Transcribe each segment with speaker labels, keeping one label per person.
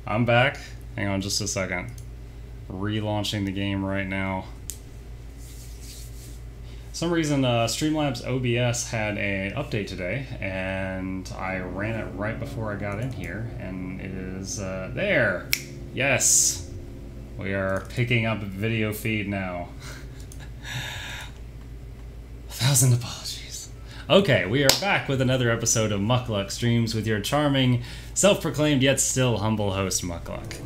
Speaker 1: I'm back. Hang on just a second. Relaunching the game right now. For some reason, Streamlabs OBS had an update today, and I ran it right before I got in here, and it is there. Yes, we are picking up video feed now. 1,000 apologies. Okay, we are back with another episode of Muckluck Streams with your charming, self-proclaimed yet still humble host, Muckluck.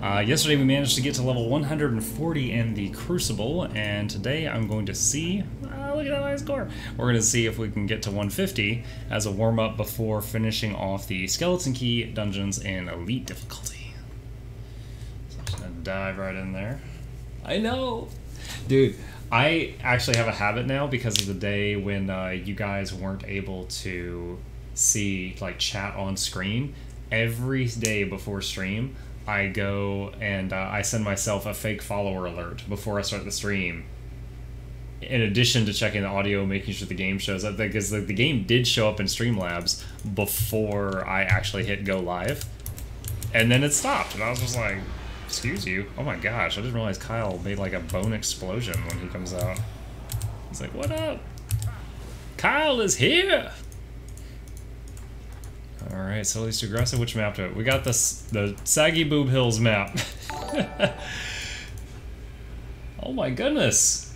Speaker 1: Yesterday we managed to get to level 140 in the Crucible, and today I'm going to see... look at that high score! We're going to see if we can get to 150 as a warm-up before finishing off the Skeleton Key dungeons in Elite difficulty. So I'm just going to dive right in there. I know! Dude, I actually have a habit now because of the day when you guys weren't able to see like chat on screen. Every day before stream, I go and I send myself a fake follower alert before I start the stream. In addition to checking the audio, making sure the game shows up, because the game did show up in Streamlabs before I actually hit go live, and then it stopped, and I was just like, excuse you? Oh my gosh, I didn't realize Kyle made like a bone explosion when he comes out. He's like, what up? Kyle is here! Alright, so least aggressive, which map do it? We got the Saggy Boob Hills map. Oh my goodness!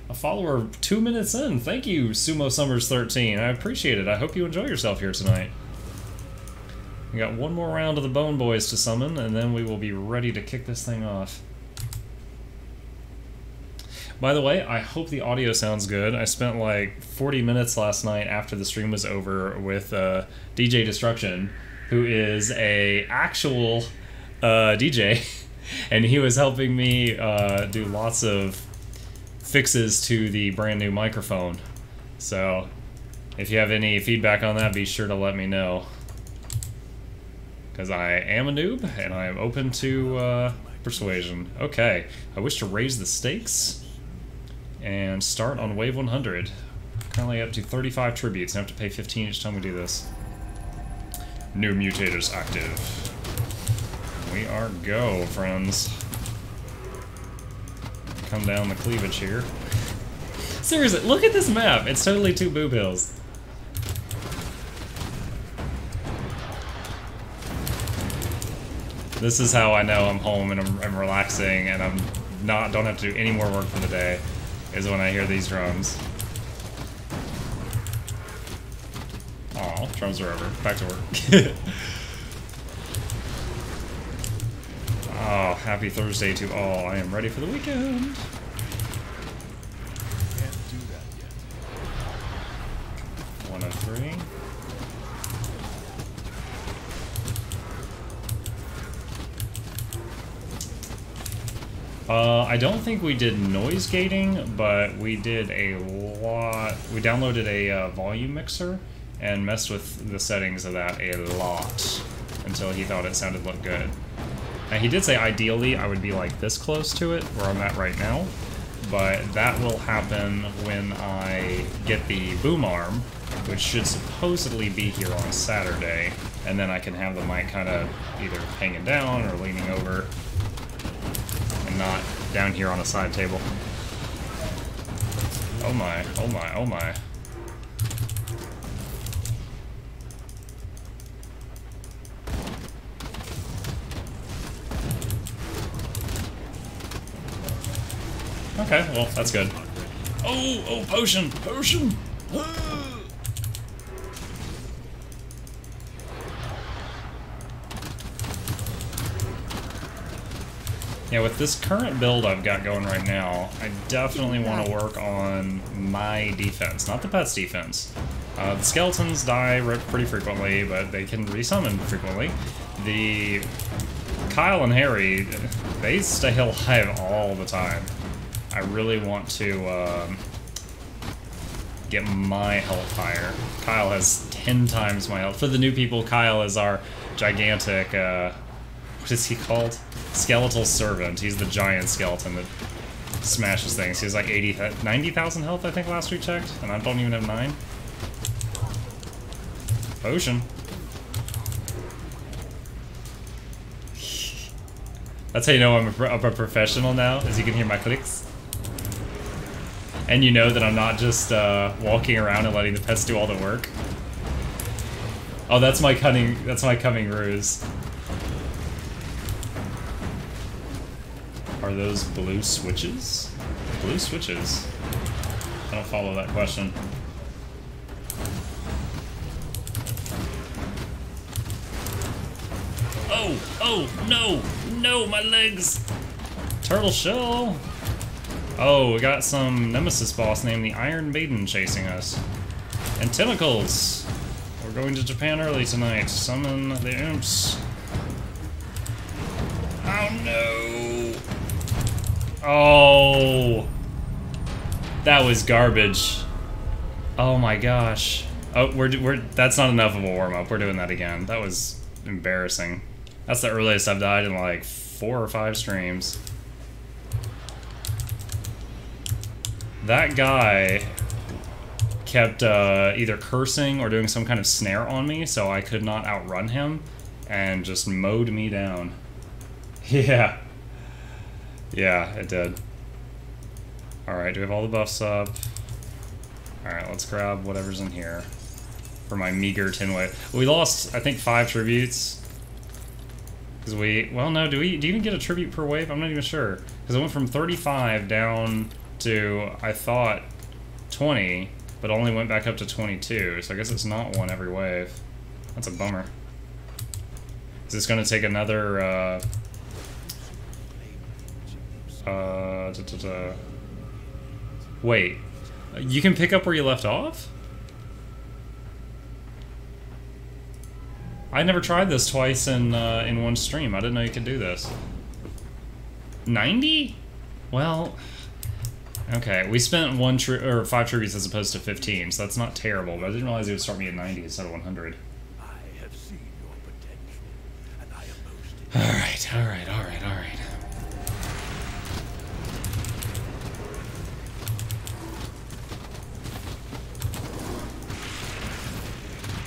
Speaker 1: A follower 2 minutes in. Thank you, Sumo Summers 13. I appreciate it. I hope you enjoy yourself here tonight. We got one more round of the Bone Boys to summon, and then we will be ready to kick this thing off. By the way, I hope the audio sounds good. I spent like 40 minutes last night after the stream was over with DJ Destruction, who is a actual DJ, and he was helping me do lots of fixes to the brand new microphone. So if you have any feedback on that, be sure to let me know, because I am a noob and I am open to persuasion. Okay, I wish to raise the stakes and start on wave 100. Currently up to 35 tributes, and I have to pay 15 each time we do this. New mutators active. We are go, friends. Come down the cleavage here. Seriously, look at this map. It's totally two boob hills. This is how I know I'm home and I'm relaxing and don't have to do any more work for the day, is when I hear these drums. Aw, drums are over. Back to work. Oh, happy Thursday to all. I am ready for the weekend.
Speaker 2: Can't do that yet.
Speaker 1: 103. I don't think we did noise gating, but we did a lot. We downloaded a volume mixer and messed with the settings of that a lot until he thought it sounded look good. Now he did say ideally I would be like this close to it, where I'm at right now, but that will happen when I get the boom arm, which should supposedly be here on Saturday, and then I can have the mic kind of either hanging down or leaning over, and not down here on a side table. Oh my, oh my, oh my. Okay, well, that's good. Oh, potion! Potion! Yeah, with this current build I've got going right now, I definitely want to work on my defense, not the pet's defense. The skeletons die pretty frequently, but they can resummon frequently. The Kyle and Harry, they stay alive all the time. I really want to get my health higher. Kyle has 10 times my health. For the new people, Kyle is our gigantic, what is he called? Skeletal Servant. He's the giant skeleton that smashes things. He has like 90,000 health, I think, last we checked, and I don't even have 9. Potion. That's how you know I'm a professional now, as you can hear my clicks. And you know that I'm not just walking around and letting the pets do all the work. Oh, that's my cunning ruse. Are those blue switches? Blue switches? I don't follow that question. Oh, oh, no, no, my legs. Turtle shell. Oh, we got some nemesis boss named the Iron Maiden chasing us. And tentacles. We're going to Japan early tonight. Summon the imps. Oh no. Oh. That was garbage. Oh my gosh. Oh, that's not enough of a warm-up. We're doing that again. That was embarrassing. That's the earliest I've died in like 4 or 5 streams. That guy kept either cursing or doing some kind of snare on me, so I could not outrun him, and just mowed me down. Yeah. Yeah, it did. Alright, do we have all the buffs up? Alright, let's grab whatever's in here for my meager 10 weight. We lost, I think, 5 tributes. Because well, no, do you even get a tribute per wave? I'm not even sure. Because it went from 35 down to, I thought, 20, but only went back up to 22. So I guess it's not one every wave. That's a bummer. Is this going to take another, Wait, you can pick up where you left off? I never tried this twice in one stream. I didn't know you could do this. 90? Well, okay. We spent 5 tributes as opposed to 15, so that's not terrible. But I didn't realize it would start me at 90 instead of 100.
Speaker 2: I have seen your potential, and I am most.
Speaker 1: All right, all right, all right, all right.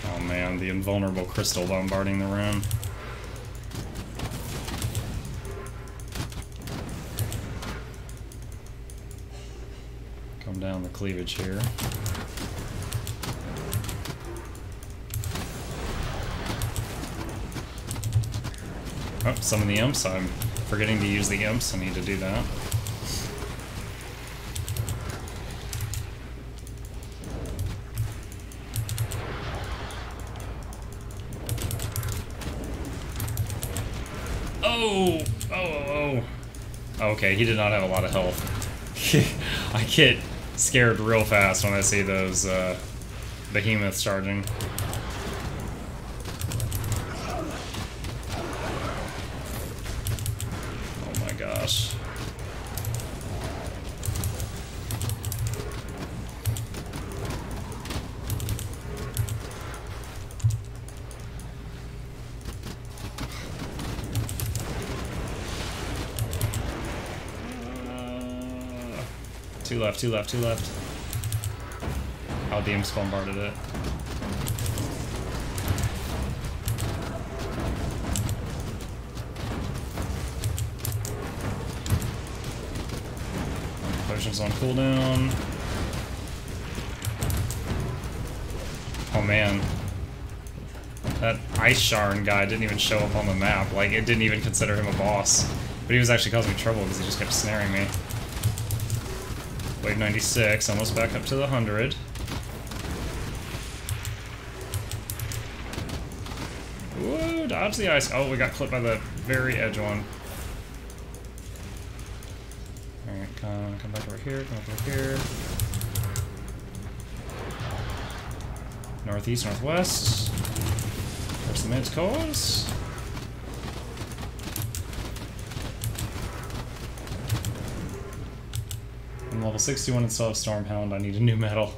Speaker 1: Oh man, the invulnerable crystal bombarding the room. Come down the cleavage here. Oh, some of the imps. I'm forgetting to use the imps. I need to do that. Oh! Oh, oh, oh. Okay, he did not have a lot of health. I get scared real fast when I see those behemoths charging. Oh my gosh. Two left, two left, two left. Oh, the imps bombarded it. Potions on cooldown. Oh man. That Ice Sharn guy didn't even show up on the map. Like, it didn't even consider him a boss. But he was actually causing me trouble because he just kept snaring me. Wave 96, almost back up to the 100. Whoa, dodge the ice. Oh, we got clipped by the very edge one. Alright, come back over here, come over here. Northeast, northwest. There's the man's cause. I'm level 61 and still have Stormhound. I need a new medal.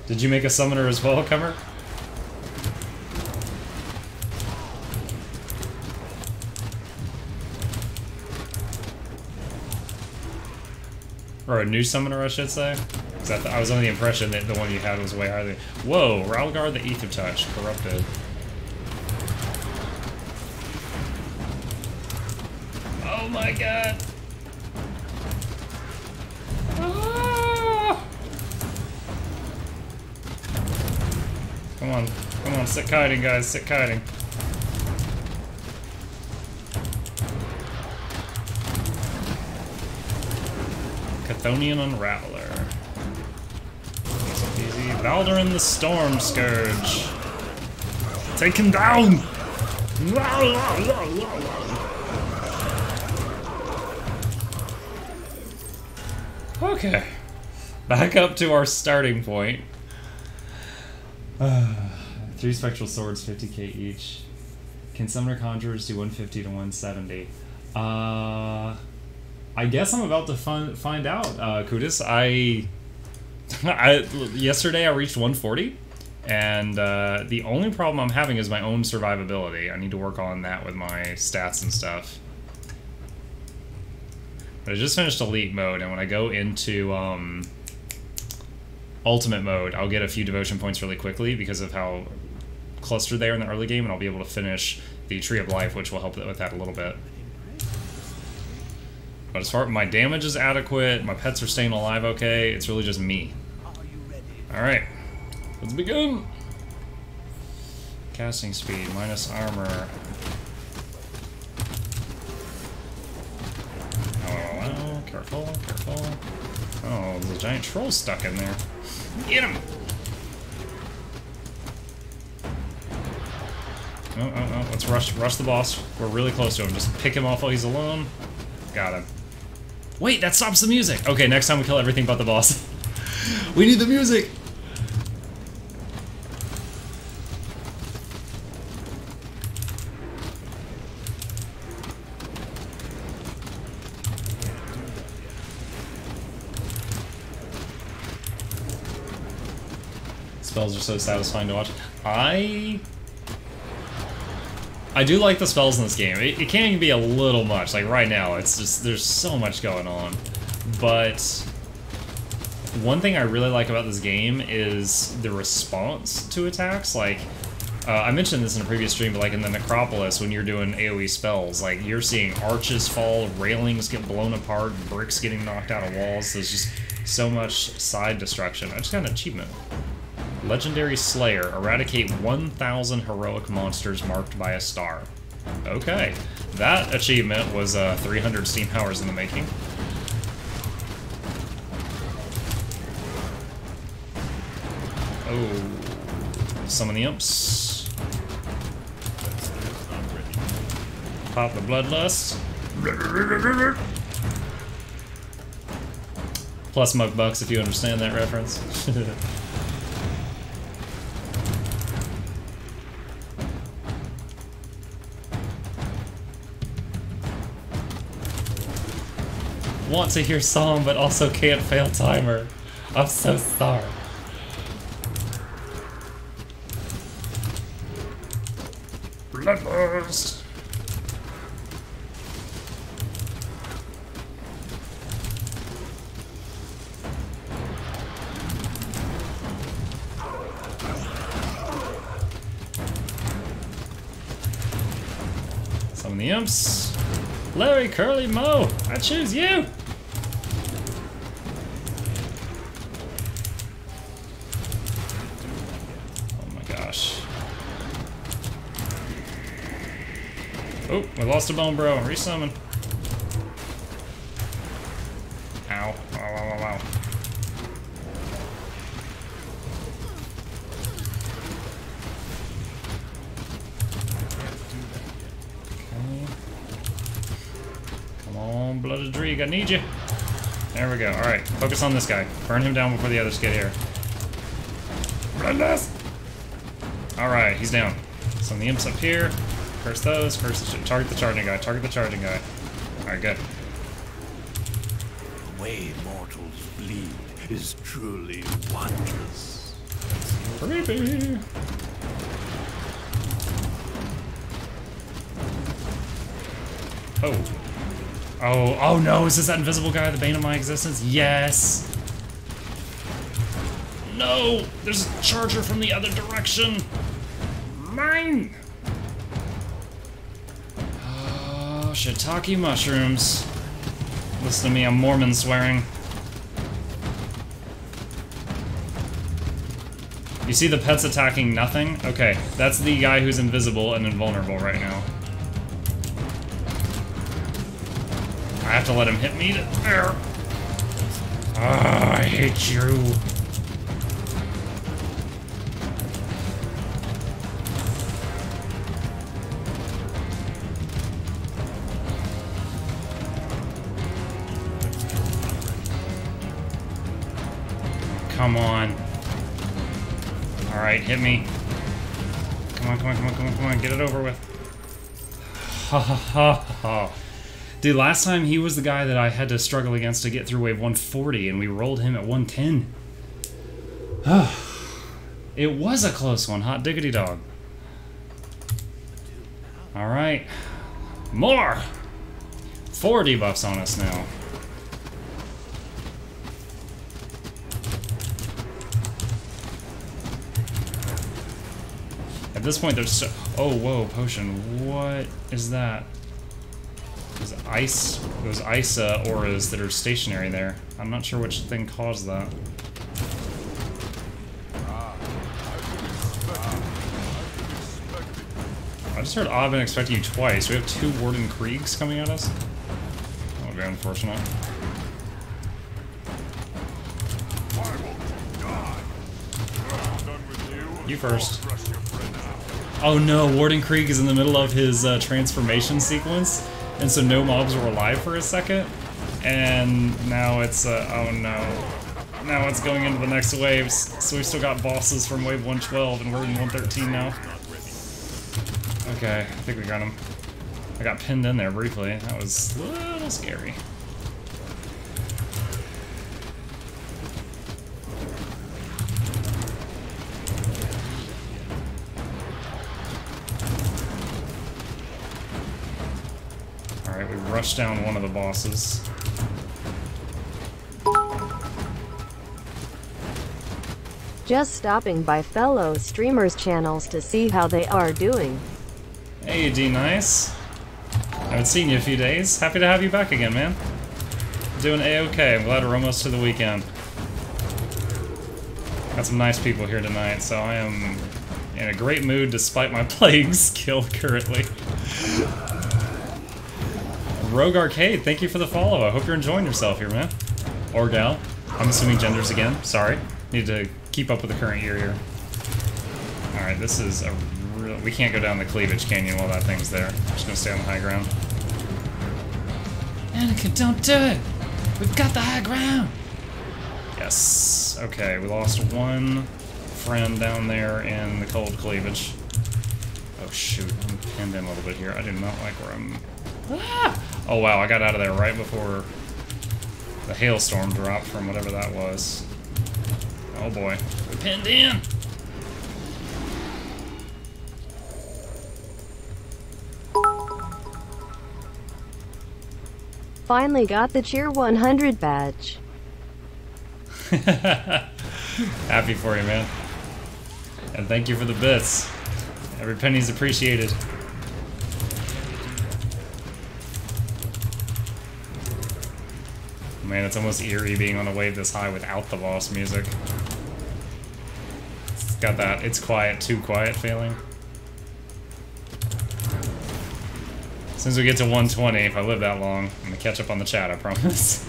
Speaker 1: Did you make a summoner as well, Comer? Or a new summoner, I should say. Because I was under the impression that the one you had was way higher than... Whoa! Ralgar the Ether Touch. Corrupted. Oh my god. Ah! Come on, sit kiting, guys, sit kiting. Chthonian Unraveler. Easy. Valderin the Storm Scourge. Take him down! Okay. Back up to our starting point. 3 Spectral Swords, 50k each. Can Summoner Conjurers do 150 to 170? I guess I'm about to find out, Kudis. Yesterday I reached 140, and the only problem I'm having is my own survivability. I need to work on that with my stats and stuff. But I just finished Elite mode, and when I go into Ultimate mode, I'll get a few devotion points really quickly because of how clustered they are in the early game, and I'll be able to finish the Tree of Life, which will help with that a little bit. But as far as my damage is adequate, my pets are staying alive okay, it's really just me. Alright, let's begin! Casting speed, minus armor. Oh, careful, careful. Oh, there's a giant troll stuck in there. Get him! Oh, let's rush the boss. We're really close to him. Just pick him off while he's alone. Got him. Wait, that stops the music! Okay, next time we kill everything but the boss. We need the music! Spells are so satisfying to watch. I do like the spells in this game. It can be a little much. Like right now, it's just, there's so much going on. But one thing I really like about this game is the response to attacks. Like, I mentioned this in a previous stream, but like in the Necropolis, when you're doing AoE spells, like you're seeing arches fall, railings get blown apart, bricks getting knocked out of walls. There's just so much side destruction. I just got an achievement. Legendary Slayer. Eradicate 1,000 heroic monsters marked by a star. Okay. That achievement was 300 Steam hours in the making. Oh. Summon the imps. Pop the Bloodlust. Plus Mug Bucks if you understand that reference. Want to hear song, but also can't fail timer. I'm so sorry. Bloodlust. Summon the imps. Larry Curly Moe, I choose you! Oh my gosh. Oh, we lost a bone, bro. Resummon. Ow. Ow, ow, ow, ow. Blooded Dreeg, I need you. There we go. Alright, focus on this guy. Burn him down before the others get here. Bloodlust! Alright, he's down. Some of the imps up here. Curse those. Target the charging guy. Target the charging guy. Alright, good.
Speaker 2: The way mortals bleed is truly wondrous.
Speaker 1: Creepy! Oh. Oh no, is this that invisible guy, the bane of my existence? Yes! No! There's a charger from the other direction! Mine! shiitake mushrooms. Listen to me, I'm Mormon swearing. You see the pets attacking nothing? Okay, that's the guy who's invisible and invulnerable right now. I have to let him hit me to there. I hate you. Come on. Alright, hit me. Come on, come on, come on, come on, come on, get it over with. Ha ha ha ha. Dude, last time he was the guy that I had to struggle against to get through wave 140, and we rolled him at 110. It was a close one, hot diggity dog. Alright. More! 4 debuffs on us now. At this point, there's so... Oh, whoa, potion. What is that? Those ice auras that are stationary there. I'm not sure which thing caused that. I just heard I've been expecting you twice. We have 2 Warden Kriegs coming at us. That would be unfortunate. You first. Oh no, Warden Krieg is in the middle of his transformation sequence, and so no mobs were alive for a second, and now it's, oh no. Now it's going into the next waves, so we've still got bosses from wave 112, and we're in 113 now. Okay, I think we got him. I got pinned in there briefly. That was a little scary. Alright, we rushed down one of the bosses.
Speaker 3: Just stopping by fellow streamers' channels to see how they are doing.
Speaker 1: Hey, D-Nice. Haven't seen you in a few days. Happy to have you back again, man. Doing A-okay. I'm glad we're almost to the weekend. Got some nice people here tonight, so I am in a great mood despite my plague skill currently. Rogue Arcade, thank you for the follow. I hope you're enjoying yourself here, man. Or gal. I'm assuming genders again. Sorry. Need to keep up with the current year here. Alright, this is a real... We can't go down the Cleavage Canyon while that thing's there. I'm just gonna stay on the high ground. Anakin, don't do it! We've got the high ground! Yes. Okay, we lost one friend down there in the cold cleavage. Oh shoot, I'm pinned in a little bit here. I do not like where I'm... Ah! Oh wow, I got out of there right before the hailstorm dropped from whatever that was. Oh boy, we're pinned in!
Speaker 3: Finally got the Cheer 100 badge.
Speaker 1: Happy for you, man. And thank you for the bits. Every penny's appreciated. Man, it's almost eerie being on a wave this high without the boss music. It's got that it's quiet, too quiet feeling. As soon as we get to 120, if I live that long, I'm gonna catch up on the chat, I promise.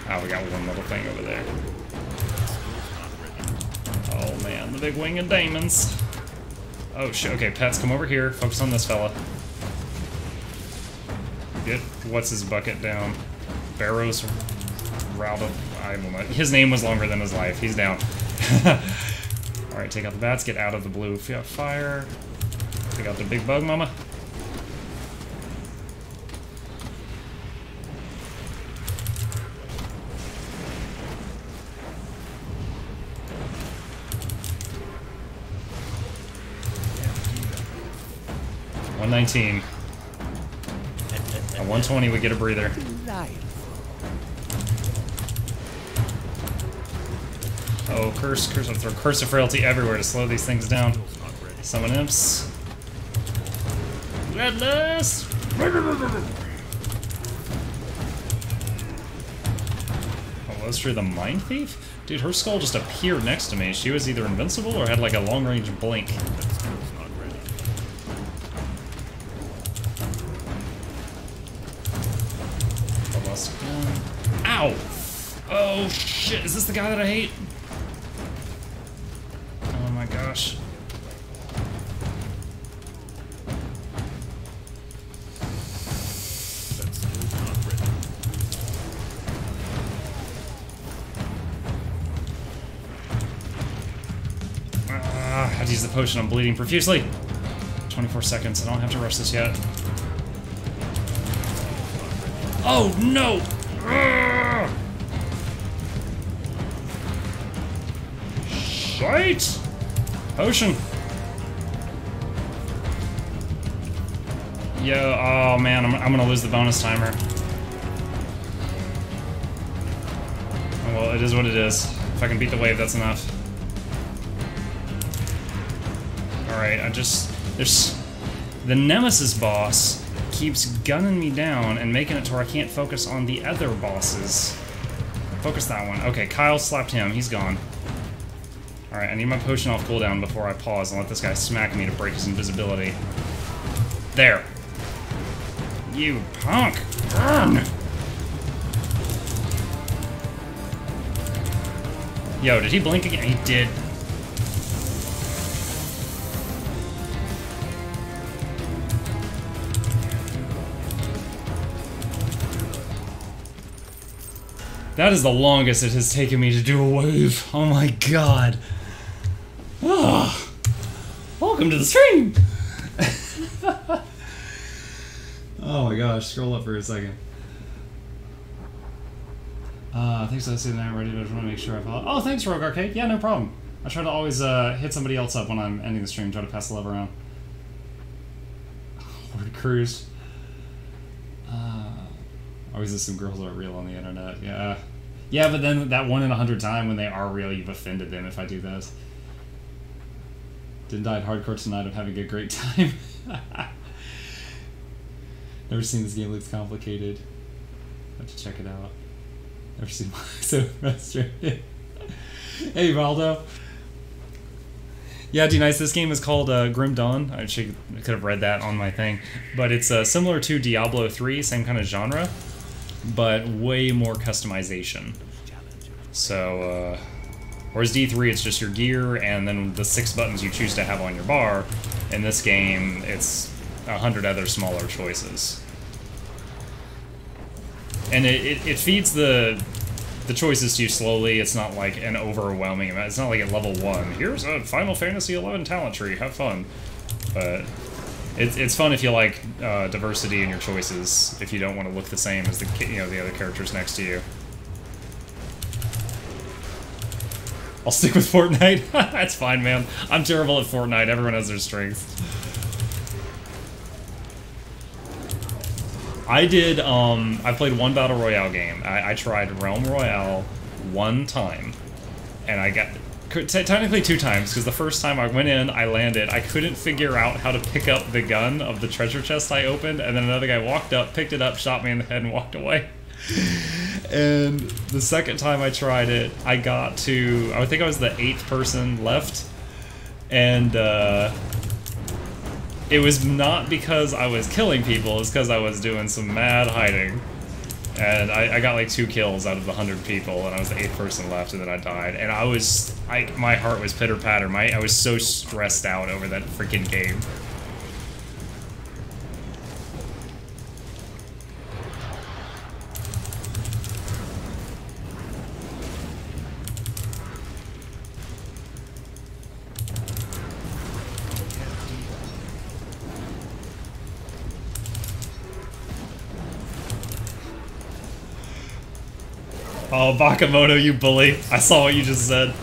Speaker 1: Oh, we got one little thing over there. Oh man, the big winged demons. Oh shit, okay, pets, come over here. Focus on this fella. Get what's his bucket down. Barrow's route of... I don't know. His name was longer than his life. He's down. Alright, take out the bats, get out of the blue fire. Take out the big bug mama. $119. At 120 we get a breather. Uh-oh, curse, I'll throw Curse of Frailty everywhere to slow these things down. Summon imps. Bloodlust! Oh, was she the Mind Thief? Dude, her skull just appeared next to me. She was either invincible or had like a long-range blink. Ow! Oh shit, is this the guy that I hate? Oh my gosh. I had to use the potion, I'm bleeding profusely. 24 seconds, I don't have to rush this yet. Oh no! Shite! Potion! Yo, oh man, I'm gonna lose the bonus timer. Oh, well, it is what it is. If I can beat the wave, that's enough. Alright, there's... The Nemesis boss keeps gunning me down and making it to where I can't focus on the other bosses. Focus that one. Okay, Kyle slapped him. He's gone. Alright, I need my potion off cooldown before I pause and let this guy smack me to break his invisibility. There. You punk! Burn! Yo, did he blink again? He did. That is the longest it has taken me to do a wave. Oh my god. Oh, welcome to the stream! Oh my gosh, scroll up for a second. Thanks for listening. I'm ready, but I just want to make sure I follow. Oh, thanks, Rogue Arcade. Yeah, no problem. I try to always hit somebody else up when I'm ending the stream, try to pass the love around. Word Cruise. Always assume girls are real on the internet. Yeah. Yeah, but then that 1 in 100 time when they are real, you've offended them if I do that. Didn't die at hardcore tonight. I'm having a great time. Never seen this game. Looks complicated. Have to check it out. Never seen one so frustrated. Hey, Valdo. Yeah, D-Nice, this game is called Grim Dawn. I actually could have read that on my thing. But it's similar to Diablo 3, same kind of genre, but way more customization. So, whereas D3, it's just your gear and then the 6 buttons you choose to have on your bar. In this game, it's 100 other smaller choices. And it feeds the choices to you slowly. It's not like an overwhelming amount. It's not like at level 1. Here's a Final Fantasy XI talent tree. Have fun. But it's fun if you like diversity in your choices. If you don't want to look the same as the other characters next to you. I'll stick with Fortnite. That's fine, man. I'm terrible at Fortnite. Everyone has their strengths. I played one Battle Royale game. I tried Realm Royale one time. And I got, technically 2 times, because the first time I went in, I landed, I couldn't figure out how to pick up the gun of the treasure chest I opened, and then another guy walked up, picked it up, shot me in the head, and walked away. And the second time I tried it, I got to, I think I was the 8th person left, and it was not because I was killing people, it was because I was doing some mad hiding. And I got like 2 kills out of the 100 people, and I was the 8th person left, and then I died. And my heart was pitter-patter. I was so stressed out over that freaking game. Oh, Bakamoto, you bully. I saw what you just said.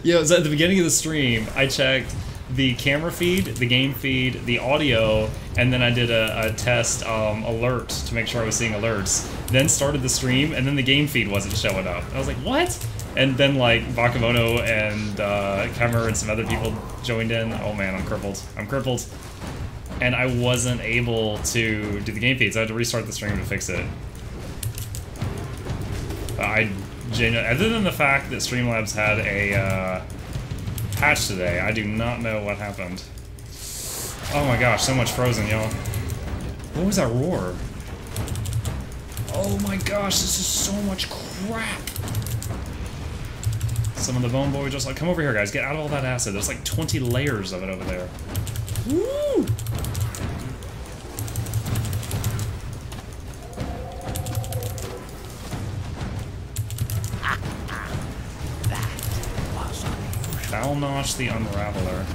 Speaker 1: Yeah, so at the beginning of the stream, I checked the camera feed, the game feed, the audio, and then I did a test alert to make sure I was seeing alerts. Then started the stream, and then the game feed wasn't showing up. I was like, what? And then like Bakemono and Kemmer and some other people joined in. Oh man, I'm crippled. I'm crippled. And I wasn't able to do the game feeds. I had to restart the stream to fix it. Other than the fact that Streamlabs had a patch today, I do not know what happened. Oh my gosh, so much frozen, y'all. What was that roar? Oh my gosh, this is so much crap. Some of the Bone Boy just like, come over here, guys, get out of all that acid. There's like 20 layers of it over there. Woo! Foul Notch the Unraveler.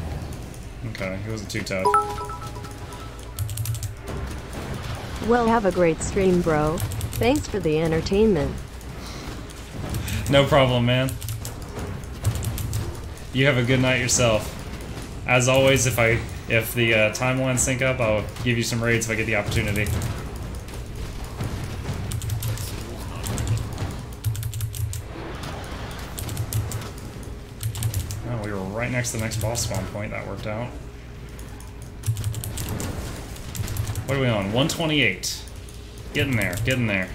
Speaker 1: Okay, he wasn't too tough.
Speaker 3: Well, have a great stream, bro. Thanks for the entertainment.
Speaker 1: No problem, man. You have a good night yourself. As always, if the timelines sync up, I'll give you some raids if I get the opportunity. Oh, we were right next to the next boss spawn point. That worked out. What are we on? 128. Getting there, getting there.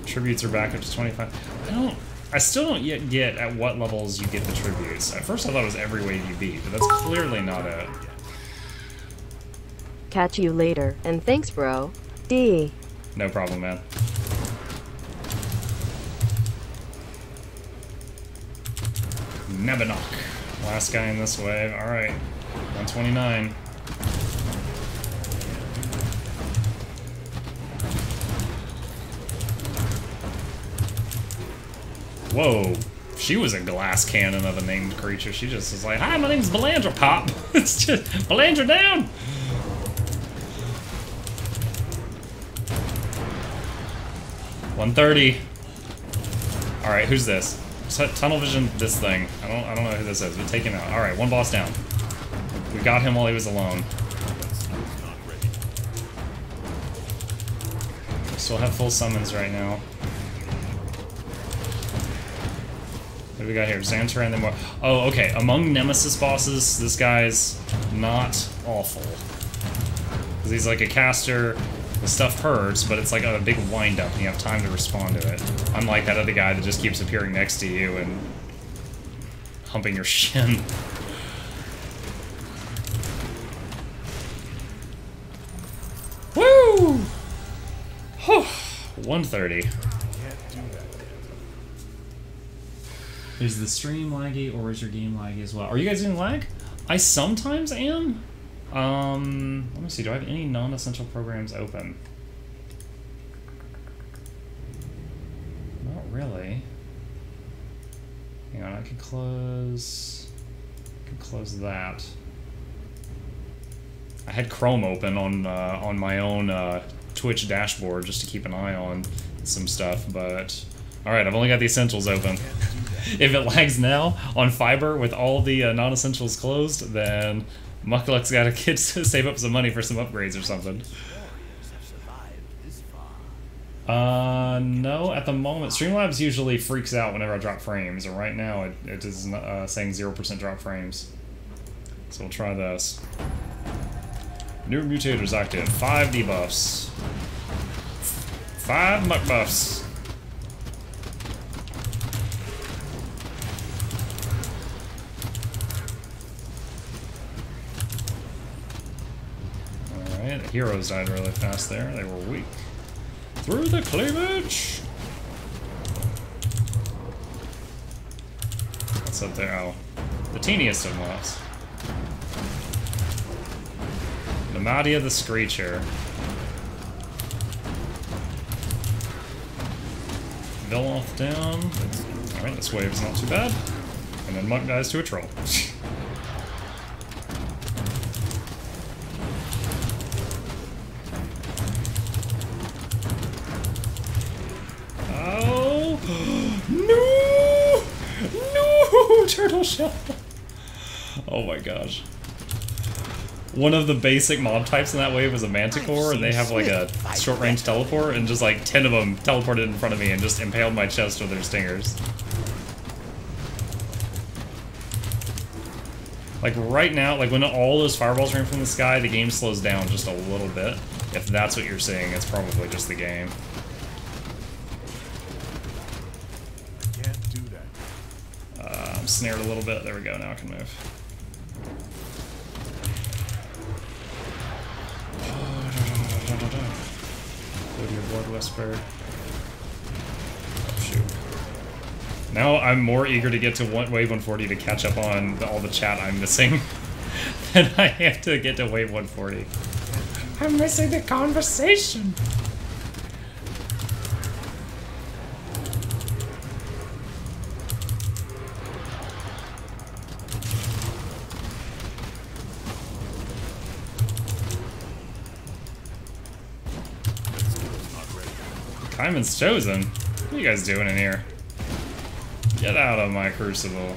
Speaker 1: Tributes are back up to 25. I still don't yet get at what levels you get the tributes. At first I thought it was every wave you beat, but that's clearly not it.
Speaker 3: Catch you later, and thanks, bro. D.
Speaker 1: No problem, man. Nebanock. Last guy in this wave. Alright. 129. Whoa. She was a glass cannon of a named creature. She just was like, hi, my name's Belandra Pop. It's just Belandra down. $130. Alright, who's this? Tunnel vision this thing. I don't know who this is, but take him out. Alright, one boss down. We got him while he was alone. Still have full summons right now. What do we got here? Xantar and then more. Oh, okay. Among Nemesis bosses, this guy's not awful. Because he's like a caster. The stuff hurts, but it's like a big wind-up, and you have time to respond to it. Unlike that other guy that just keeps appearing next to you and humping your shin. Woo! 130. Is the stream laggy, or is your game laggy as well? Are you guys doing lag? I sometimes am. Let me see, do I have any non-essential programs open? Not really. Hang on, I could close that. I had Chrome open on my own Twitch dashboard just to keep an eye on some stuff, but alright, I've only got the essentials open. If it lags now on Fiber with all the non-essentials closed, then Muckluck's got to save up some money for some upgrades or something. No, at the moment, Streamlabs usually freaks out whenever I drop frames, and right now it is saying 0% drop frames. So we'll try this. New mutators active. 5 debuffs. 5 muck buffs. Alright, the heroes died really fast there. They were weak. Through the cleavage! What's up there? Oh. The teeniest of mobs. Namadia the Screecher. Villoth down. Alright, this wave is not too bad. And then Muck dies to a troll. Oh! No! No! Turtle shell! Oh my gosh. one of the basic mob types in that wave was a manticore, and they have like a short-range teleport, and just like 10 of them teleported in front of me and just impaled my chest with their stingers. Like right now, like when all those fireballs rain from the sky, the game slows down just a little bit. If that's what you're seeing, it's probably just the game.
Speaker 2: Can't do that.
Speaker 1: I'm snared a little bit. There we go. Now I can move. Go to your blood whisper. Oh shoot. Now I'm more eager to get to wave 140 to catch up on all the chat I'm missing than I am to get to wave 140. I'm missing the conversation. Kaiman's chosen. What are you guys doing in here? Get out of my Crucible.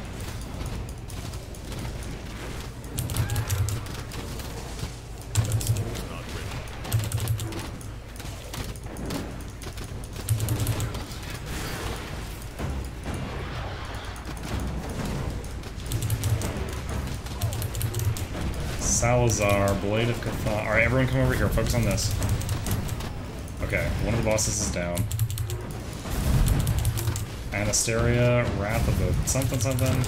Speaker 1: Salazar, Blade of Cathan. Alright, everyone come over here. Focus on this. Okay, one of the bosses is down. Anasteria, Wrath of the something something.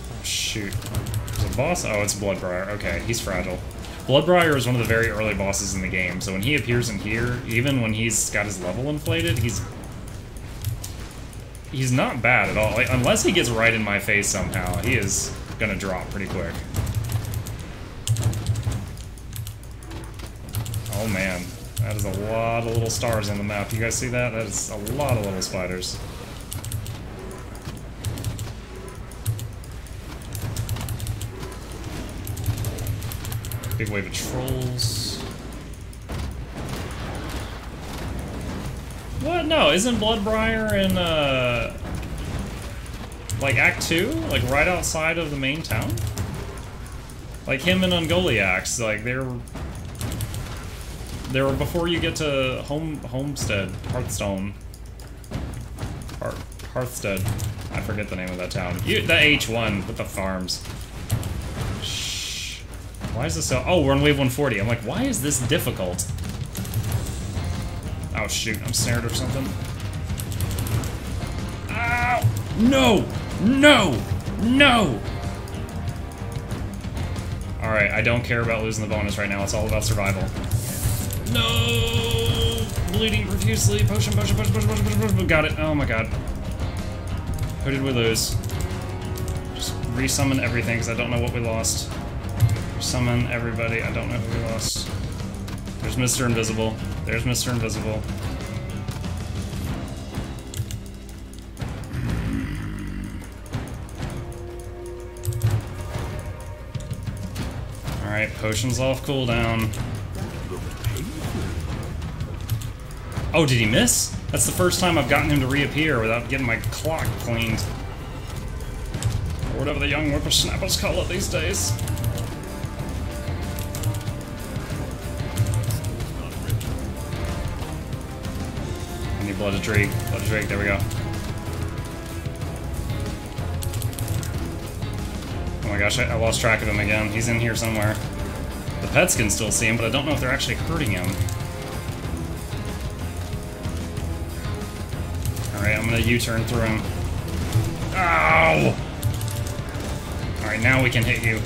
Speaker 1: Oh, shoot. There's a boss? Oh, it's Bloodbriar. Okay, he's fragile. Bloodbriar is one of the very early bosses in the game, so when he appears in here, even when he's got his level inflated, he's not bad at all. Like, unless he gets right in my face somehow, he is gonna drop pretty quick. Oh man, that is a lot of little stars on the map. You guys see that? That is a lot of little spiders. Big wave of trolls. What? No, isn't Bloodbriar in, like, Act 2? Like, right outside of the main town? Like, him and Ungoliax, like, they were before you get to Homestead, Hearthstone. Hearthstead. I forget the name of that town. The H1 with the farms. Shh. Why is this so... Oh, we're on wave 140. I'm like, why is this difficult? Oh, shoot. I'm snared or something. Ow! No! No! No! Alright, I don't care about losing the bonus right now. It's all about survival. No! Bleeding profusely. Potion, potion, potion, potion, potion, potion, potion. Got it. Oh my god. Who did we lose? Just resummon everything, because I don't know what we lost. Summon everybody. I don't know who we lost. There's Mr. Invisible. There's Mr. Invisible. Alright, potion's off cooldown. Oh, did he miss? That's the first time I've gotten him to reappear without getting my clock cleaned. Or whatever the young whippersnappers call it these days. I need Blood of Drake. Blood of Drake, there we go. Oh my gosh, I lost track of him again. He's in here somewhere. The pets can still see him, but I don't know if they're actually hurting him. Alright, I'm gonna U-turn through him. Ow! Alright, now we can hit you.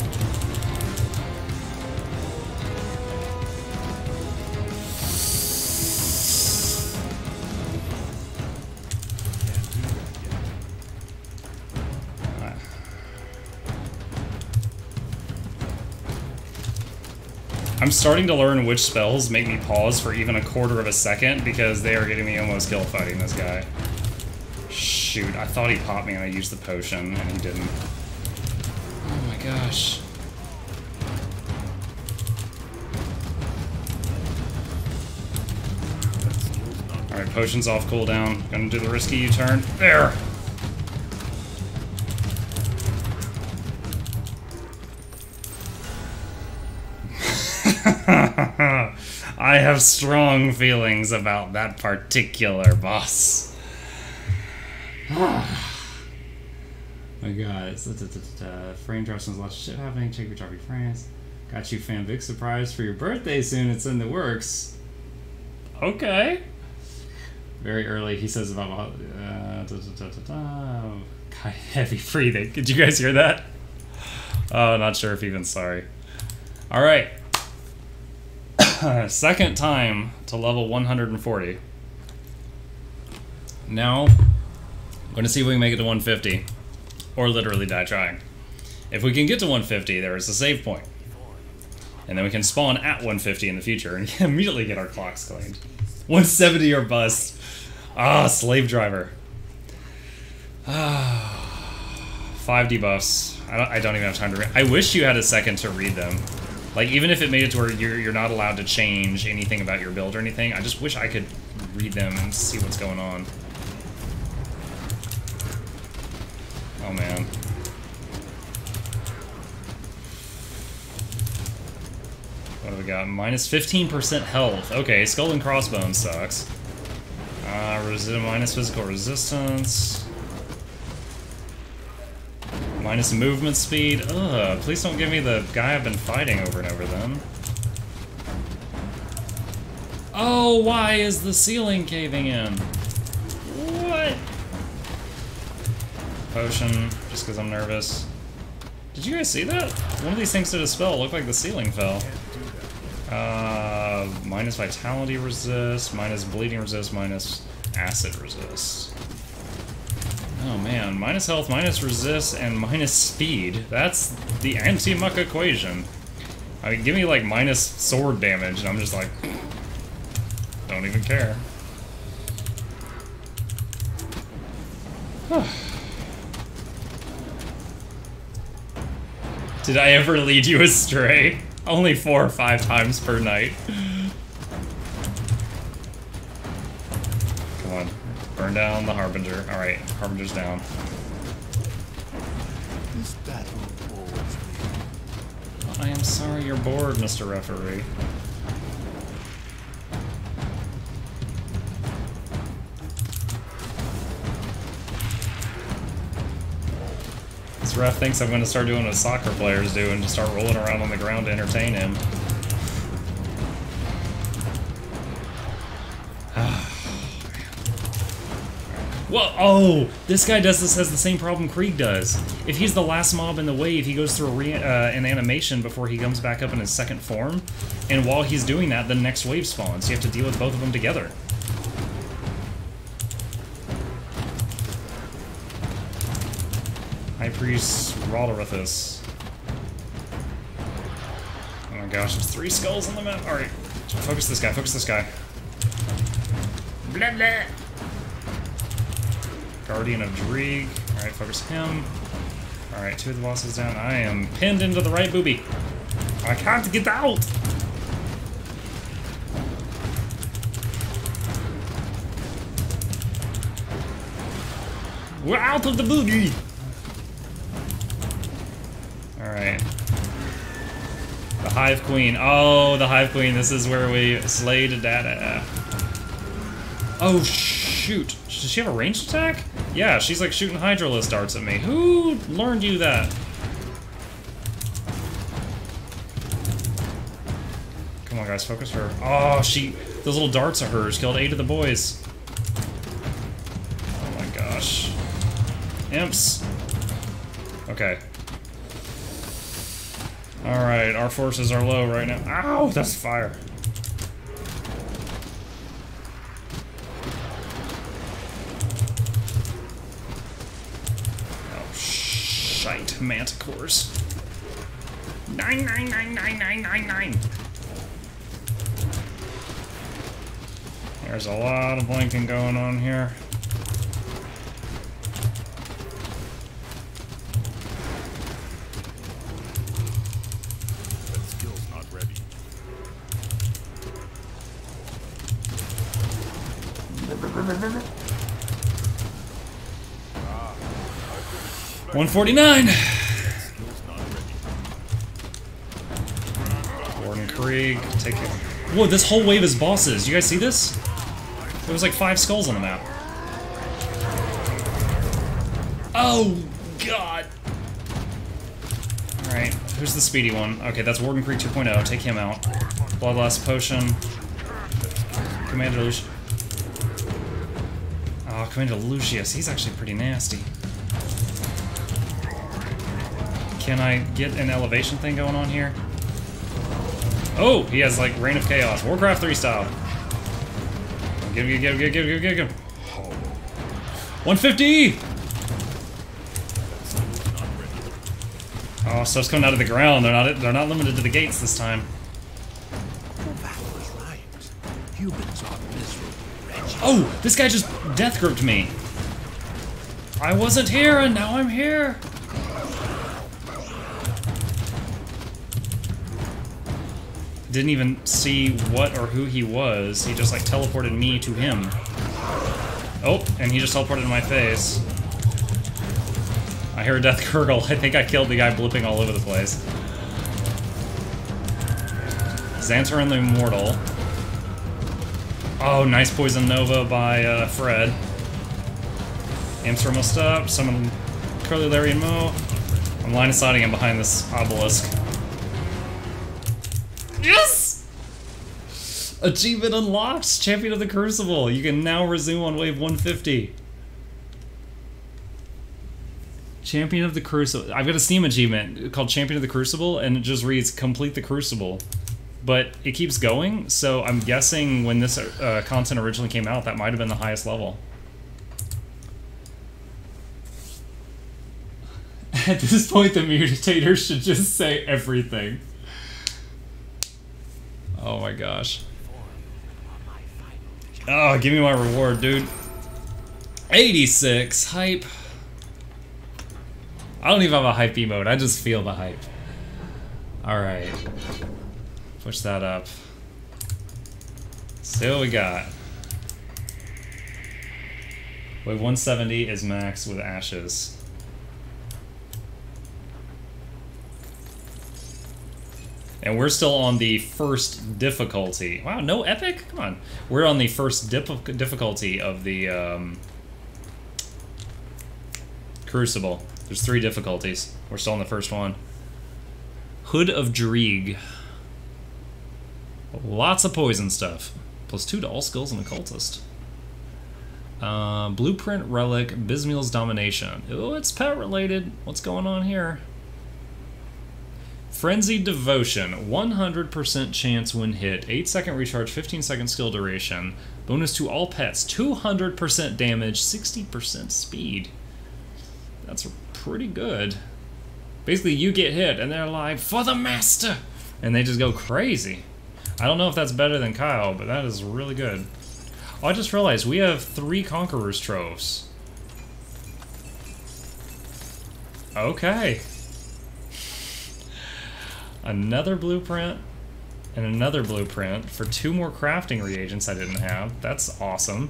Speaker 1: I'm starting to learn which spells make me pause for even a quarter of a second because they are getting me almost kill fighting this guy. Shoot, I thought he popped me and I used the potion and he didn't. Oh my gosh. Alright, potion's off cooldown. Gonna do the risky U-turn. There! I have strong feelings about that particular boss. My god. Frame drops and lots of shit happening. Check your Trophy France. Got you fan big surprise for your birthday soon. It's in the works. Okay. Very early, he says about God, heavy breathing. Did you guys hear that? Oh, not sure if even sorry. All right. Second time to level 140. Now, I'm going to see if we can make it to 150, or literally die trying. If we can get to 150, there is a save point. And then we can spawn at 150 in the future and immediately get our clocks cleaned. 170 or bust. Ah, slave driver. 5 debuffs. I don't even have time to read. I wish you had a second to read them. Like, even if it made it to where you're not allowed to change anything about your build or anything, I just wish I could read them and see what's going on. Oh, man. What do we got? Minus 15% health. Okay, Skull and Crossbones sucks. Minus physical resistance. Minus movement speed. Ugh, please don't give me the guy I've been fighting over and over then. Oh, why is the ceiling caving in? What? Potion, just because I'm nervous. Did you guys see that? One of these things did a spell. It looked like the ceiling fell. Minus vitality resist, minus bleeding resist, minus acid resist. Oh man, minus health, minus resist, and minus speed. That's the anti-muck equation. I mean, give me like minus sword damage, and I'm just like, don't even care. Did I ever lead you astray? Only 4 or 5 times per night. Come on. Burn down the Harbinger. Alright, Harbinger's down.
Speaker 2: This battle bores me.
Speaker 1: I am sorry you're bored, Mr. Referee. This ref thinks I'm going to start doing what soccer players do and just start rolling around on the ground to entertain him. Whoa! Oh! This guy has the same problem Krieg does. If he's the last mob in the wave, he goes through an animation before he comes back up in his second form, and while he's doing that, the next wave spawns. You have to deal with both of them together. High Priest Rodorithus. Oh my gosh, there's 3 skulls on the map. Alright, focus this guy, focus this guy. Blah, blah. Guardian of Dreeg. Alright, focus him. Alright, 2 of the bosses down. I am pinned into the right booby. I can't get out! We're out of the booby! Alright. The Hive Queen. Oh, the Hive Queen. This is where we slayed Dada. Oh, shoot. Does she have a ranged attack? Yeah, she's like shooting Hydralisk darts at me. Who learned you that? Come on, guys, focus her. Oh, those little darts of hers killed 8 of the boys. Oh my gosh. Imps. Okay. Alright, our forces are low right now. Ow, that's fire. Oh, shite, manticores. 9999999. There's a lot of blinking going on here. $149. Warden Krieg, take it. Whoa, this whole wave is bosses. You guys see this? There was like 5 skulls on the map. Oh, God. Alright, who's the speedy one? Okay, that's Warden Krieg 2.0. Take him out. Bloodlust Potion. Commander Lucius. Oh, Commander Lucius. He's actually pretty nasty. Can I get an elevation thing going on here? Oh, he has like Reign of Chaos. Warcraft 3 style. Get him. 150! Oh, stuff's coming out of the ground. They're not limited to the gates this time.
Speaker 2: That was right. Humans are miserable, wretched.
Speaker 1: Oh, this guy just death gripped me. I wasn't here and now I'm here. Didn't even see what or who he was. He just like teleported me to him. Oh, and he just teleported in my face. I hear a death gurgle. I think I killed the guy blipping all over the place. Xantar and the Immortal. Oh, nice Poison Nova by Fred. Amps almost up. Summon Curly, Larry, and Mo. I'm line of sighting him behind this obelisk. Yes! Achievement unlocked! Champion of the Crucible! You can now resume on wave 150. Champion of the Crucible. I've got a Steam achievement called Champion of the Crucible, and it just reads Complete the Crucible. But it keeps going, so I'm guessing when this content originally came out, that might have been the highest level. At this point, the mutator should just say everything. Oh my gosh. Oh, give me my reward, dude. 86 hype. I don't even have a hype emote, I just feel the hype. Alright. Push that up. See what we got. Wave 170 is max with ashes. And we're still on the first difficulty. Wow, no epic? Come on. We're on the first difficulty of the Crucible. There's 3 difficulties. We're still on the first one. Hood of Dreeg. Lots of poison stuff. +2 to all skills and occultist. Blueprint Relic, Bismiel's Domination. Oh, it's pet related. What's going on here? Frenzied Devotion, 100% chance when hit, 8-second recharge, 15-second skill duration, bonus to all pets, 200% damage, 60% speed. That's pretty good. Basically, you get hit, and they're like, for the master! And they just go crazy. I don't know if that's better than Kyle, but that is really good. Oh, I just realized we have 3 Conqueror's Troves. Okay. Another blueprint and another blueprint for 2 more crafting reagents I didn't have. That's awesome.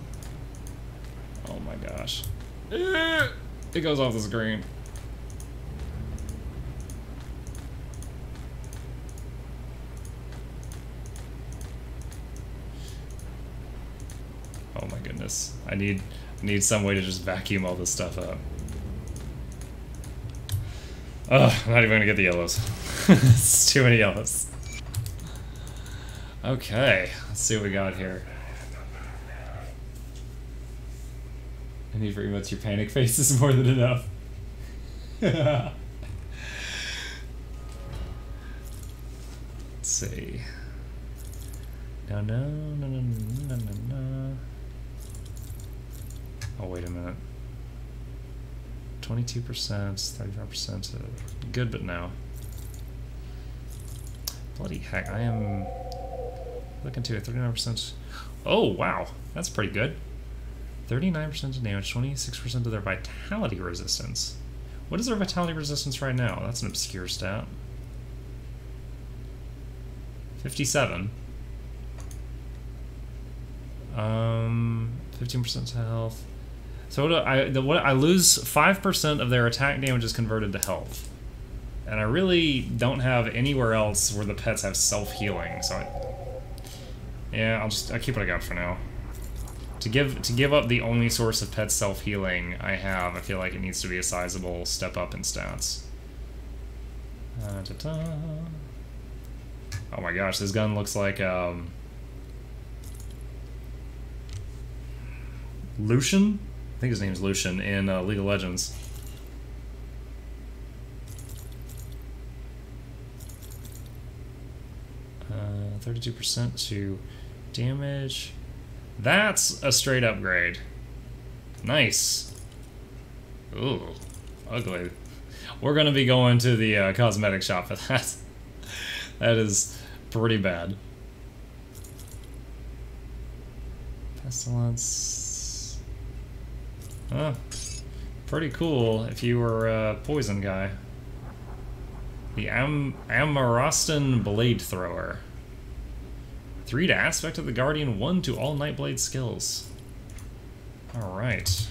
Speaker 1: Oh my gosh. It goes off the screen. Oh my goodness. I need some way to just vacuum all this stuff up. Ugh, I'm not even gonna get the yellows. It's too many yellows. Okay, let's see what we got here. I need for emotes, your panic face is more than enough. Let's see. No. Oh, wait a minute. 22%, 35%. Good, but no. Bloody heck, I am looking to a 39%. Oh, wow. That's pretty good. 39% of damage, 26% of their vitality resistance. What is their vitality resistance right now? That's an obscure stat. 57. 15% health. So I lose 5% of their attack damage is converted to health. And I really don't have anywhere else where the pets have self-healing, so yeah, I'll keep what I got for now. To give up the only source of pet self-healing I have, I feel like it needs to be a sizable step up in stats. Oh my gosh, this gun looks like Lucian? I think his name's Lucian in League of Legends. Uh, 32% to damage. That's a straight upgrade. Nice. Ooh, ugly. We're gonna be going to the cosmetic shop for that. That is pretty bad. Pestilence. Huh. Pretty cool if you were a poison guy. The Amarastan Blade Thrower. 3 to Aspect of the Guardian, 1 to all Nightblade skills. Alright.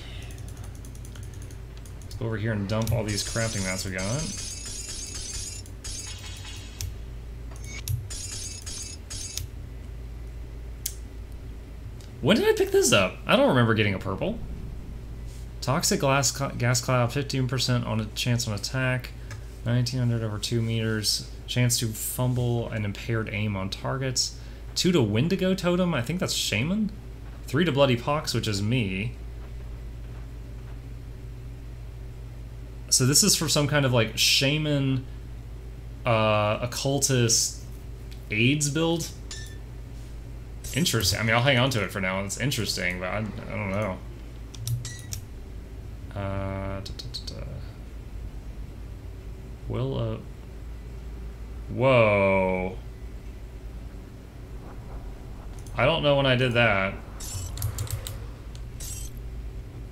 Speaker 1: Let's go over here and dump all these crafting mats we got. When did I pick this up? I don't remember getting a purple. Toxic gas cloud, 15% on a chance on attack. 1900 over 2 meters. Chance to fumble and impaired aim on targets. 2 to Wendigo Totem, I think that's Shaman. 3 to Bloody Pox, which is me. So this is for some kind of like Shaman occultist AIDS build. Interesting. I mean, I'll hang on to it for now. It's interesting, but I don't know. Will whoa. I don't know when I did that.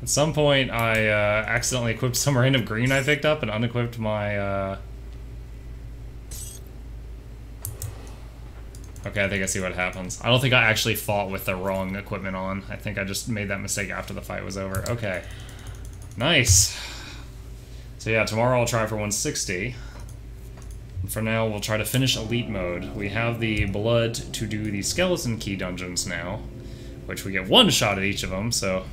Speaker 1: At some point, I accidentally equipped some random green I picked up and unequipped my... Okay, I think I see what happens. I don't think I actually fought with the wrong equipment on. I think I just made that mistake after the fight was over. Okay. Nice. So yeah, tomorrow I'll try for 160. For now, we'll try to finish Elite Mode. We have the blood to do the Skeleton Key dungeons now, which we get 1 shot at each of them, so...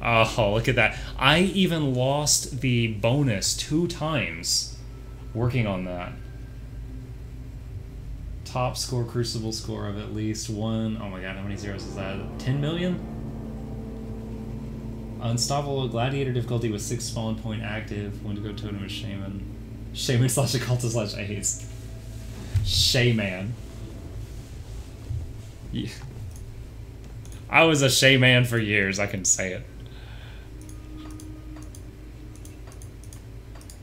Speaker 1: Oh, look at that. I even lost the bonus 2 times working on that. Top score, Crucible score of at least 1... Oh my god, how many zeros is that? 10 million? Unstoppable Gladiator difficulty with 6 spawn point active. Wendigo Totem is Shaman. Shaman / occultist / AIDS. Shaman. Yeah. I was a Shaman for years, I can say it.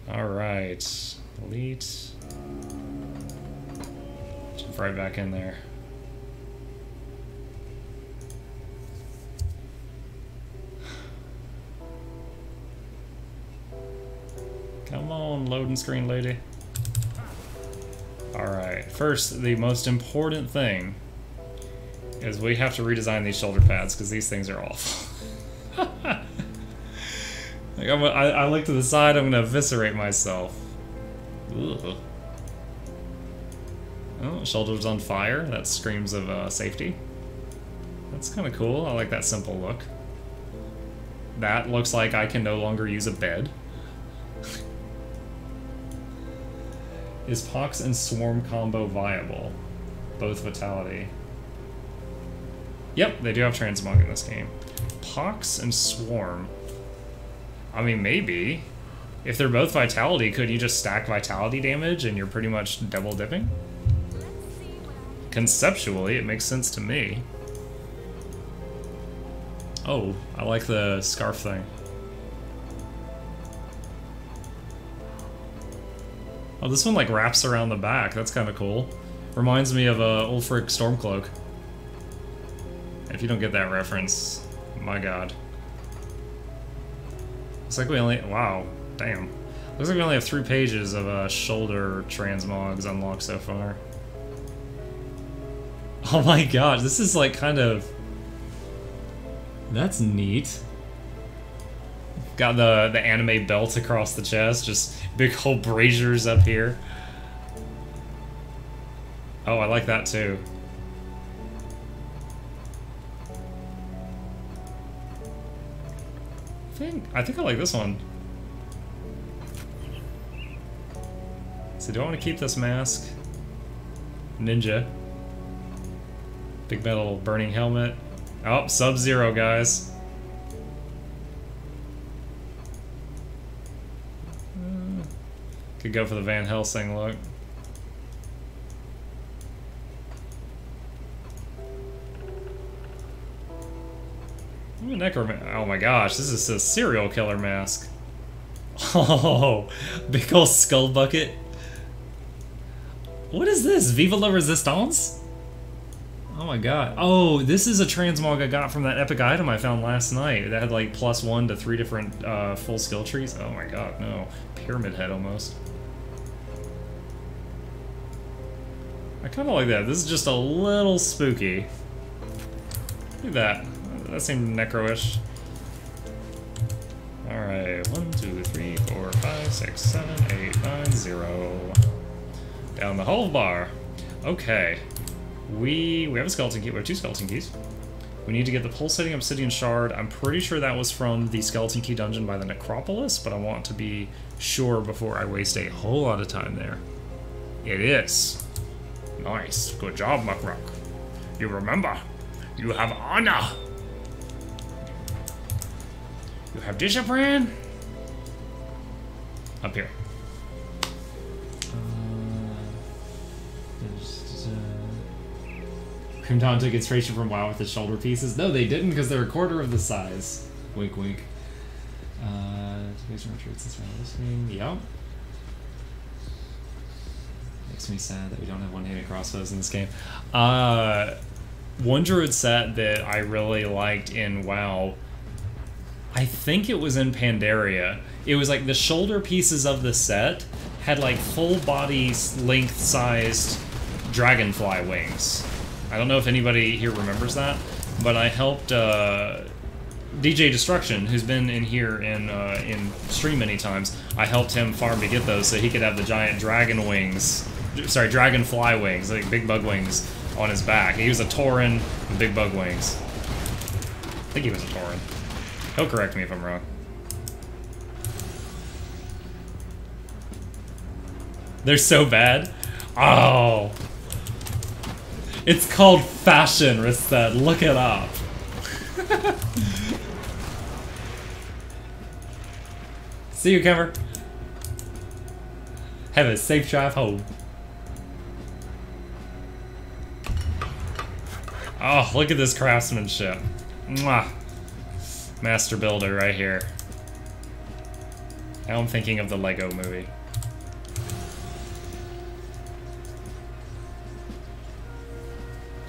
Speaker 1: Alright. Elite. Jump right back in there. Come on, loading screen lady. Alright, first, the most important thing is we have to redesign these shoulder pads, because these things are awful. Like I look to the side, I'm going to eviscerate myself. Ugh. Oh, shoulders on fire. That screams of safety. That's kind of cool. I like that simple look. That looks like I can no longer use a bed. Is Pox and Swarm combo viable? Both Vitality. Yep, they do have Transmog in this game. Pox and Swarm. I mean, maybe. If they're both Vitality, could you just stack Vitality damage and you're pretty much double dipping? Conceptually, it makes sense to me. Oh, I like the scarf thing. Oh, this one like wraps around the back. That's kind of cool. Reminds me of Old Frick Stormcloak. If you don't get that reference, my god. Looks like we only... Wow. Damn. Looks like we only have 3 pages of shoulder transmogs unlocked so far. Oh my god, this is like kind of... That's neat. Got the anime belt across the chest, just big old braziers up here. Oh, I like that too. I think I like this one. So do I want to keep this mask? Ninja. Big metal burning helmet. Oh, Sub-Zero, guys. Could go for the Van Helsing look. Ooh, oh my gosh, this is a serial killer mask. Oh, big ol' skull bucket. What is this? Viva la Resistance? Oh my god. Oh, this is a transmog I got from that epic item I found last night. That had like +1 to 3 different full skill trees. Oh my god, no. Pyramid head almost. I kind of like that. This is just a little spooky. Look at that. That seemed necro-ish. Alright, 1, 2, 3, 4, 5, 6, 7, 8, 9, 0. Down the whole bar. Okay. We have a skeleton key. We have 2 skeleton keys. We need to get the pulsating obsidian shard. I'm pretty sure that was from the skeleton key dungeon by the necropolis, but I want to be sure before I waste a whole lot of time there. It is. Nice. Good job, Muckrock. You remember. You have honor. You have discipline. Up here. Crimton took inspiration from WoW with his shoulder pieces. No, they didn't, because they're a quarter of the size. Wink, wink. Yep. Makes me sad that we don't have one-handed crossbows in this game. One druid set that I really liked in WoW, I think it was in Pandaria. It was like the shoulder pieces of the set had like full body length sized dragonfly wings. I don't know if anybody here remembers that, but I helped DJ Destruction, who's been in here in stream many times. I helped him farm to get those so he could have the giant dragon wings, sorry, dragonfly wings, like big bug wings on his back. He was a Tauren with big bug wings. I think he was a Tauren. He'll correct me if I'm wrong. They're so bad. Oh. It's called fashion, Risted. Look it up. See you, Kemmer. Have a safe drive home. Oh, look at this craftsmanship. Mwah. Master builder right here. Now I'm thinking of the Lego movie.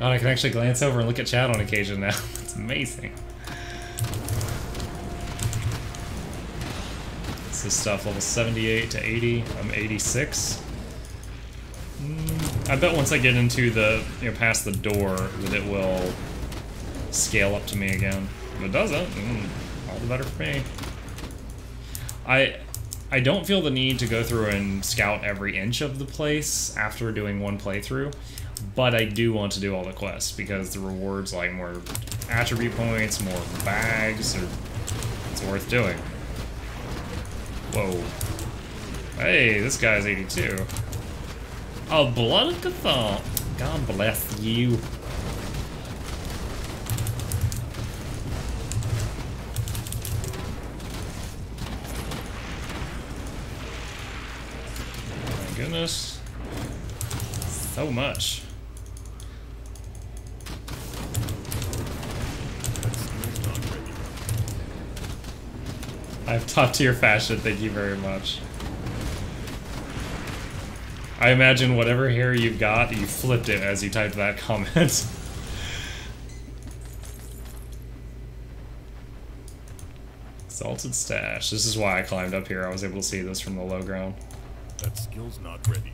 Speaker 1: Oh, I can actually glance over and look at chat on occasion now. It's amazing. This is stuff level 78 to 80. I'm 86. I bet once I get into the, past the door, that it will scale up to me again. If it doesn't, all the better for me. I don't feel the need to go through and scout every inch of the place after doing one playthrough, but I do want to do all the quests because the rewards, like more attribute points, more bags, it's worth doing. Whoa. Hey, this guy's 82. Oh, Blood of Cathal. God bless you. Oh my goodness. So much. I have top tier fashion, thank you very much. I imagine whatever hair you've got, you flipped it as you typed that comment. Salted stash. This is why I climbed up here. I was able to see this from the low ground.
Speaker 2: That skill's not ready.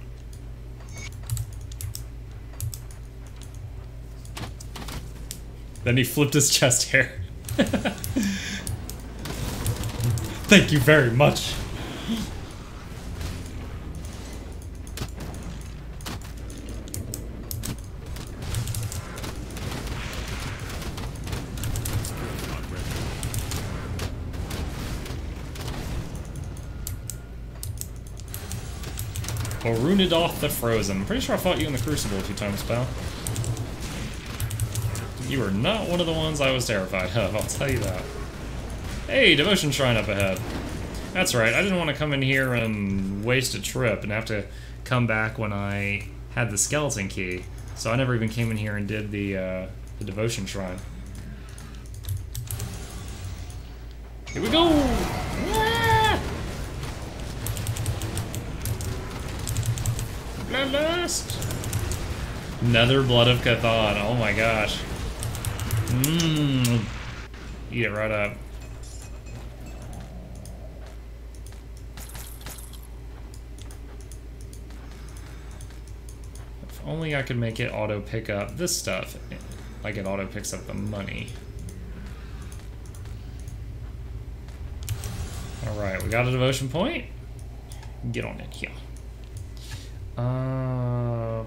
Speaker 1: Then he flipped his chest hair. Thank you very much. Well, Runed off the Frozen. I'm pretty sure I fought you in the Crucible a few times, pal. You are not one of the ones I was terrified of, I'll tell you that. Hey, Devotion Shrine up ahead. That's right, I didn't want to come in here and waste a trip and have to come back when I had the skeleton key. So I never even came in here and did the Devotion Shrine. Here we go! Ah! Bloodlust! Nether Blood of Cthon, oh my gosh. Mmm. Eat it right up. If only I could make it auto pick up this stuff. Like it auto picks up the money. Alright, we got a devotion point. Get on it, yeah.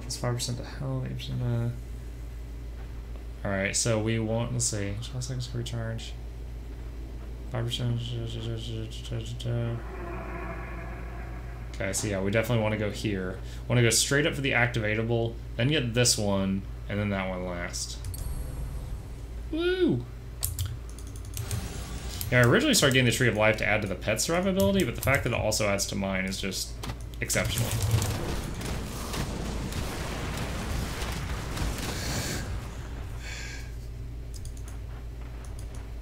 Speaker 1: Plus 5% to health, 8% to... Alright, so we want, let's see, 12 seconds to recharge. 5%. Okay, so yeah, we definitely want to go here. Want to go straight up for the activatable, then get this one, and then that one last. Woo! Yeah, I originally started getting the Tree of Life to add to the pet survivability, but the fact that it also adds to mine is just exceptional.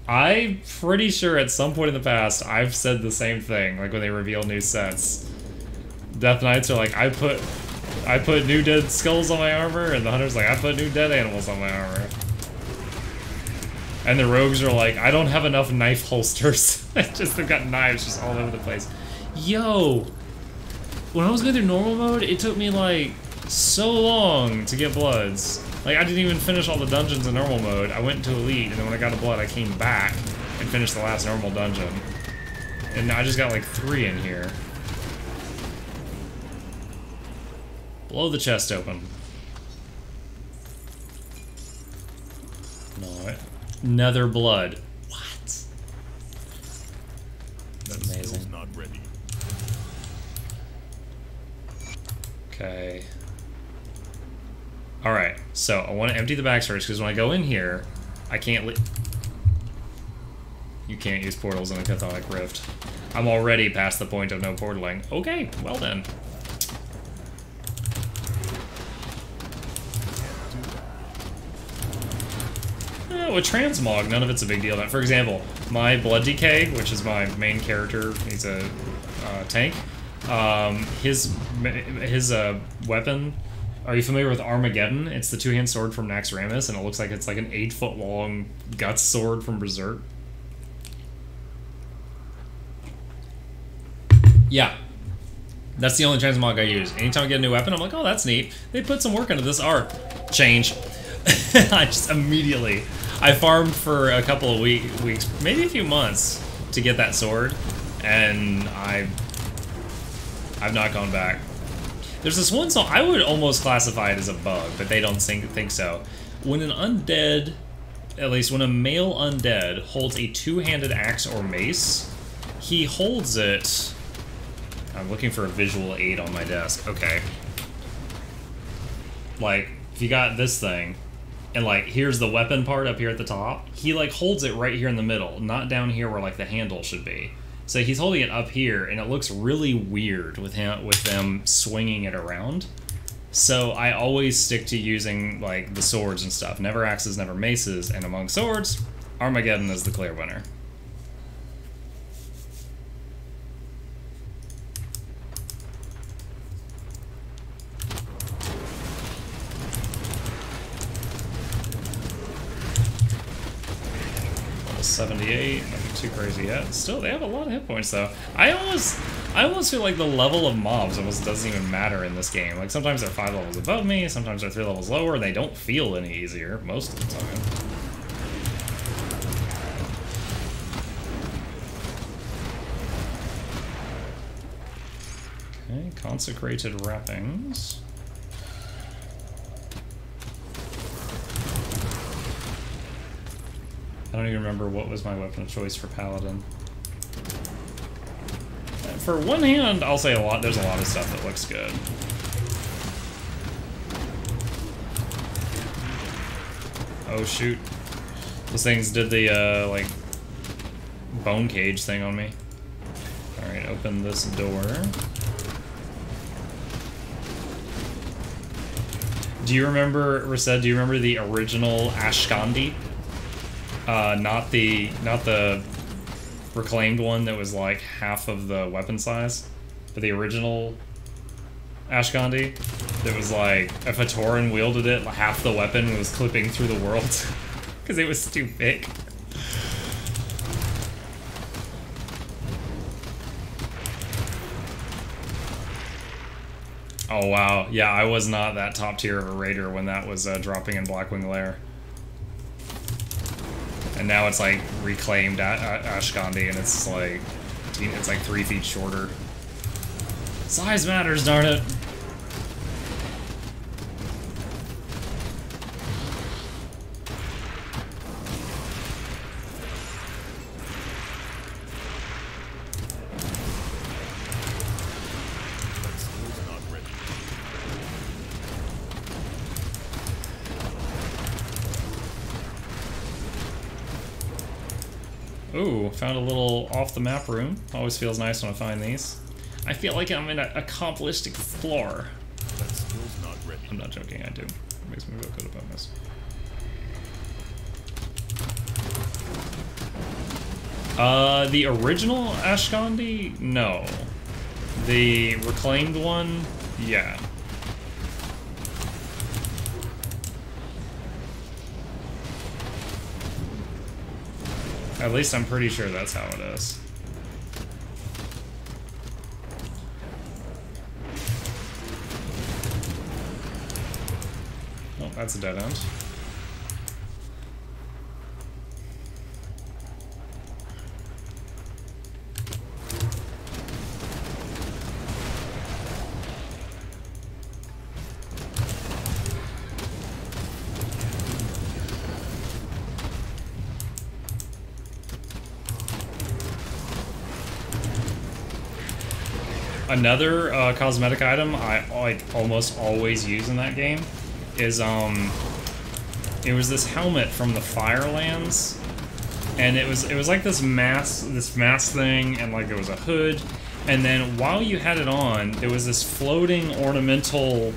Speaker 1: I'm pretty sure at some point in the past I've said the same thing, like when they reveal new sets. Death Knights are like, I put new dead skulls on my armor, and the Hunter's like, I put new dead animals on my armor. And the Rogues are like, I don't have enough knife holsters. They've got knives just all over the place. Yo! When I was going through normal mode, it took me like so long to get bloods. Like, I didn't even finish all the dungeons in normal mode. I went into Elite, and then when I got a blood, I came back and finished the last normal dungeon. And I just got like 3 in here. Blow the chest open. No, Nether blood. What? Amazing.
Speaker 2: Not ready.
Speaker 1: Okay. Alright, so I want to empty the bags first, because when I go in here, I can't You can't use portals in a Chthonic Rift. I'm already past the point of no portaling. Okay, well then. With Transmog, none of it's a big deal. For example, my Blood Decay, which is my main character, he's a tank. His weapon. Are you familiar with Armageddon? It's the two-hand sword from Naxxramas, and it looks like it's like an 8-foot-long guts sword from Berserk. Yeah. That's the only transmog I use. Anytime I get a new weapon, I'm like, oh, that's neat. They put some work into this art. Change. I just immediately... I farmed for a couple of weeks, maybe a few months, to get that sword, and I've not gone back. There's this one song, I would almost classify it as a bug, but they don't think so. When an undead, at least when a male undead holds a two-handed axe or mace, he holds it... I'm looking for a visual aid on my desk. Okay. Like, if you got this thing, and like, here's the weapon part up here at the top, he like holds it right here in the middle, not down here where like the handle should be. So he's holding it up here, and it looks really weird with them swinging it around. So I always stick to using like the swords and stuff. Never axes, never maces, and among swords, Armageddon is the clear winner. Level 78, nothing too crazy yet. Still, they have a lot of hit points though. I almost feel like the level of mobs almost doesn't even matter in this game. Like sometimes they're 5 levels above me, sometimes they're 3 levels lower, and they don't feel any easier most of the time. Consecrated wrappings. I don't even remember what was my weapon of choice for Paladin. For one hand, I'll say there's a lot of stuff that looks good. Oh shoot. Those things did the, like, bone cage thing on me. Alright, open this door. Do you remember, Rased, do you remember the original Ashkandi? Not the reclaimed one that was like half of the weapon size, but the original Ashkandi that was like, if a Tauren wielded it, half the weapon was clipping through the world because it was too big. Oh wow, yeah, I was not that top tier of a raider when that was dropping in Blackwing Lair. And now it's like reclaimed Ashkandi, and it's like 3 feet shorter. Size matters, darn it. Ooh, found a little off-the-map room. Always feels nice when I find these. I feel like I'm an accomplished explorer.
Speaker 2: That skill's not ready.
Speaker 1: I'm not joking, I do. It makes me feel good about this. The original Ashkandi? No. The reclaimed one? Yeah. At least I'm pretty sure that's how it is. Oh, that's a dead end. Another cosmetic item I like almost always use in that game is it was this helmet from the Firelands, and it was like this mask thing, and like it was a hood, and then while you had it on, there was this floating ornamental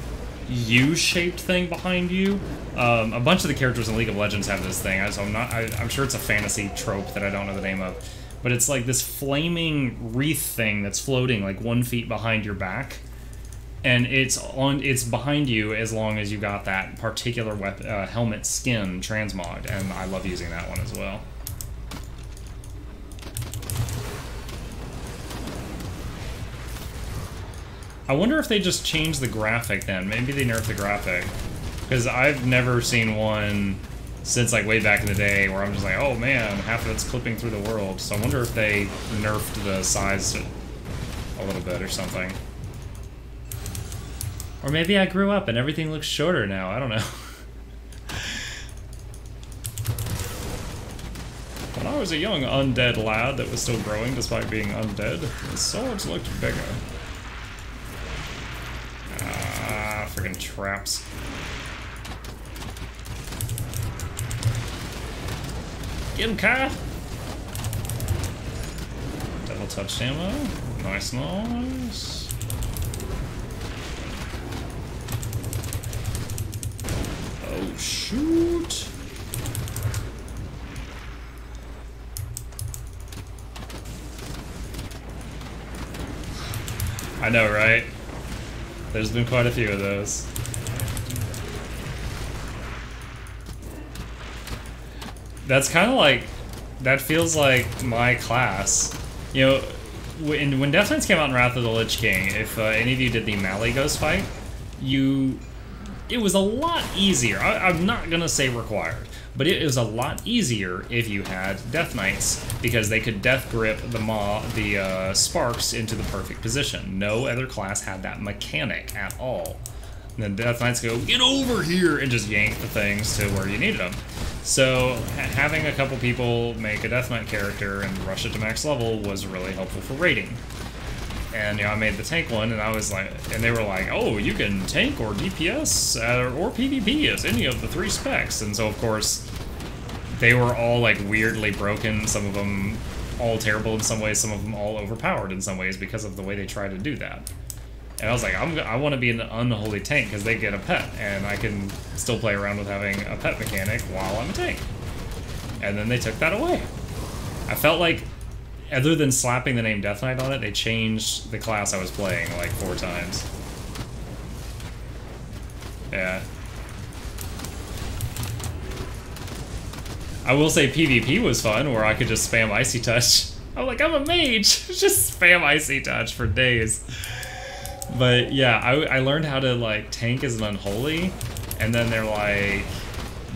Speaker 1: U-shaped thing behind you. A bunch of the characters in League of Legends have this thing, so I'm sure it's a fantasy trope that I don't know the name of. But it's like this flaming wreath thing that's floating like 1 feet behind your back, and it's behind you as long as you got that particular helmet skin transmogged, and I love using that one as well. I wonder if they just changed the graphic then. Maybe they nerfed the graphic, because I've never seen one since like way back in the day where I'm just like, oh man, half of it's clipping through the world. So I wonder if they nerfed the size a little bit or something. Or maybe I grew up and everything looks shorter now, I don't know. When I was a young undead lad that was still growing despite being undead, the swords looked bigger. Ah, friggin' traps. Get him, Kai! Double touch ammo. Nice, nice. Oh, shoot! I know, right? There's been quite a few of those. That's kind of like, that feels like my class. You know, when Death Knights came out in Wrath of the Lich King, if any of you did the Mali Ghost fight, it was a lot easier. I'm not gonna say required, But it was a lot easier if you had Death Knights, because they could Death Grip the sparks into the perfect position. No other class had that mechanic at all. And then Death Knights go, get over here, and just yank the things to where you needed them. So having a couple people make a Death Knight character and rush it to max level was really helpful for raiding. And I made the tank one, and I was like, and they were like, oh, you can tank or DPS or PvP as any of the 3 specs. And so of course they were all like weirdly broken. Some of them all terrible in some ways, some of them all overpowered in some ways because of the way they try to do that. And I was like, I want to be an unholy tank because they get a pet, and I can still play around with having a pet mechanic while I'm a tank. And then they took that away. I felt like, other than slapping the name Death Knight on it, they changed the class I was playing like 4 times. Yeah. I will say PvP was fun, where I could just spam Icy Touch. I'm like, I'm a mage! Just spam Icy Touch for days. But yeah, I learned how to like tank as an unholy, and then they're like,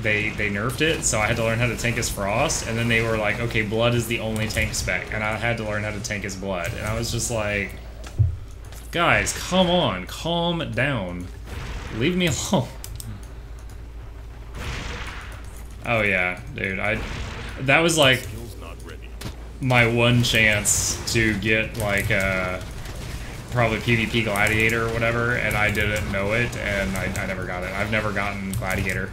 Speaker 1: they nerfed it, so I had to learn how to tank as Frost, and then they were like, okay, Blood is the only tank spec, and I had to learn how to tank as Blood, and I was just like, guys, come on, calm down. Leave me alone. Oh yeah, dude, that was like my one chance to get like probably PvP Gladiator or whatever, and I didn't know it, and I never got it. I've never gotten Gladiator.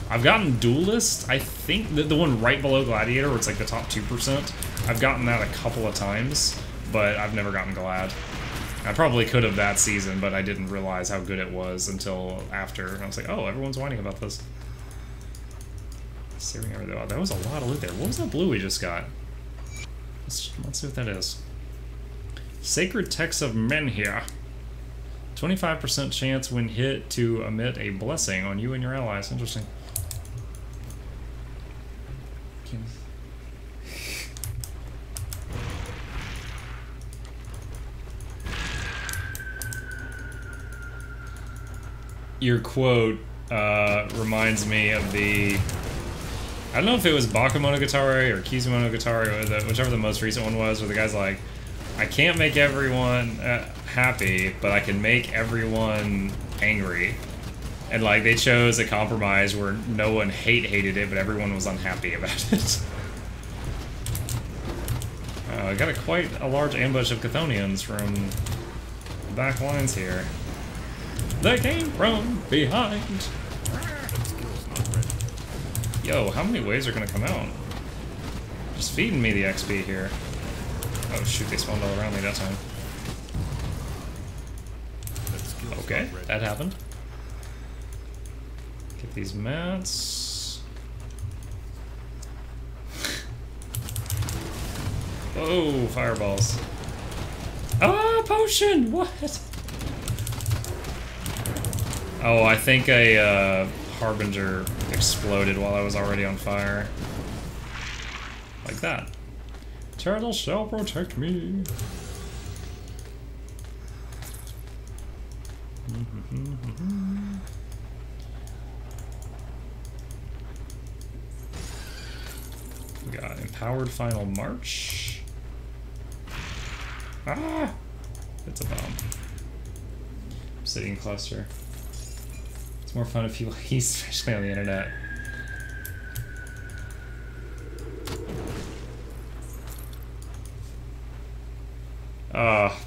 Speaker 1: I've gotten Duelist, I think, the one right below Gladiator, where it's like the top 2%. I've gotten that a couple of times, but I've never gotten Glad. I probably could have that season, but I didn't realize how good it was until after. And I was like, oh, everyone's whining about this. That was a lot of loot there. What was that blue we just got? Let's see what that is. Sacred Text of Menhir. 25% chance when hit to emit a blessing on you and your allies. Interesting. Your quote reminds me of the... I don't know if it was Bakemonogatari or Kizumonogatari, whichever the most recent one was, where the guy's like, I can't make everyone happy, but I can make everyone angry. And like, they chose a compromise where no one hated it, but everyone was unhappy about it. I got quite a large ambush of Chthonians from the back lines here. They came from behind. Yo, how many waves are gonna come out? Just feeding me the XP here. Oh shoot, they spawned all around me that time. Okay, that happened. Get these mats. Oh, fireballs. Ah, potion! What? Oh, I think a Harbinger exploded while I was already on fire. Like that. Turtle shall protect me. We got Empowered Final March. Ah! It's a bomb. Obsidian Cluster. It's more fun if you leave, especially on the internet.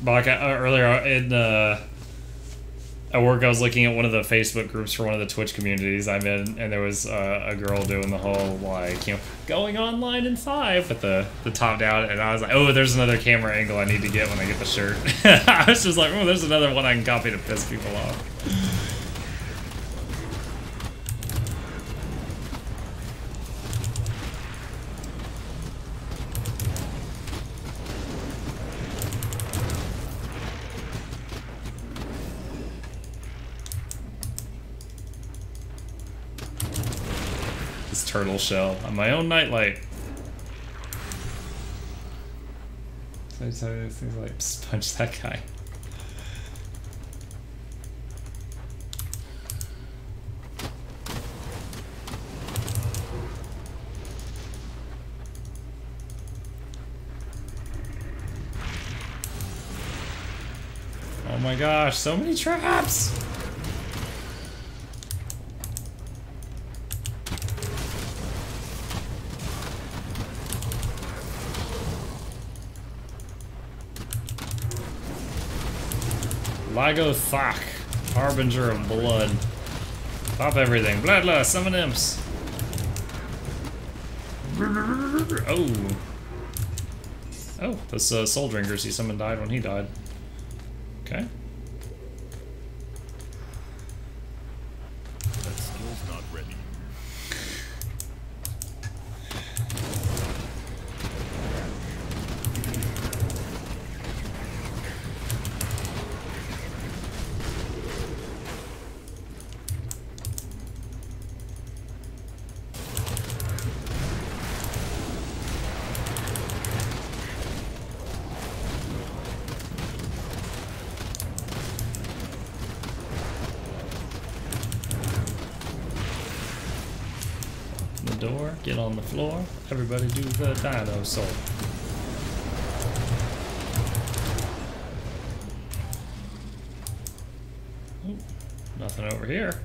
Speaker 1: Like earlier in at work, I was looking at one of the Facebook groups for one of the Twitch communities I'm in, and there was a girl doing the whole, like, you know, going online in 5 with the top down, and I was like, oh, there's another camera angle I need to get when I get the shirt. I was just like, oh, there's another one I can copy to piss people off. Turtle shell on my own nightlight. So things like punch that guy. my gosh, so many traps! Lagothak, Harbinger of Blood. Pop everything. Bloodlust, summon imps. Oh. Oh, those soul drinkers he summoned died when he died. Okay.
Speaker 2: That skill's not ready.
Speaker 1: Door, get on the floor, everybody do the dino soul. Ooh, nothing over here.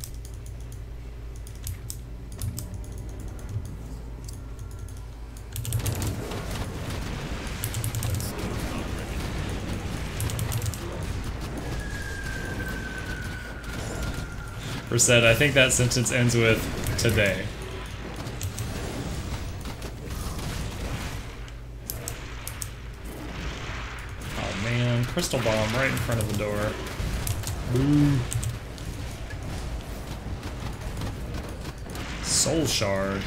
Speaker 1: Reset, I think that sentence ends with today. Crystal bomb right in front of the door. Boo. Soul shard.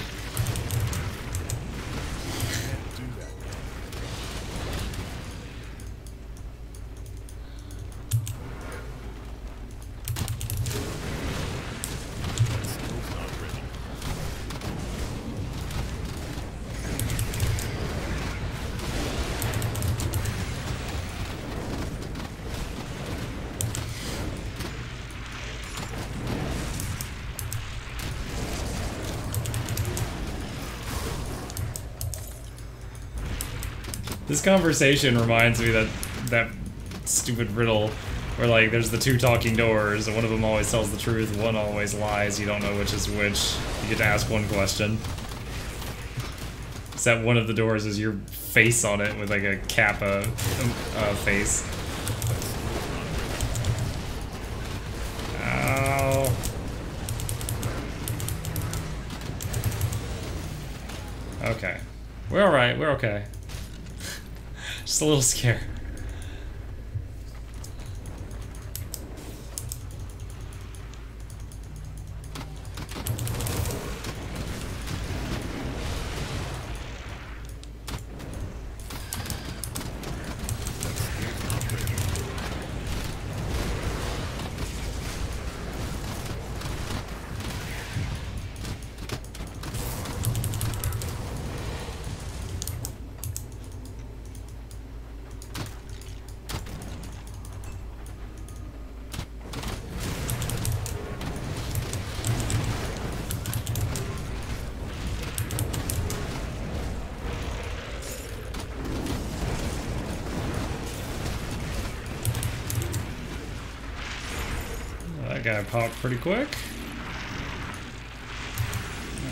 Speaker 1: This conversation reminds me that stupid riddle where like there's the two talking doors and one of them always tells the truth, one always lies, you don't know which is which. You get to ask one question. Except one of the doors is your face on it with like a Kappa face. Ow. Okay. We're alright, we're okay. Just a little scared. That guy popped pretty quick.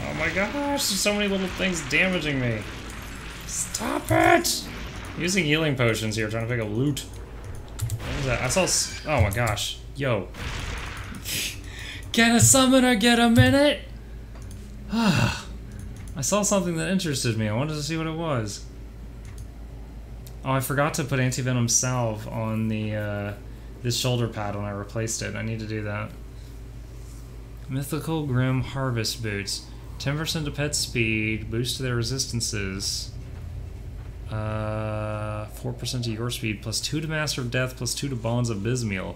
Speaker 1: Oh my gosh, there's so many little things damaging me. Stop it! I'm using healing potions here, trying to pick up loot. What was that? I saw. Oh my gosh. Yo. Can a summoner get a minute? I saw something that interested me. I wanted to see what it was. Oh, I forgot to put anti-venom salve on the this shoulder pad when I replaced it. I need to do that. Mythical Grim Harvest Boots. 10% to pet speed, boost to their resistances. 4% to your speed, plus 2 to Master of Death, plus 2 to Bonds of Bismeal.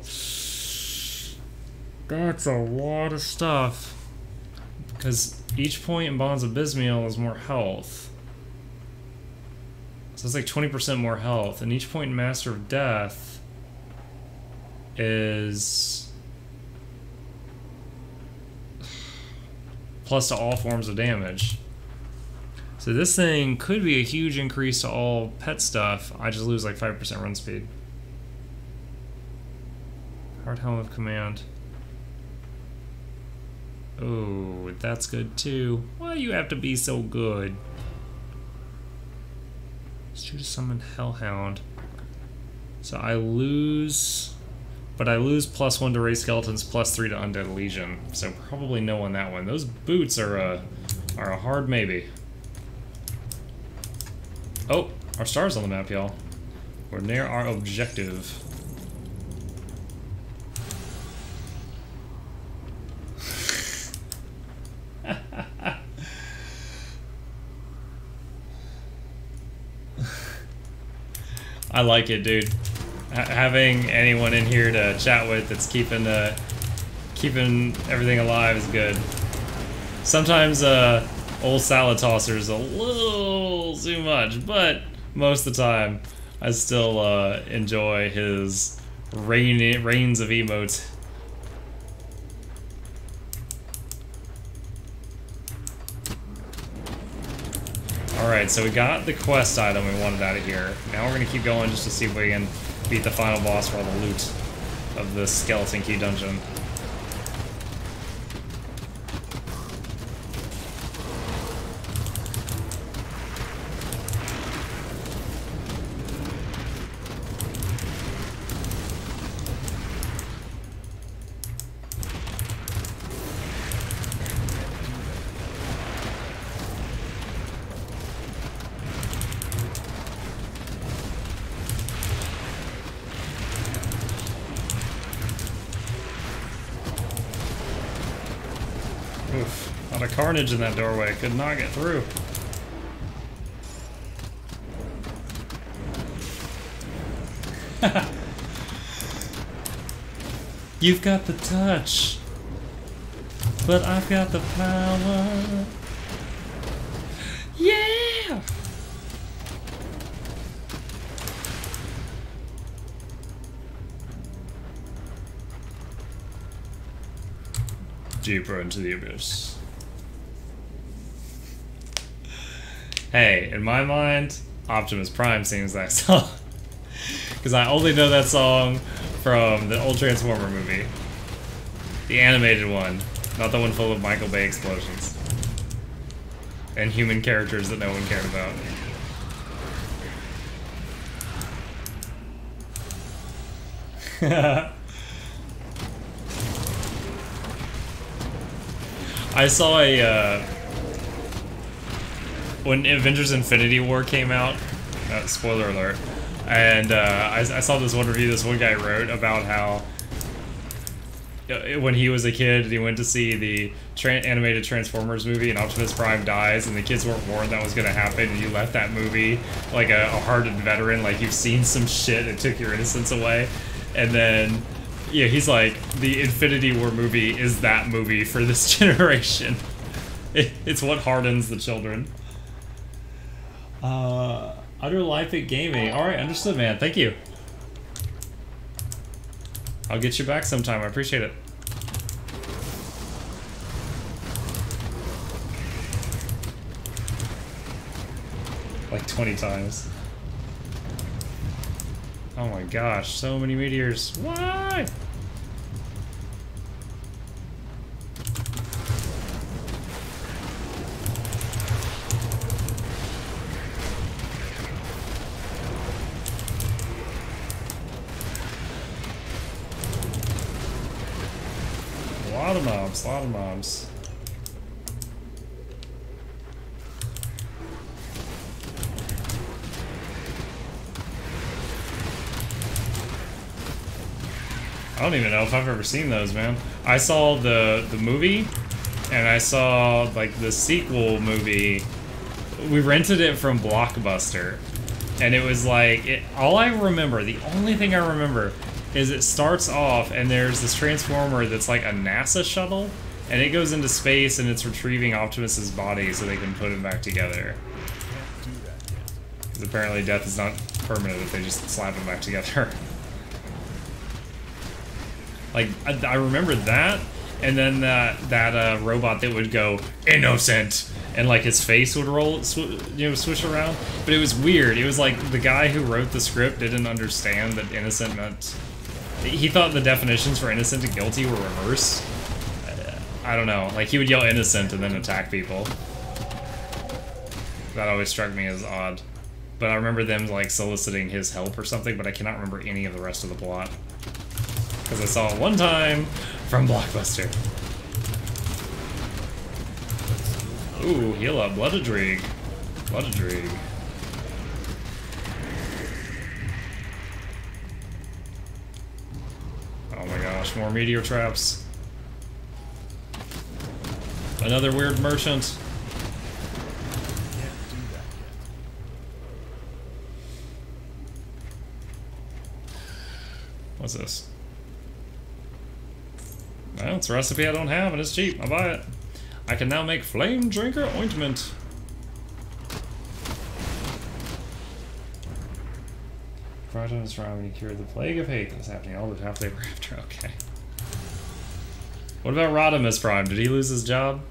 Speaker 1: That's a lot of stuff. Because each point in Bonds of Bismeal is more health. So it's like 20% more health. And each point in Master of Death is plus to all forms of damage. So this thing could be a huge increase to all pet stuff. I just lose like 5% run speed. Hard helm of command. Oh, that's good too. Why you have to be so good? Shoot a summoned Hellhound. So I lose, but I lose +1 to raise skeletons, +3 to undead legion. So probably no on that one. Those boots are a hard maybe. Oh, our star's on the map, y'all. We're near our objective. I like it, dude. Having anyone in here to chat with that's keeping everything alive is good. Sometimes old salad tosser's a little too much, but most of the time I still enjoy his rains of emotes. Alright, so we got the quest item we wanted out of here. Now we're going to keep going just to see if we can beat the final boss for all the loot of the Skeleton Key dungeon. Oof, a lot of carnage in that doorway. Could not get through. You've got the touch, but I've got the power. Yeah! Deeper into the abyss. Hey, in my mind, Optimus Prime sings that song. Because I only know that song from the old Transformer movie. The animated one, not the one full of Michael Bay explosions. And human characters that no one cared about. I saw when Avengers Infinity War came out, spoiler alert, and I saw this one review this one guy wrote about how when he was a kid he went to see the animated Transformers movie and Optimus Prime dies and the kids weren't warned that was going to happen and you left that movie like a hardened veteran, like you've seen some shit that took your innocence away, and then yeah, he's like, the Infinity War movie is that movie for this generation. It's what hardens the children. Utter Life at Gaming. Alright, understood, man. Thank you. I'll get you back sometime. I appreciate it. Like 20 times. Oh my gosh, so many meteors. Why? A lot of mobs, a lot of mobs. I don't even know if I've ever seen those, man. I saw the movie, and I saw like the sequel movie. We rented it from Blockbuster, and it was like all I remember. The only thing I remember is it starts off, and there's this transformer that's like a NASA shuttle, and it goes into space, and it's retrieving Optimus's body so they can put him back together. Because apparently death is not permanent; if they just slap him back together. Like, I remember that, and then that robot that would go, innocent, and like his face would roll, swish around. But it was weird. It was like the guy who wrote the script didn't understand that innocent meant He thought the definitions for innocent and guilty were reversed. I don't know. Like, he would yell innocent and then attack people. That always struck me as odd. But I remember them, like, soliciting his help or something, but I cannot remember any of the rest of the plot. Because I saw it one time from Blockbuster. Ooh, heal up. Bloodadrig. Bloodadrig. Oh my gosh, more meteor traps. Another weird merchant. What's this? Well, it's a recipe I don't have and it's cheap. I'll buy it. I can now make Flame Drinker Ointment. Project is wrong when you cured the plague of hate that was happening all the half they were after. Okay. What about Rodimus Prime? Did he lose his job?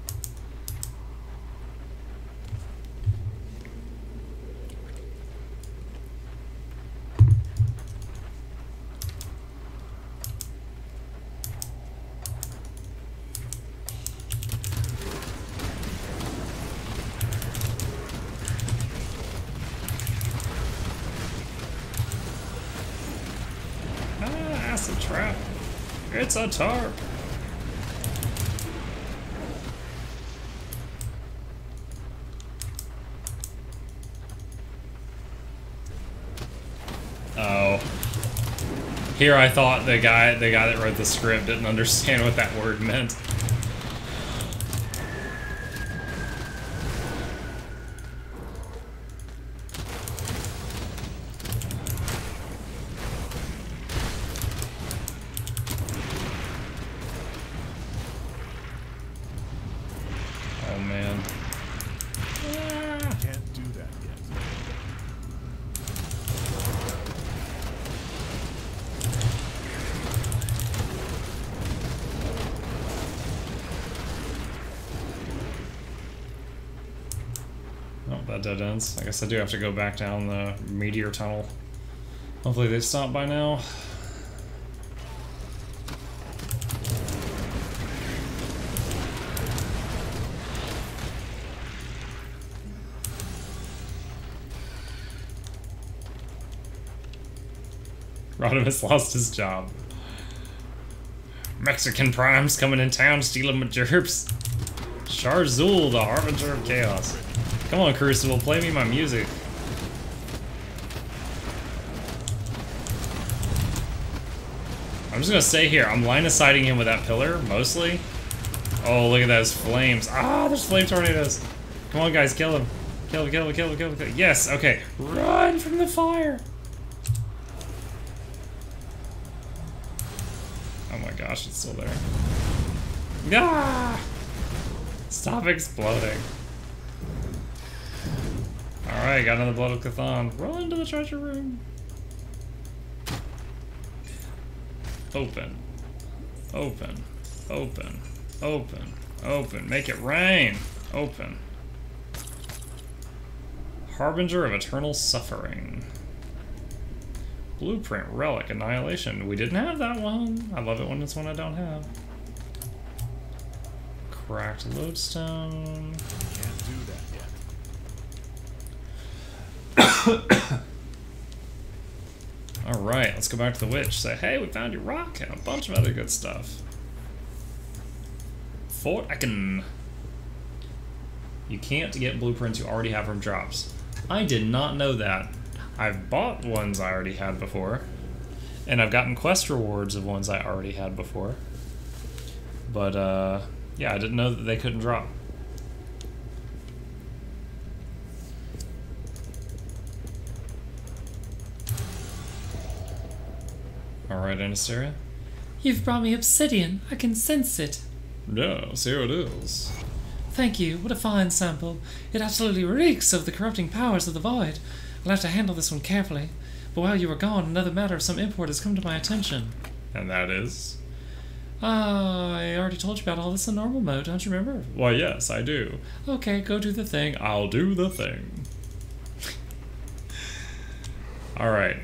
Speaker 1: Acid trap. It's a tarp. Oh. Here I thought the guy that wrote the script didn't understand what that word meant. Oh man.
Speaker 2: Can't do that yet.
Speaker 1: Oh, that dead ends. I guess I do have to go back down the meteor tunnel. Hopefully they've stopped by now. Rodimus lost his job. Mexican Prime's coming in town stealing my gerbs. Sharzul, the Harbinger of Chaos. Come on, Crucible, play me my music. I'm just gonna stay here. I'm line of sighting him with that pillar, mostly. Oh, look at those flames. Ah, there's flame tornadoes. Come on, guys, kill him. Kill him, kill him, kill him, kill him, kill him. Yes, okay. Run from the fire. Oh my gosh, it's still there. Ah! Stop exploding. Alright, got another Blood of Cthon. Run to the treasure room. Open. Open. Open. Open. Open. Make it rain. Open. Harbinger of Eternal Suffering. Blueprint, Relic, Annihilation. We didn't have that one. I love it when it's one I don't have. Cracked lodestone.
Speaker 2: Can't do that yet.
Speaker 1: Alright, let's go back to the witch. Say, hey, we found your rock and a bunch of other good stuff. Fort Ecken. You can't get blueprints you already have from drops. I did not know that. I've bought ones I already had before. And I've gotten quest rewards of ones I already had before. But, yeah, I didn't know that they couldn't drop. Alright, Anastasia.
Speaker 4: You've brought me obsidian. I can sense it.
Speaker 1: Yes, here it is.
Speaker 4: Thank you. What a fine sample. It absolutely reeks of the corrupting powers of the void. I'll have to handle this one carefully. But while you were gone, another matter of some import has come to my attention.
Speaker 1: And that is?
Speaker 4: I already told you about all this in normal mode, don't you remember?
Speaker 1: Why, yes, I do.
Speaker 4: Okay, go do the thing.
Speaker 1: I'll do the thing. Alright.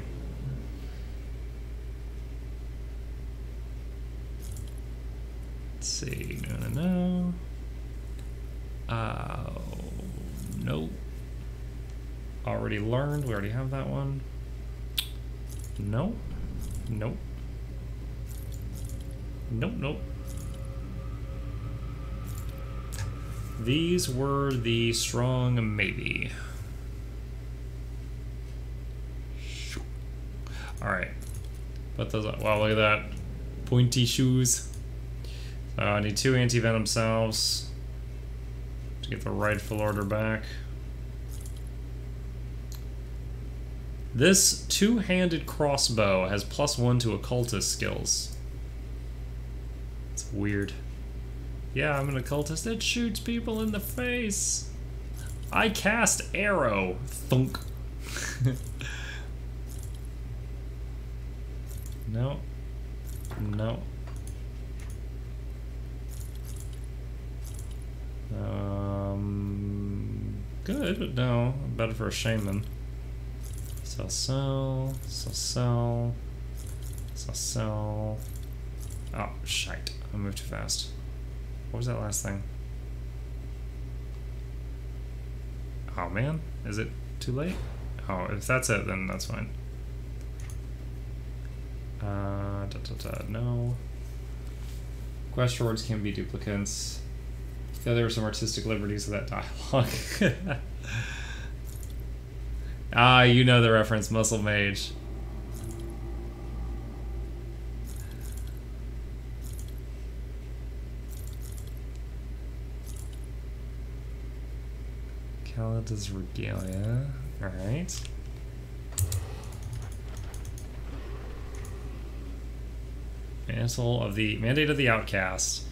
Speaker 1: see. No. Nope. Already learned. We already have that one. Nope. Nope. Nope. These were the strong maybe. Alright. Put those up. Wow, look at that. Pointy shoes. So I need 2 anti-venom salves to get the rightful order back. This 2-handed crossbow has +1 to occultist skills. It's weird. Yeah, I'm an occultist that shoots people in the face. I cast arrow. Thunk. No. Good, but no. Better for a shaman. Sell. Oh, shite. I moved too fast. What was that last thing? Oh man, is it too late? Oh, if that's it, then that's fine. No. Quest rewards can be duplicates. I feel there were some artistic liberties with that dialogue. Ah, you know the reference, Muscle Mage. Khalid's Regalia. Alright. Mandate of the Outcast.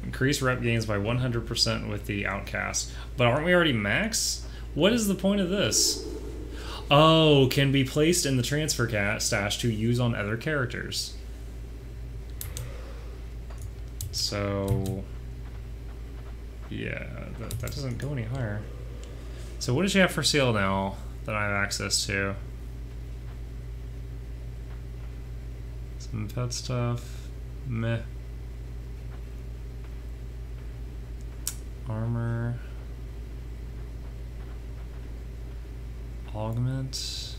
Speaker 1: Increase rep gains by 100% with the Outcast. But aren't we already max? What is the point of this? Oh, can be placed in the transfer stash to use on other characters. So, yeah, that doesn't go any higher. So what does she have for sale now that I have access to? Some pet stuff. Meh. Armor. Augment.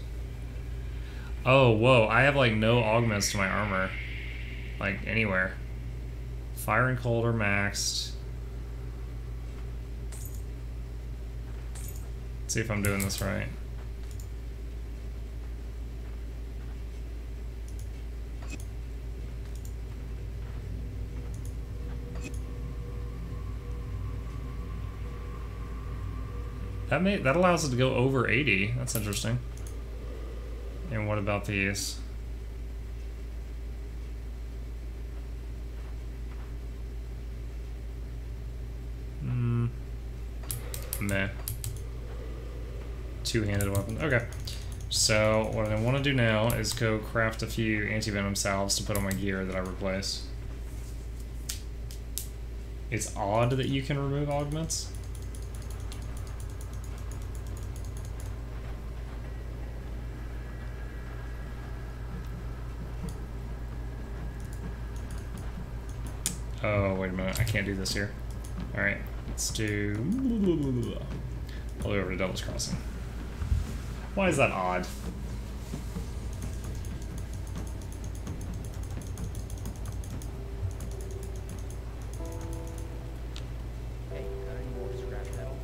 Speaker 1: Oh, whoa. I have like no augments to my armor. Like anywhere. Fire and cold are maxed. Let's see if I'm doing this right. That allows it to go over 80. That's interesting. And what about these? Meh. Two-handed weapon. Okay. So what I want to do now is go craft a few anti-venom salves to put on my gear that I replaced. It's odd that you can remove augments. Oh, wait a minute. I can't do this here. Alright, let's do all the way over to Devil's Crossing. Why is that odd?
Speaker 5: Hey, got any more scrap metal?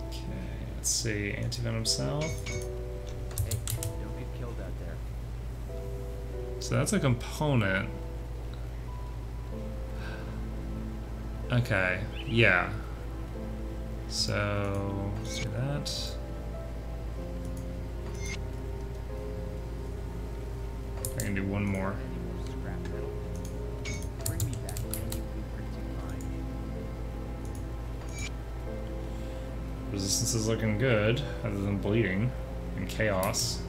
Speaker 1: Okay, let's see. Anti-venom salve.
Speaker 5: Hey, don't get killed out there.
Speaker 1: So that's a component. Okay, yeah. So, let's do that. I can do one more.
Speaker 5: Any more scrap metal? Bring me back any blueprints you find.
Speaker 1: Resistance is looking good, other than bleeding and chaos.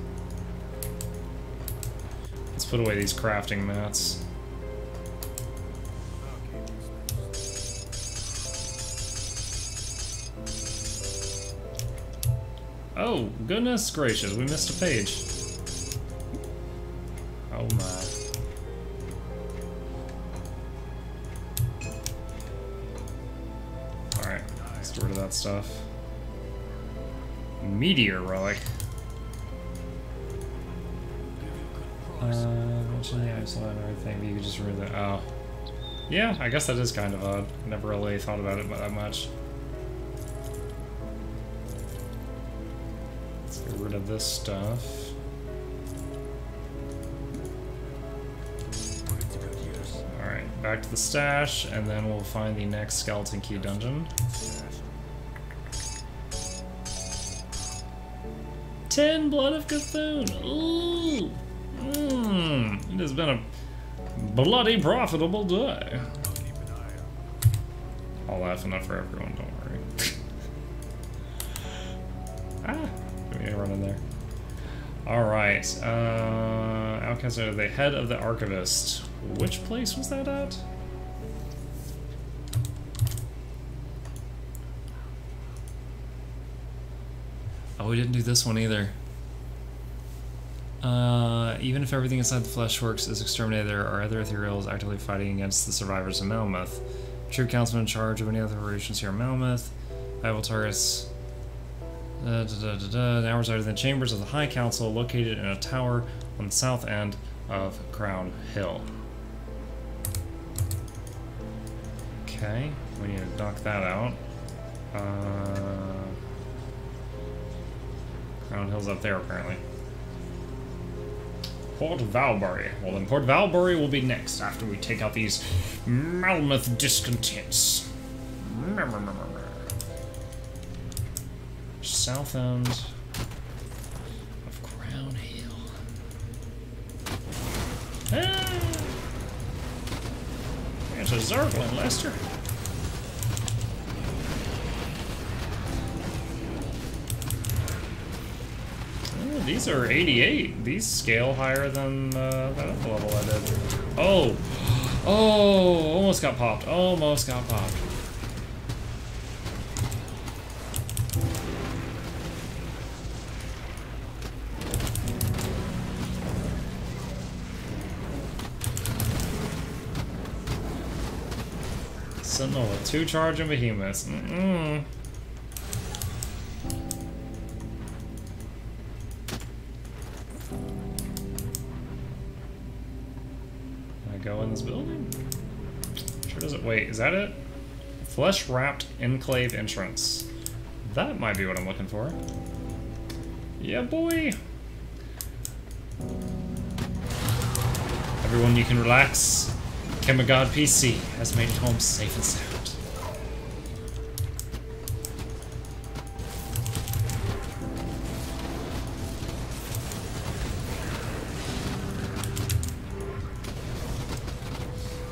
Speaker 1: Let's put away these crafting mats. Oh, goodness gracious, we missed a page. Oh my. Let's get rid of that stuff. Meteor relic. Mention the isolate and everything, but you could just remove that. Oh. Yeah, I guess that is kind of odd. Never really thought about it that much. Let's get rid of this stuff. Alright, back to the stash, and then we'll find the next skeleton key dungeon. 10 Blood of Cthulhu! Ooh! It has been a bloody profitable day. I'll laugh enough for everyone, don't worry. Ah! Let me run in there. Alright, outcasts are the head of the archivist. Which place was that at? Oh, we didn't do this one either. Even if everything inside the Fleshworks is exterminated, there are other ethereals actively fighting against the survivors of Melmoth. True councilman in charge of any other operations here in Melmoth. Viable targets. Now reside in the chambers of the High Council, located in a tower on the south end of Crown Hill. Okay, we need to knock that out. Crown Hill's up there, apparently. Port Valbury. Well, then Port Valbury will be next, after we take out these Melmoth discontents. South end of Crown Hill. Ah! It's a Zerglin, Lester. Oh, these are 88. These scale higher than that other level I did. Oh! Oh! Almost got popped. Almost got popped. Sentinel with 2 charging behemoths. Can I go in this building? Sure doesn't. Wait, is that it? Flesh wrapped enclave entrance. That might be what I'm looking for. Yeah, boy. Everyone, you can relax. Chemigod PC has made it home safe and sound.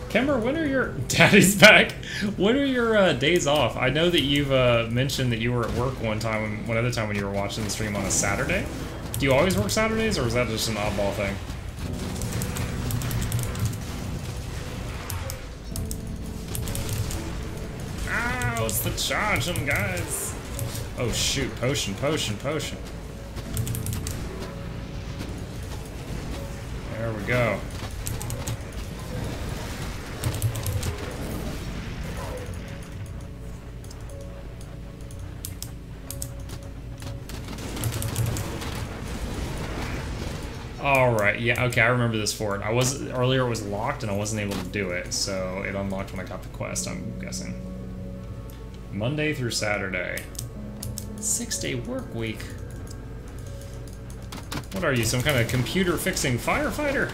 Speaker 1: Kemmer, when are your... Daddy's back! When are your days off? I know that you've mentioned that you were at work one other time when you were watching the stream on a Saturday. Do you always work Saturdays, or is that just an oddball thing? It's the charging, guys. Oh shoot, potion, potion, potion. There we go. Alright, yeah, okay, I remember this fort. Earlier it was locked and I wasn't able to do it, so it unlocked when I got the quest, I'm guessing. Monday through Saturday. 6-day work week. What are you, some kind of computer fixing firefighter?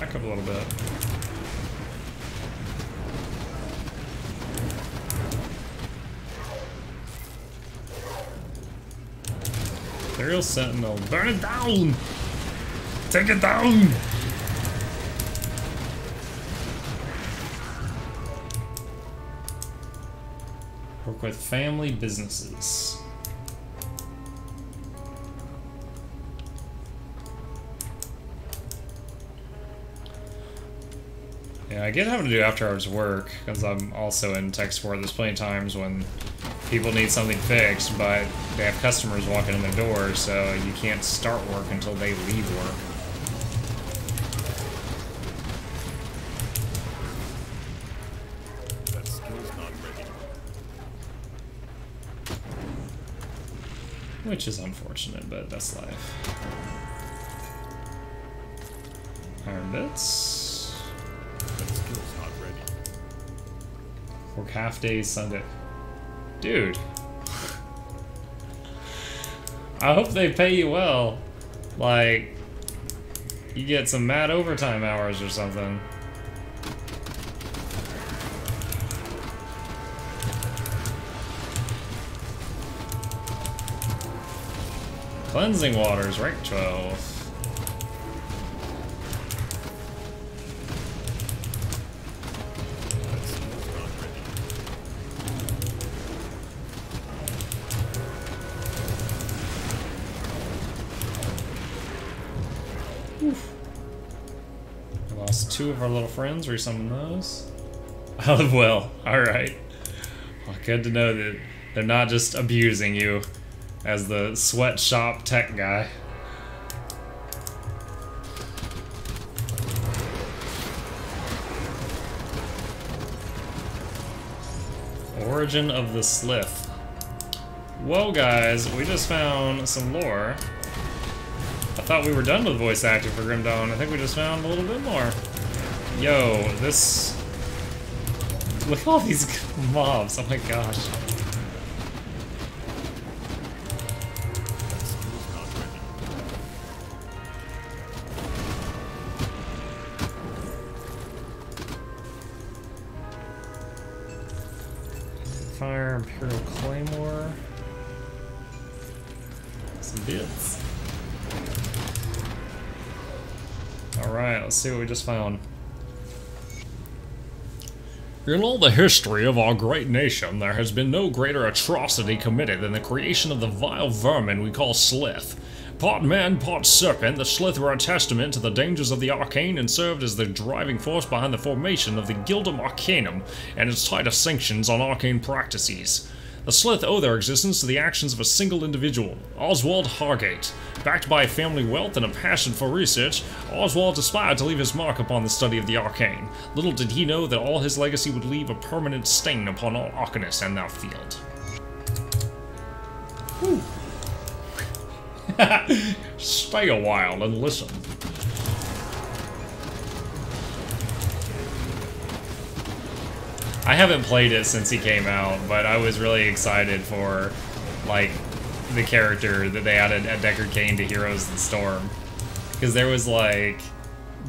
Speaker 1: Back up a little bit. Ethereal Sentinel, burn it down! Take it down! Work with family businesses. Yeah, I get having to do after-hours work, because I'm also in tech support. There's plenty of times when people need something fixed, but they have customers walking in the door, so you can't start work until they leave work.
Speaker 2: That skill's not ready.
Speaker 1: Which is unfortunate, but that's life. Iron bits.
Speaker 2: That skill's not ready.
Speaker 1: Work half days Sunday. Dude. I hope they pay you well. Like, you get some mad overtime hours or something. Cleansing waters, rank 12.
Speaker 2: That skill's not ready.
Speaker 1: We lost 2 of our little friends. Resummon those. I live well. Alright. Well, good to know that they're not just abusing you as the sweatshop tech guy. Origin of the Slith. Well, guys, we just found some lore. I thought we were done with voice acting for Grim Dawn. I think we just found a little bit more. Yo, this... Look at all these mobs. Oh my gosh.
Speaker 2: That skill's not ready.
Speaker 1: Fire, Imperial Claymore. Some bits. Alright, let's see what we just found. In all the history of our great nation, there has been no greater atrocity committed than the creation of the vile vermin we call Slith. Part man, part serpent, the Slith were a testament to the dangers of the arcane and served as the driving force behind the formation of the Guildum Arcanum and its tighter sanctions on arcane practices. The Slith owe their existence to the actions of a single individual, Oswald Hargate. Backed by family wealth and a passion for research, Oswald aspired to leave his mark upon the study of the arcane. Little did he know that all his legacy would leave a permanent stain upon all arcanists in that field. Whew. Stay a while and listen. I haven't played it since he came out, but I was really excited for, like, the character that they added at Deckard Cain to Heroes of the Storm. Because there was, like,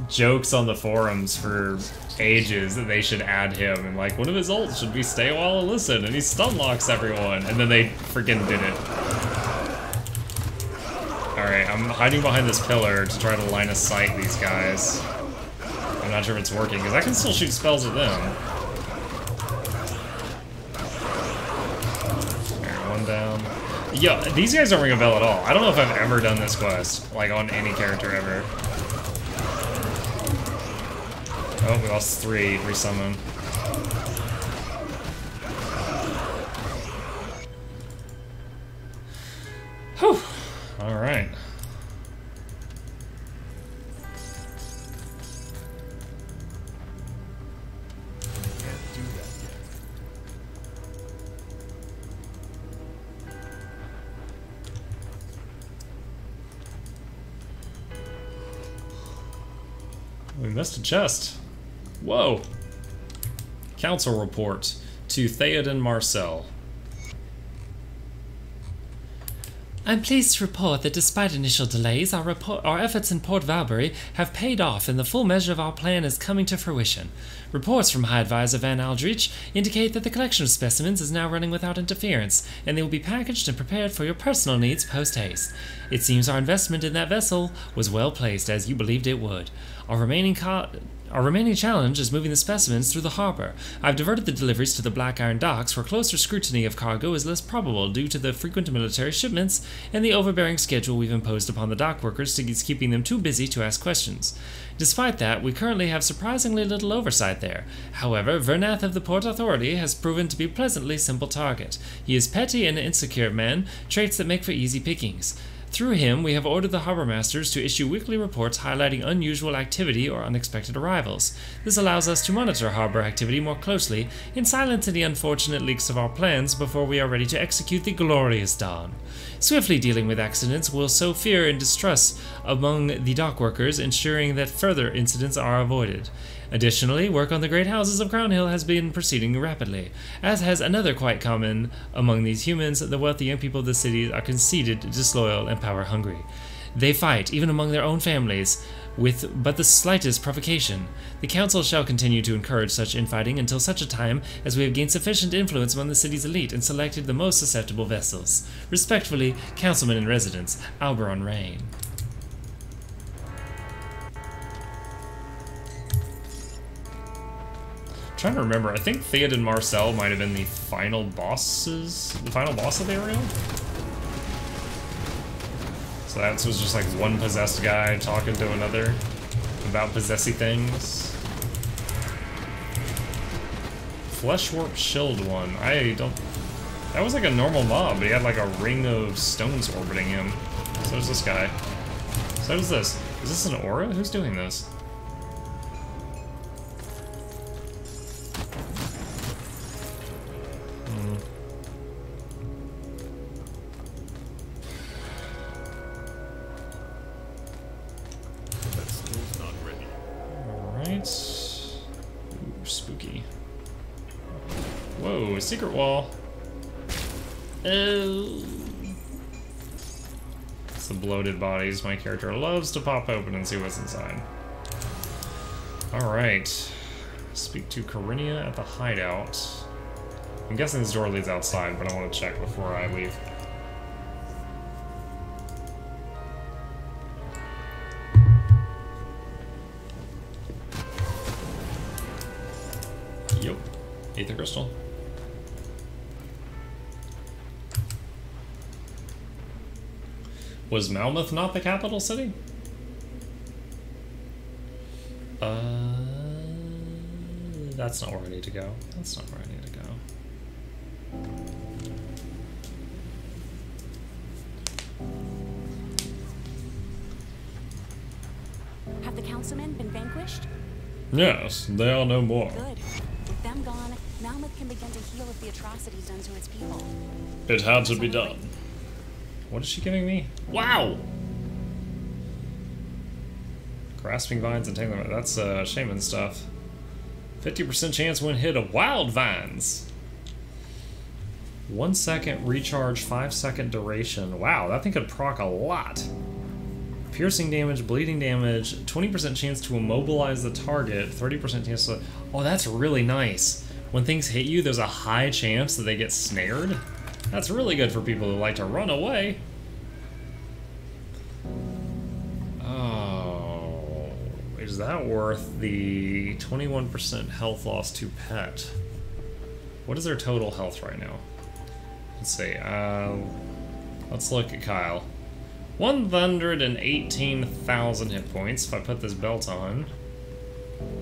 Speaker 1: jokes on the forums for ages that they should add him, and, like, one of his ults should be stay a while and listen, and he stun locks everyone, and then they freaking did it. Alright, I'm hiding behind this pillar to try to line of sight these guys. I'm not sure if it's working, because I can still shoot spells at them. Down. Yo, these guys don't ring a bell at all. I don't know if I've ever done this quest, like, on any character ever. Oh, we lost 3. Resummon. Whew. Alright. We missed a chest. Whoa. Council report to Theoden Marcel.
Speaker 4: I'm pleased to report that despite initial delays, our efforts in Port Valbury have paid off and the full measure of our plan is coming to fruition. Reports from High Advisor Van Aldrich indicate that the collection of specimens is now running without interference, and they will be packaged and prepared for your personal needs post-haste. It seems our investment in that vessel was well placed, as you believed it would. Our remaining Our remaining challenge is moving the specimens through the harbor. I've diverted the deliveries to the Black Iron docks, where closer scrutiny of cargo is less probable due to the frequent military shipments and the overbearing schedule we've imposed upon the dock workers to keeping them too busy to ask questions. Despite that, we currently have surprisingly little oversight there. However, Vernath of the Port Authority has proven to be a pleasantly simple target. He is petty and insecure man, traits that make for easy pickings. Through him, we have ordered the harbor masters to issue weekly reports highlighting unusual activity or unexpected arrivals. This allows us to monitor harbor activity more closely and silence any unfortunate leaks of our plans before we are ready to execute the glorious dawn. Swiftly dealing with accidents will sow fear and distrust among the dock workers, ensuring that further incidents are avoided. Additionally, work on the great houses of Crown Hill has been proceeding rapidly, as has another quite common among these humans. The wealthy young people of the cities are conceited, disloyal, and power-hungry. They fight, even among their own families, with but the slightest provocation. The Council shall continue to encourage such infighting until such a time as we have gained sufficient influence among the city's elite and selected the most susceptible vessels. Respectfully, Councilman in Residence, Alberon Rain.
Speaker 1: Trying to remember, I think Theod and Marcel might have been the final bosses, the final boss of the area. So that was just like one possessed guy talking to another about possessy things. Flesh warp shield one. I don't. That was like a normal mob, but he had like a ring of stones orbiting him. So does this guy. So does this. Is this an aura? Who's doing this? Ooh, spooky. Whoa, secret wall. Oh. It's the bloated bodies. My character loves to pop open and see what's inside. Alright. Speak to Corinia at the hideout. I'm guessing this door leads outside, but I want to check before I leave. Yep. Aether crystal. Was Malmouth not the capital city? That's not where I need to go. That's not where I need to go.
Speaker 6: Have the councilmen been vanquished?
Speaker 1: Yes, they are no more.
Speaker 6: Good. With them gone, Malmouth can begin to heal of the atrocities done to its people.
Speaker 1: It had to be done. What is she giving me? Wow! Grasping vines and taking them. That's shaman stuff. 50% chance when hit of wild vines. 1 second recharge, 5 second duration. Wow, that thing could proc a lot. Piercing damage, bleeding damage, 20% chance to immobilize the target, 30% chance to... Oh, that's really nice. When things hit you, there's a high chance that they get snared. That's really good for people who like to run away. Oh, is that worth the 21% health loss to pet? What is their total health right now? Let's see. Let's look at Kyle. 118,000 hit points. If I put this belt on,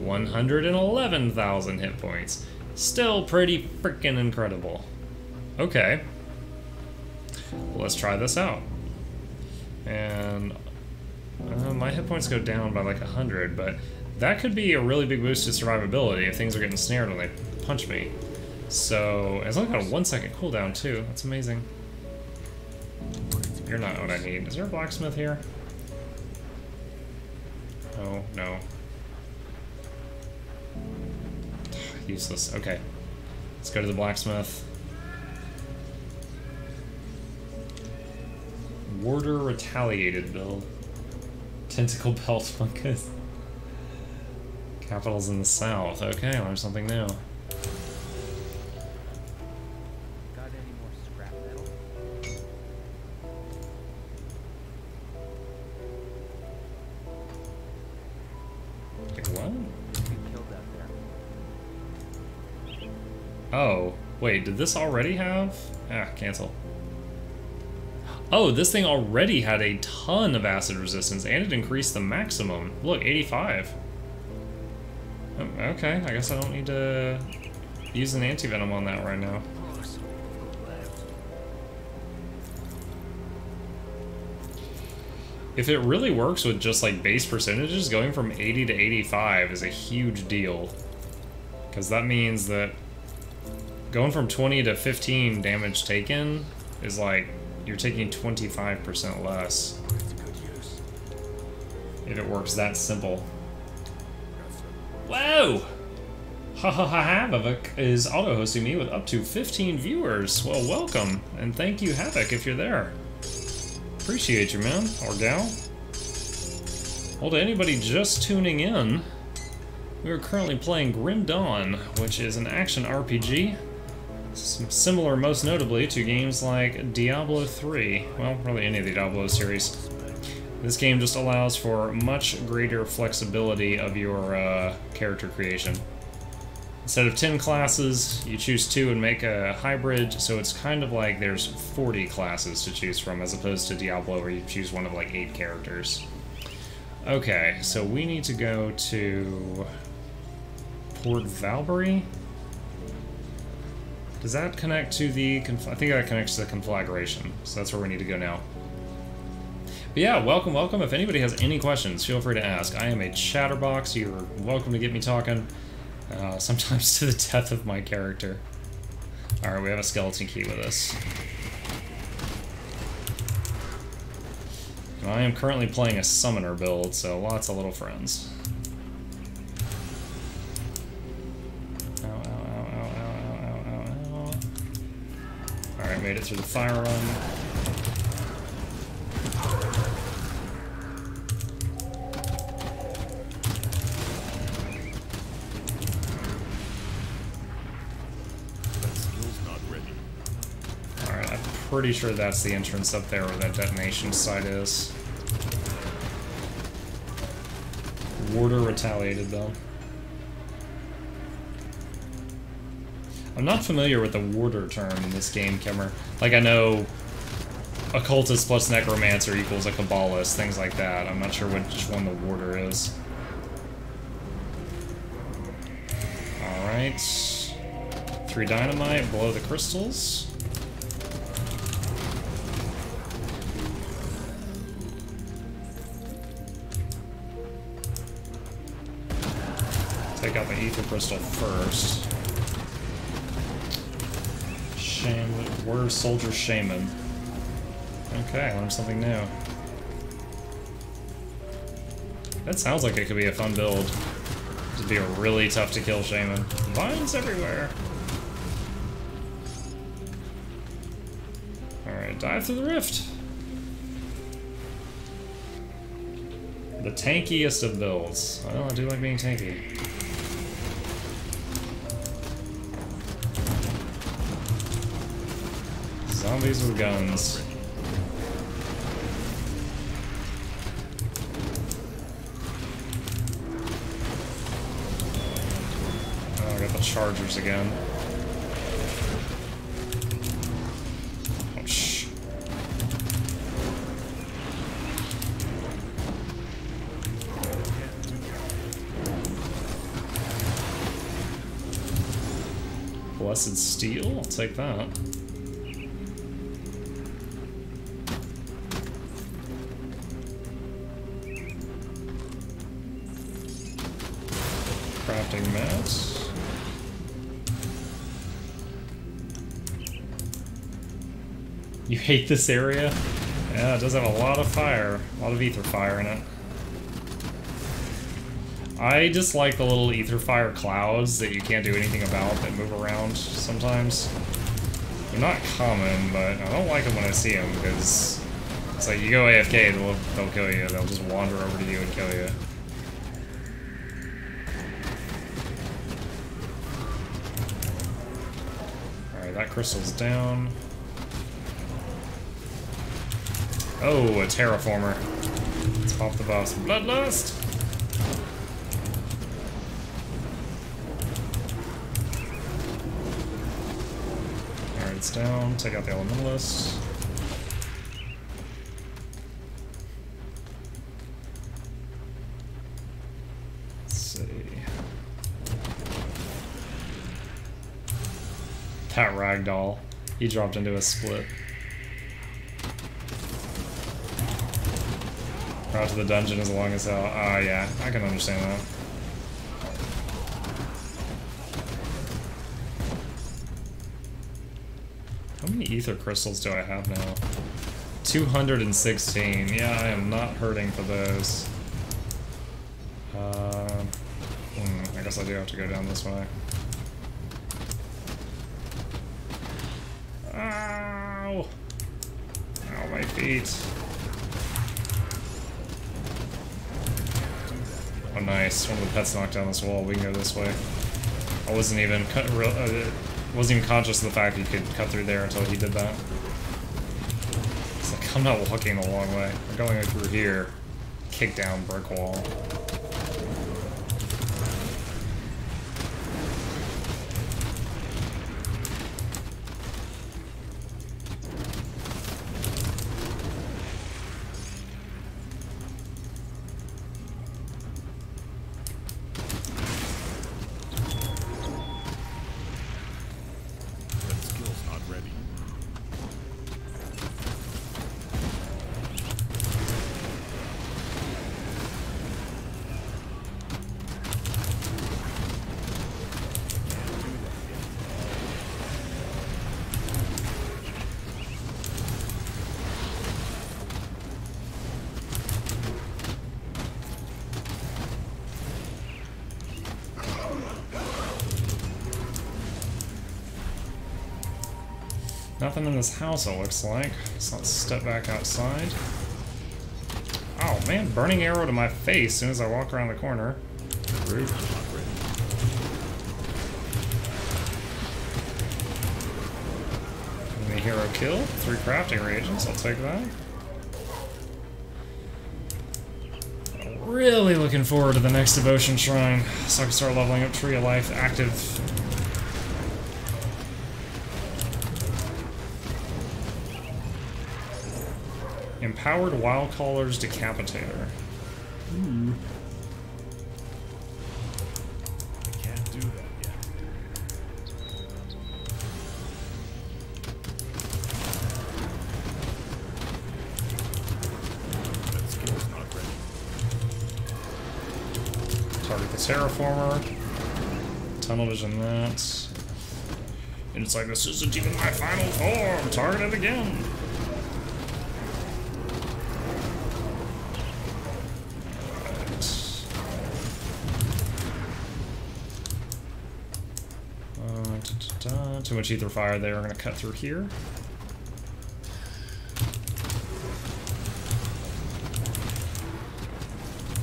Speaker 1: 111,000 hit points. Still pretty freaking incredible. Okay. Well, let's try this out. And my hit points go down by like 100, but that could be a really big boost to survivability if things are getting snared when they punch me. So, it's only got a 1 second cooldown too. That's amazing. You're not what I need. Is there a blacksmith here? Oh, no. Useless. Okay. Let's go to the blacksmith. Warder retaliated build. Tentacle belt fungus. Capitals in the south. Okay, learn something new.
Speaker 5: Got any more scrap metal?
Speaker 1: Like what? Oh, wait, did this already have? Ah, cancel. Oh, this thing already had a ton of acid resistance, and it increased the maximum. Look, 85. Oh, okay, I guess I don't need to use an anti-venom on that right now. If it really works with just like base percentages, going from 80 to 85 is a huge deal. Because that means that going from 20 to 15 damage taken is like you're taking 25% less. If it works that simple. Whoa! Havoc is auto-hosting me with up to 15 viewers. Well, welcome, and thank you, Havoc, if you're there. Appreciate you, man, or gal. Well, to anybody just tuning in, we are currently playing Grim Dawn, which is an action RPG. Similar, most notably, to games like Diablo 3. Well, really any of the Diablo series. This game just allows for much greater flexibility of your character creation. Instead of 10 classes, you choose 2 and make a hybrid, so it's kind of like there's 40 classes to choose from, as opposed to Diablo where you choose one of like 8 characters. Okay, so we need to go to Port Valbury. Does that connect to the... I think that connects to the conflagration, so that's where we need to go now. But yeah, welcome, welcome. If anybody has any questions, feel free to ask. I am a chatterbox. You're welcome to get me talking. Sometimes to the death of my character. Alright, we have a skeleton key with us. I am currently playing a summoner build, so lots of little friends. Ow, ow, ow, ow, ow, ow, ow, ow. Alright, made it through the fire run. Pretty sure that's the entrance up there where that detonation site is. Warder retaliated though. I'm not familiar with the warder term in this game, Kimmer. Like, I know occultist plus necromancer equals a cabbalist, things like that. I'm not sure which one the warder is. Alright. 3 dynamite, blow the crystals. Take out the ether crystal first. Warrior soldier shaman. Okay, learned something new. That sounds like it could be a fun build. It'd be a really tough to kill shaman. Vines everywhere. Alright, dive through the rift. The tankiest of builds. Well, I do like being tanky. Zombies with guns. Oh, I got the chargers again. Oh, shh. Blessed steel? I'll take that. Crafting mats. You hate this area? Yeah, it does have a lot of fire. A lot of ether fire in it. I dislike the little ether fire clouds that you can't do anything about that move around sometimes. They're not common, but I don't like them when I see them because it's like you go AFK, they'll kill you. They'll just wander over to you and kill you. That crystal's down. Oh, a terraformer. Let's pop the boss. Bloodlust! this down, take out the elementalist. Let's see. That ragdoll. He dropped into a split. Out to the dungeon is long as hell. Oh yeah, I can understand that. How many ether crystals do I have now? 216. Yeah, I am not hurting for those. I guess I do have to go down this way. Ow! Ow, my feet. Oh, nice. One of the pets knocked down this wall. We can go this way. I wasn't even conscious of the fact that you could cut through there until he did that. It's like, I'm not walking the long way. I'm going through here. Kick down brick wall. Nothing in this house, it looks like. So let's step back outside. Oh man, burning arrow to my face as soon as I walk around the corner. Rude. Enemy hero kill. 3 crafting reagents, I'll take that. Really looking forward to the next devotion shrine, so I can start leveling up Tree of Life active. Empowered Wildcaller's Decapitator.
Speaker 2: I can't do that yet. That skill's not ready.
Speaker 1: Target the Terraformer. Tunnel vision that. And it's like, this isn't even my final form! Target it again! Too much ether fire there. We're going to cut through here.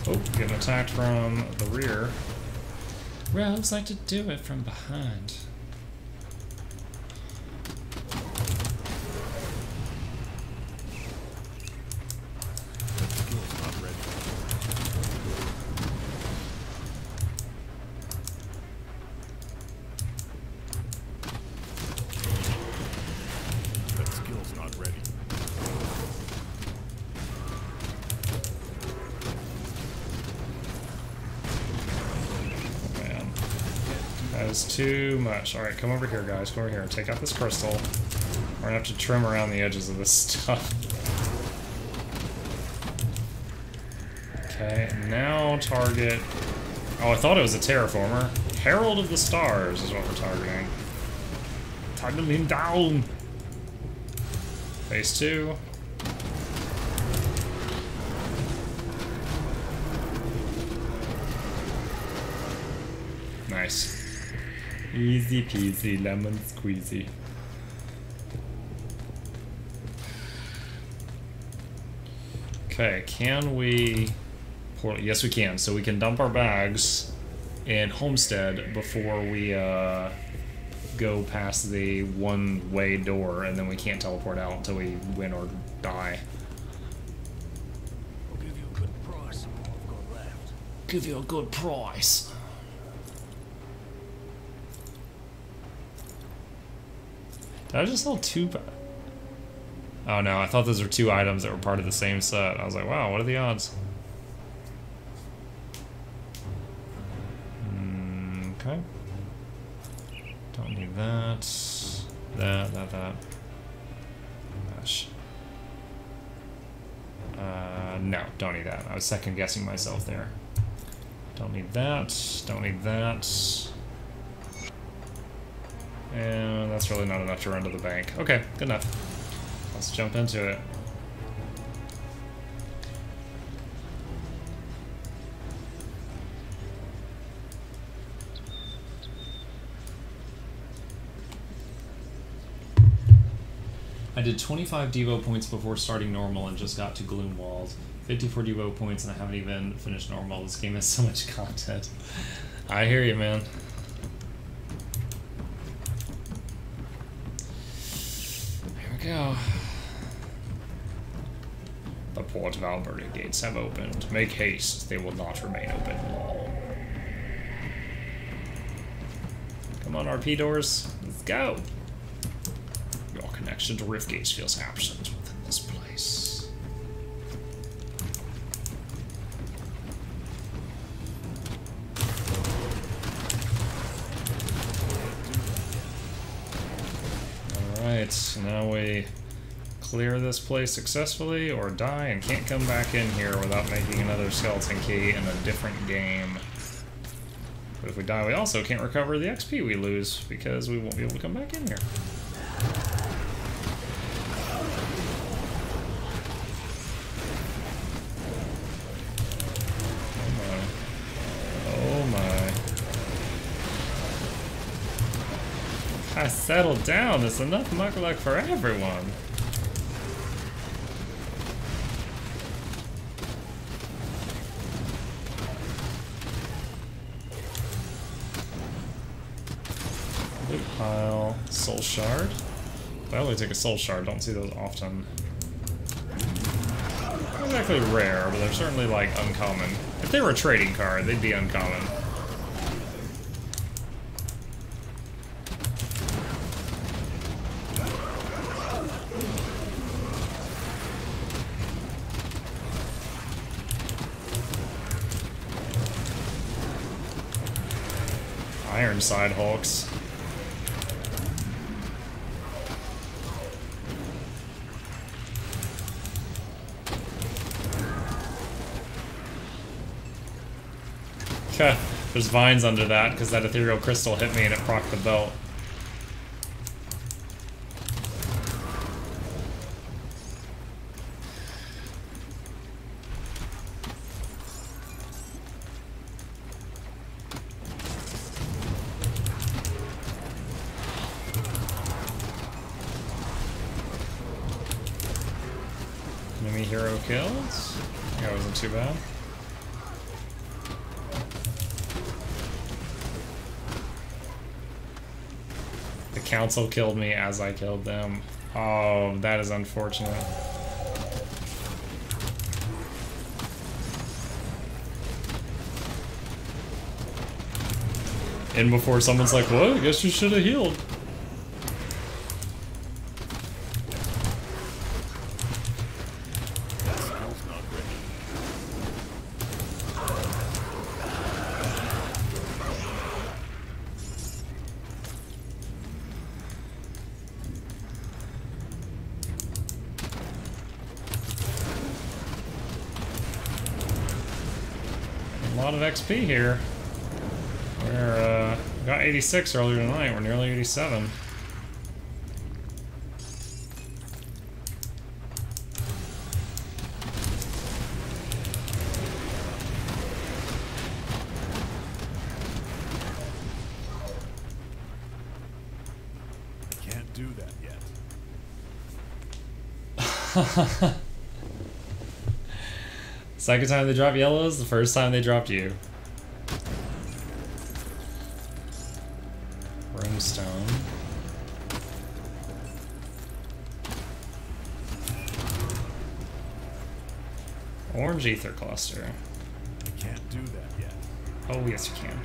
Speaker 1: Oh, getting attacked from the rear.
Speaker 4: Rogues like to do it from behind.
Speaker 2: That skill's not ready. That skill's not ready.
Speaker 1: Oh, man. That is too much. Alright, come over here, guys. Come over here. Take out this crystal. We're gonna have to trim around the edges of this stuff. Okay, now target... Oh, I thought it was a terraformer. Herald of the Stars is what we're targeting. Target him down! Phase 2. Nice. Easy peasy, lemon squeezy. Okay, can we... Yes, we can. So we can dump our bags in Homestead before we go past the one-way door, and then we can't teleport out until we win or die.
Speaker 2: I'll give you a good price on what I've got left.
Speaker 1: Give you a good price. Did I just sell two? Oh no, I thought those were two items that were part of the same set. I was like, wow, what are the odds? Okay. Don't need that. That. Gosh. No, don't need that. I was second guessing myself there. Don't need that. Don't need that. And that's really not enough to run to the bank. Okay, good enough. Let's jump into it. I did 25 Devo points before starting normal and just got to Gloom Walls. 54 Devo points and I haven't even finished normal. This game has so much content. I hear you, man. Here we go. The Port Valbury gates have opened. Make haste, they will not remain open long. Come on, RP doors. Let's go. Your connection to Rift Gates feels absent within this place. Alright, now we clear this place successfully or die and can't come back in here without making another skeleton key in a different game. But if we die, we also can't recover the XP we lose because we won't be able to come back in here. I settled down. There's enough muck-luck for everyone. Loot pile, soul shard. I only take a soul shard. Don't see those often. Not exactly rare, but they're certainly like uncommon. If they were a trading card, they'd be uncommon. Ironside Hulks. Okay, there's vines under that because that ethereal crystal hit me and it procced the belt. Enemy hero kills. That wasn't too bad. The council killed me as I killed them. Oh, that is unfortunate. In before someone's like, well, I guess you should have healed. A lot of XP here. We're, got 86 earlier tonight. We're nearly 87.
Speaker 2: I can't do that yet.
Speaker 1: Second time they drop yellows, the first time they dropped you. Brimstone. Orange ether cluster.
Speaker 2: I can't do that yet.
Speaker 1: Oh, yes you can.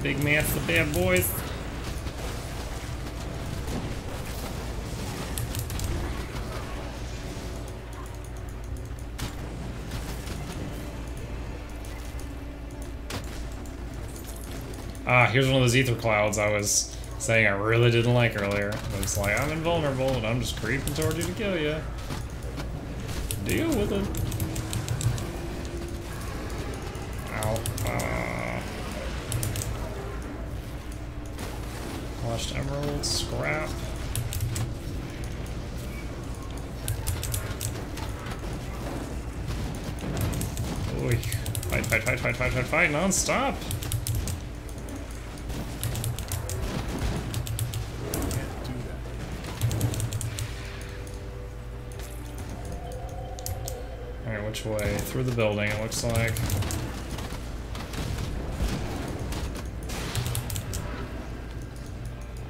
Speaker 1: big man's the bad boys. Ah, here's one of those ether clouds I was saying I really didn't like earlier. I was like, I'm invulnerable and I'm just creeping toward you to kill you. Deal with it. Ow. Polished emerald, scrap. Oy. Fight, non-stop! Alright, which way? Through the building, it looks like.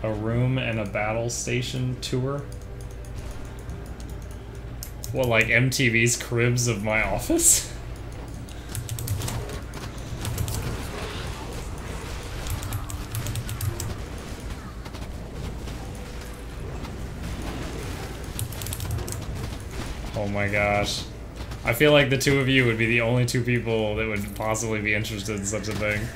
Speaker 1: A room and a battle station tour? What, like MTV's Cribs of my office? Oh my gosh. I feel like the two of you would be the only two people that would possibly be interested in such a thing.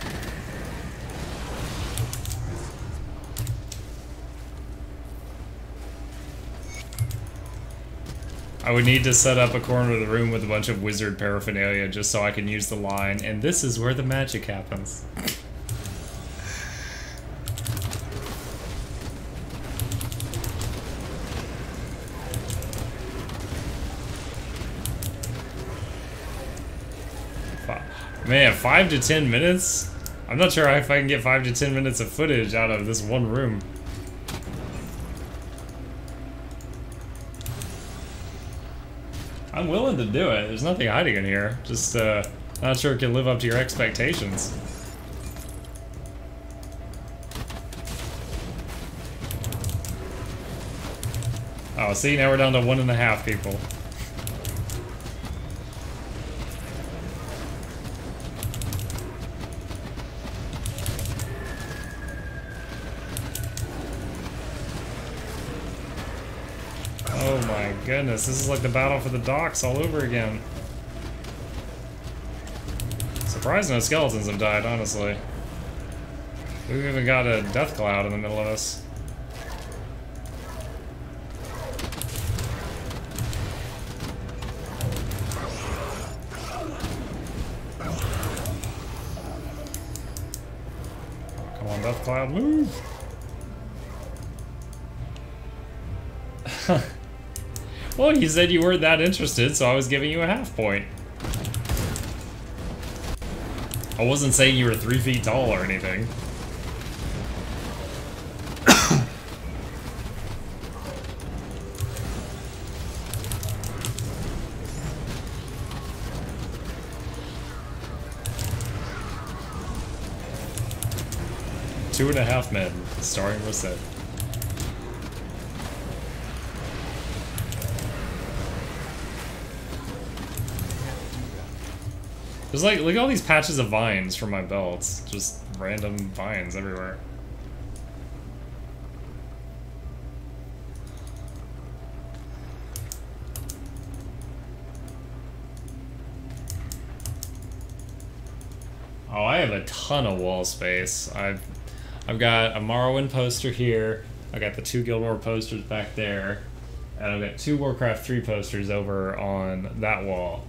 Speaker 1: I would need to set up a corner of the room with a bunch of wizard paraphernalia just so I can use the line, and this is where the magic happens. Man, 5 to 10 minutes? I'm not sure if I can get 5 to 10 minutes of footage out of this one room. I'm willing to do it. There's nothing hiding in here. Just, not sure it can live up to your expectations. Oh, see, now we're down to 1.5 people. Oh my goodness, this is like the battle for the docks all over again. Surprised no skeletons have died, honestly. We've even got a death cloud in the middle of us. Oh, come on, death cloud, move! Well, you said you weren't that interested, so I was giving you a half point. I wasn't saying you were 3 feet tall or anything. Two and a Half Men, starring Rosette. There's like, look at all these patches of vines from my belts. Just random vines everywhere. Oh, I have a ton of wall space. I've got a Morrowind poster here. I got the 2 Guild War posters back there. And I've got 2 Warcraft 3 posters over on that wall.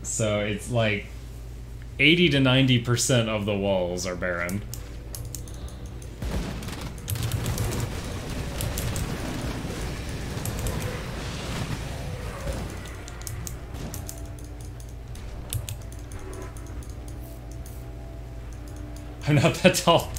Speaker 1: So it's like 80 to 90% of the walls are barren. I'm not that tall.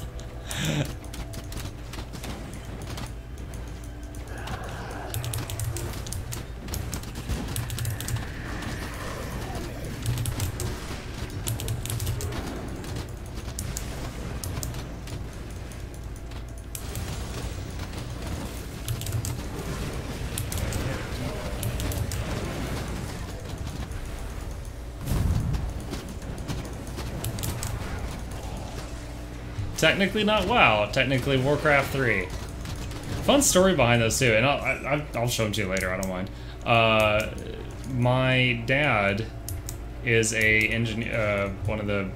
Speaker 1: Technically not WoW. Technically Warcraft 3. Fun story behind those too, and I'll show them to you later. I don't mind. My dad is a engineer, one of the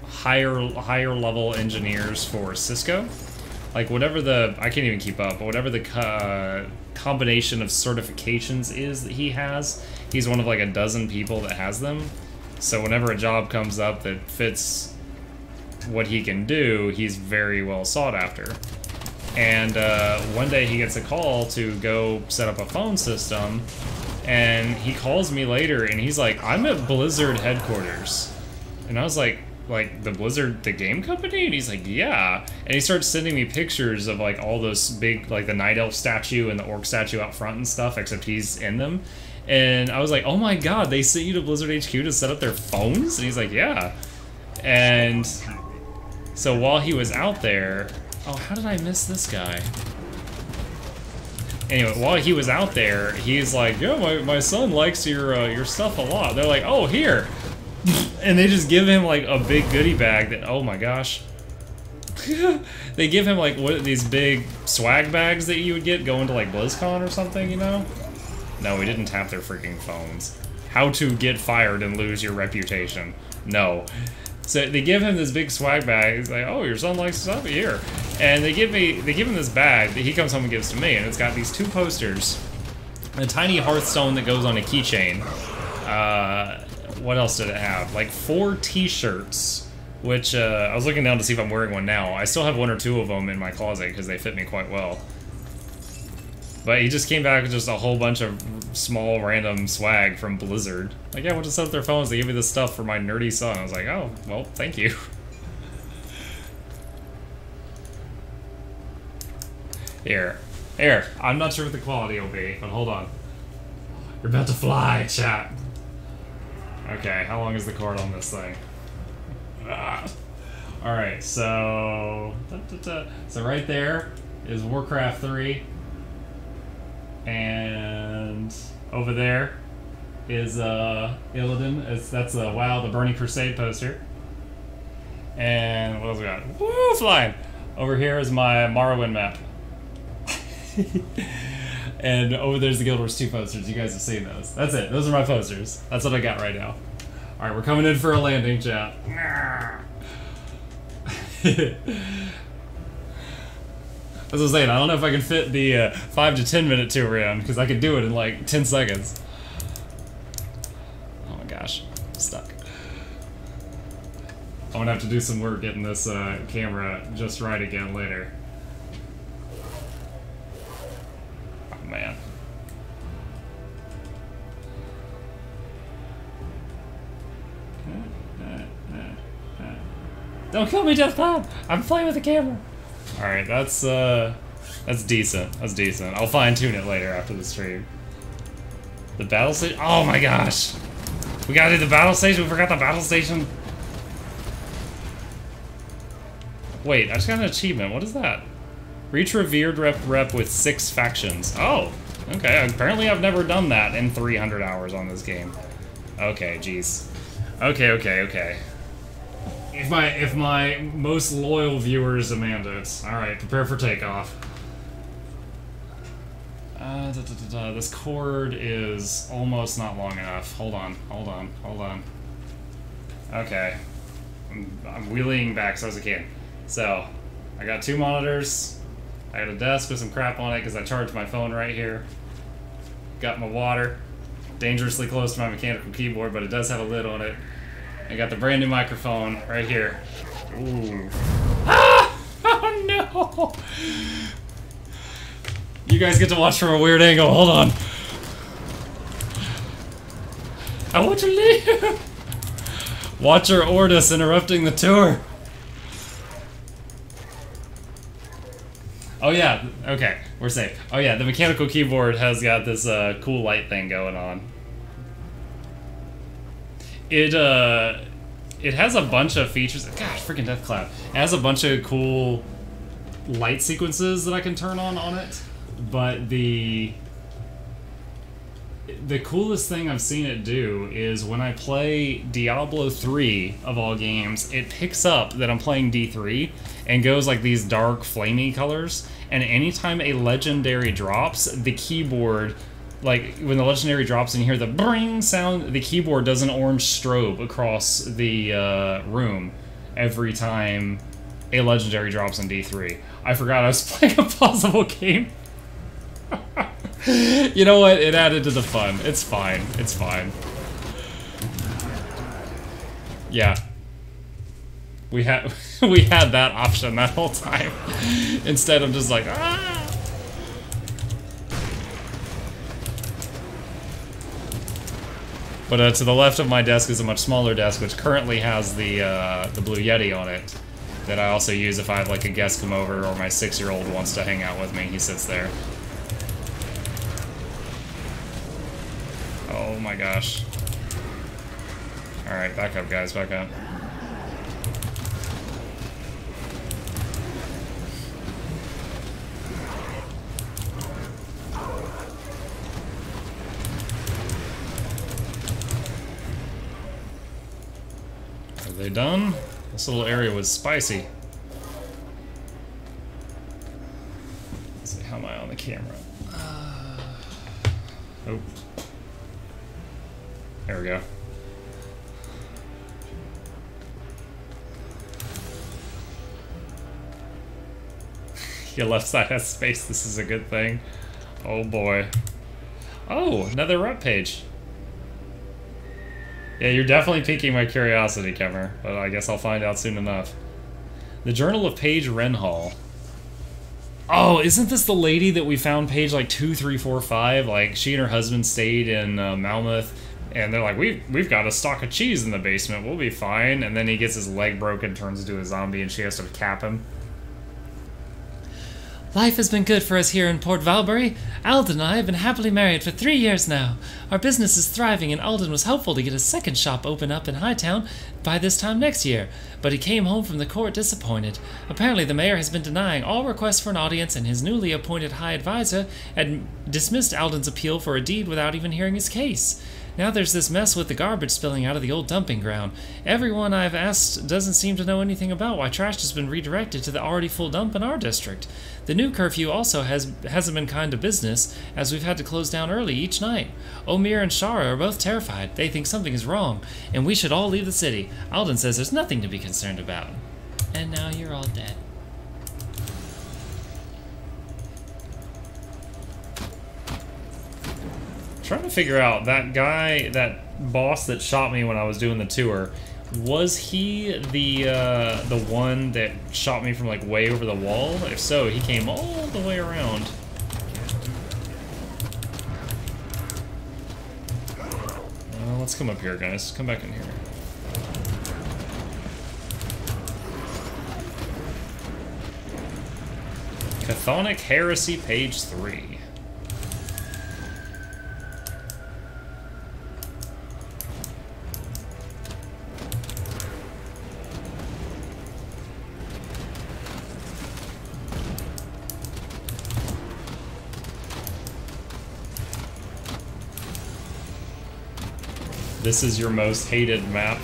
Speaker 1: higher level engineers for Cisco. Like whatever the, I can't even keep up, but whatever the combination of certifications is that he has, he's one of like a dozen people that has them. So whenever a job comes up that fits what he can do, he's very well sought after. And one day he gets a call to go set up a phone system, and he calls me later and he's like, I'm at Blizzard headquarters. And I was like the Blizzard, the game company? And he's like, yeah. And he starts sending me pictures of like all those big, like the Night Elf statue and the Orc statue out front and stuff, except he's in them. And I was like, oh my god, they sent you to Blizzard HQ to set up their phones? And he's like, yeah. And so while he was out there, oh, how did I miss this guy? Anyway, while he was out there, he's like, yeah, my son likes your stuff a lot. They're like, oh, here. And they just give him like a big goodie bag that, oh my gosh. They give him like these big swag bags that you would get going to like BlizzCon or something, you know? No, we didn't tap their freaking phones. How to get fired and lose your reputation. No. So they give him this big swag bag. He's like, oh, your son likes stuff here. And they give him this bag that he comes home and gives to me, and it's got these 2 posters, a tiny Hearthstone that goes on a keychain. What else did it have? Like 4 t-shirts, which I was looking down to see if I'm wearing one now. I still have 1 or 2 of them in my closet because they fit me quite well. But he just came back with just a whole bunch of small random swag from Blizzard. Like, yeah, we'll just set up their phones. They give me this stuff for my nerdy son. I was like, oh, well, thank you. Here. I'm not sure what the quality will be, but hold on. You're about to fly, chat. Okay, how long is the cord on this thing? Alright, so... So right there is Warcraft 3. And over there is Illidan. That's WoW, the Burning Crusade poster. And what else we got? Woo, flying! Over here is my Morrowind map. And over there's the Guild Wars 2 posters. You guys have seen those. That's it. Those are my posters. That's what I got right now. Alright, we're coming in for a landing, chat. As I was saying, I don't know if I can fit the 5 to 10 minute tour in, because I could do it in like 10 seconds. Oh my gosh, I'm stuck. I'm gonna have to do some work getting this camera just right again later. Oh man. Don't kill me, Deathcloud! I'm playing with the camera! Alright, that's decent. That's decent. I'll fine-tune it later after the stream. The battle station? Oh my gosh! We gotta do the battle station? We forgot the battle station? Wait, I just got an achievement. What is that? Reach revered rep with 6 factions. Oh, okay. Apparently I've never done that in 300 hours on this game. Okay, jeez. Okay. If my most loyal viewers demand it. Alright, prepare for takeoff. This cord is almost not long enough. Hold on. Okay. I'm wheeling back as I can. So, I got 2 monitors. I got a desk with some crap on it because I charged my phone right here. Got my water. Dangerously close to my mechanical keyboard, but it does have a lid on it. I got the brand new microphone right here. Ooh. Ah! Oh no! You guys get to watch from a weird angle. Hold on. I want to leave. Watcher Ordis interrupting the tour. Oh yeah, okay, we're safe. Oh yeah, the mechanical keyboard has got this cool light thing going on. It has a bunch of features. Gosh, freaking Deathcloud. It has a bunch of cool light sequences that I can turn on it, but it the coolest thing I've seen it do is when I play Diablo 3 of all games, it picks up that I'm playing D3 and goes like these dark flamey colors, and anytime a legendary drops, the keyboard, like when the legendary drops and you hear the bring sound, the keyboard does an orange strobe across the room every time a legendary drops in D3. I forgot I was playing a plausible game. You know what? It added to the fun. It's fine. It's fine. Yeah. We had that option that whole time. Instead of just like, ah! But to the left of my desk is a much smaller desk, which currently has the Blue Yeti on it, that I also use if I have like a guest come over or my 6-year-old wants to hang out with me. He sits there. Oh my gosh. Alright, back up guys, back up. Are they done? This little area was spicy. Let's see, how am I on the camera? Oh. There we go. Your left side has space, this is a good thing. Oh boy. Oh, another rep page. Yeah, you're definitely piquing my curiosity, Kemmer, but I guess I'll find out soon enough. The Journal of Paige Renhall. Oh, isn't this the lady that we found page like 2, 3, 4, 5? Like, she and her husband stayed in Malmouth, and they're like, we've got a stock of cheese in the basement, we'll be fine. And then he gets his leg broken, turns into a zombie, and she has to cap him.
Speaker 4: Life has been good for us here in Port Valbury. Alden and I have been happily married for 3 years now. Our business is thriving, and Alden was hopeful to get a second shop open up in Hightown by this time next year, but he came home from the court disappointed. Apparently the mayor has been denying all requests for an audience, and his newly appointed high advisor had dismissed Alden's appeal for a deed without even hearing his case. Now there's this mess with the garbage spilling out of the old dumping ground. Everyone I've asked doesn't seem to know anything about why trash has been redirected to the already full dump in our district. The new curfew also hasn't been kind to business, as we've had to close down early each night. Omir and Shara are both terrified. They think something is wrong, and we should all leave the city. Alden says there's nothing to be concerned about. And now you're all dead.
Speaker 1: Trying to figure out, that guy, that boss that shot me when I was doing the tour, was he the one that shot me from like way over the wall? If so, he came all the way around. Let's come up here, guys. Come back in here. Chthonic Heresy, page 3. This is your most hated map.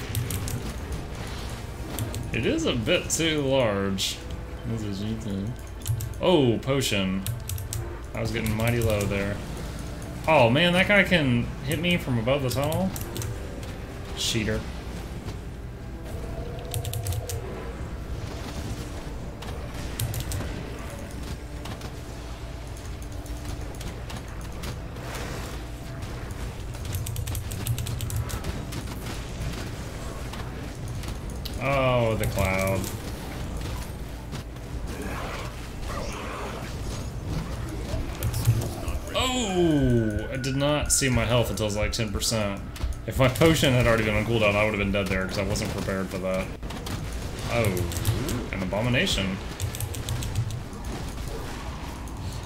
Speaker 1: It is a bit too large. Oh, potion. I was getting mighty low there. Oh man, that guy can hit me from above the tunnel? Cheater. Oh, the cloud. Oh! I did not see my health until it was like 10%. If my potion had already been on cooldown, I would have been dead there because I wasn't prepared for that. Oh, an abomination.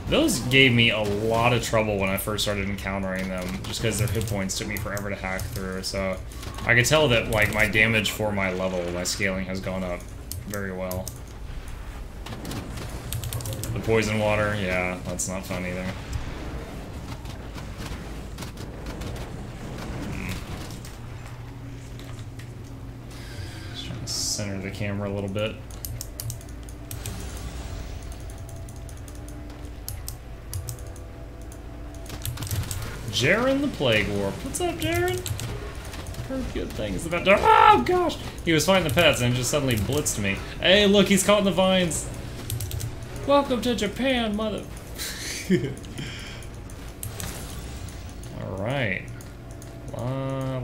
Speaker 1: Those gave me a lot of trouble when I first started encountering them, just because their hit points took me forever to hack through, so I could tell that like my damage for my level, my scaling has gone up very well. The poison water, yeah, that's not fun either. center the camera a little bit. Jaren the Plague Warp. What's up, Jaren? Heard good things about. Oh gosh! He was fighting the pets and just suddenly blitzed me. Hey, look, he's caught in the vines. Welcome to Japan, mother. Alright.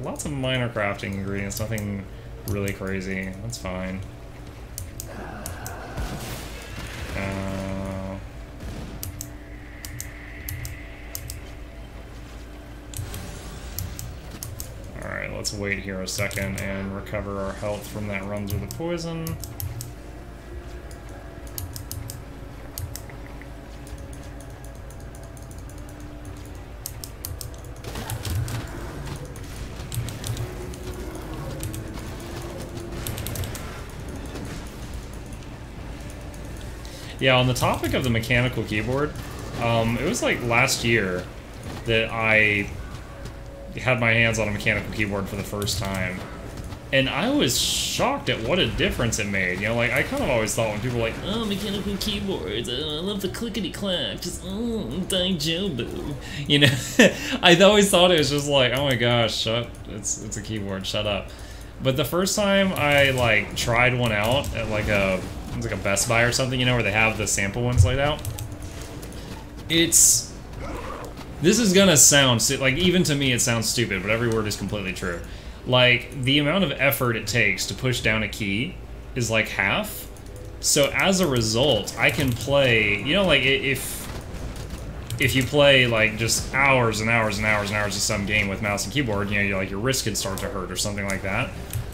Speaker 1: Lots of minor crafting ingredients, nothing really crazy. That's fine. Alright, let's wait here a second and recover our health from that run through the poison. Yeah, on the topic of the mechanical keyboard, it was like last year that I had my hands on a mechanical keyboard for the first time, and I was shocked at what a difference it made. You know, like, I kind of always thought when people were like, oh, mechanical keyboards, I love the clickety-clack, just, dying Jobo. You know, I always thought it was just like, oh my gosh, it's a keyboard, shut up. But the first time I, like, tried one out at, like, it's like a Best Buy or something, you know, where they have the sample ones laid out. This is gonna sound, like, even to me it sounds stupid, but every word is completely true. Like, the amount of effort it takes to push down a key is like half. So as a result, I can play, you know, like, if you play, like, just hours and hours and hours and hours of some game with mouse and keyboard, you know, you're like, your wrist could start to hurt or something like that.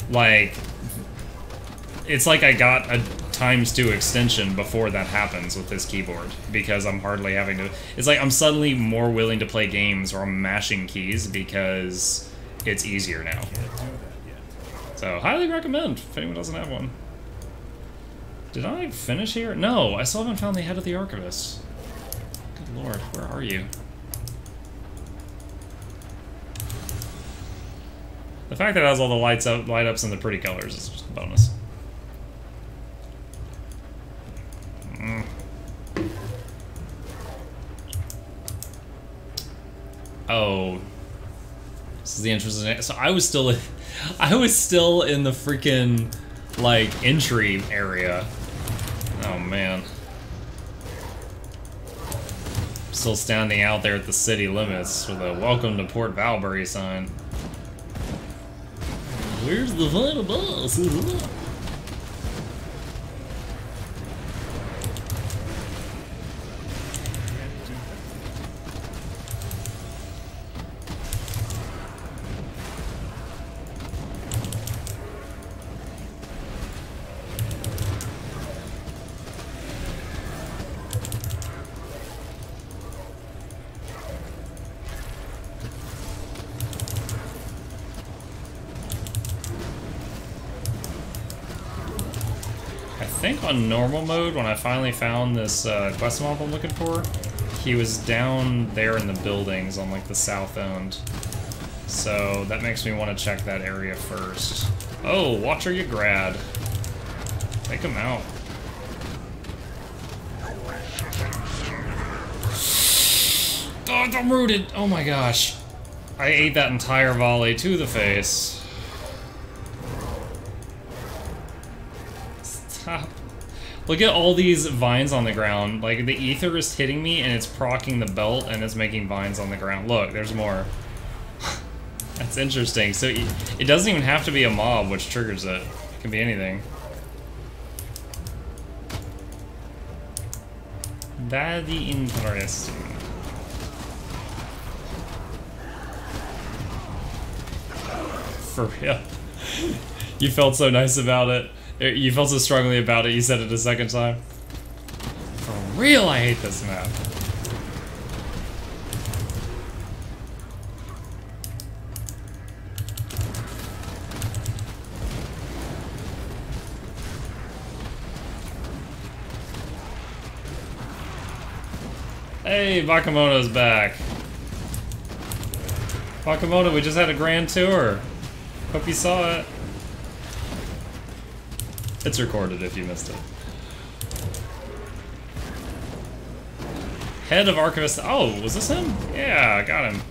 Speaker 1: Like, it's like I got a ×2 extension before that happens with this keyboard, because I'm hardly having to. It's like I'm suddenly more willing to play games where I'm mashing keys because it's easier now. So, highly recommend if anyone doesn't have one. Did I finish here? No, I still haven't found the head of the Archivist. Good lord, where are you? The fact that it has all the light ups and the pretty colors is just a bonus. Oh, this is the interesting. So I was still in the freaking, like, entry area. Oh man, still standing out there at the city limits with a "Welcome to Port Valbury" sign. Where's the final boss? I think on normal mode, when I finally found this quest mob I'm looking for, he was down there in the buildings on, like, the south end. So that makes me want to check that area first. Oh, Watcher you grad. Take him out. Oh, I'm rooted! Oh my gosh. I ate that entire volley to the face. Stop. Look at all these vines on the ground. Like, the ether is hitting me and it's procking the belt and it's making vines on the ground. Look, there's more. That's interesting. So it doesn't even have to be a mob which triggers it. It can be anything. Very interesting. For real. You felt so nice about it. You felt so strongly about it, you said it a second time. For real, I hate this map. Hey, Bakamono's back. Bakamono, we just had a grand tour. Hope you saw it. It's recorded if you missed it. Head of Archivist. Oh, was this him? Yeah, I got him.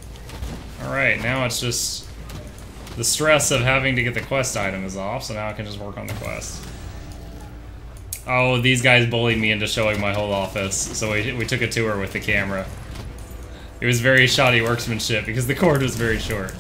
Speaker 1: Alright, now it's just the stress of having to get the quest item is off, so now I can just work on the quest. Oh, these guys bullied me into showing my whole office, so we took a tour with the camera. It was very shoddy workmanship because the cord was very short.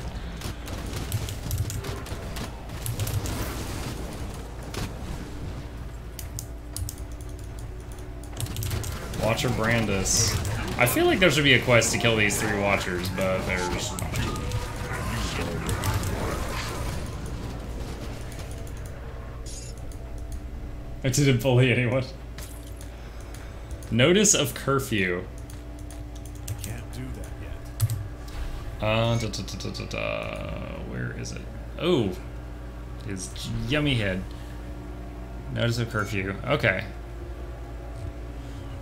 Speaker 1: Watcher Brandis. I feel like there should be a quest to kill these 3 Watchers, but there's not. I didn't bully anyone. Notice of curfew.
Speaker 2: Can't do that yet.
Speaker 1: Where is it? Oh, his yummy head. Notice of curfew. Okay.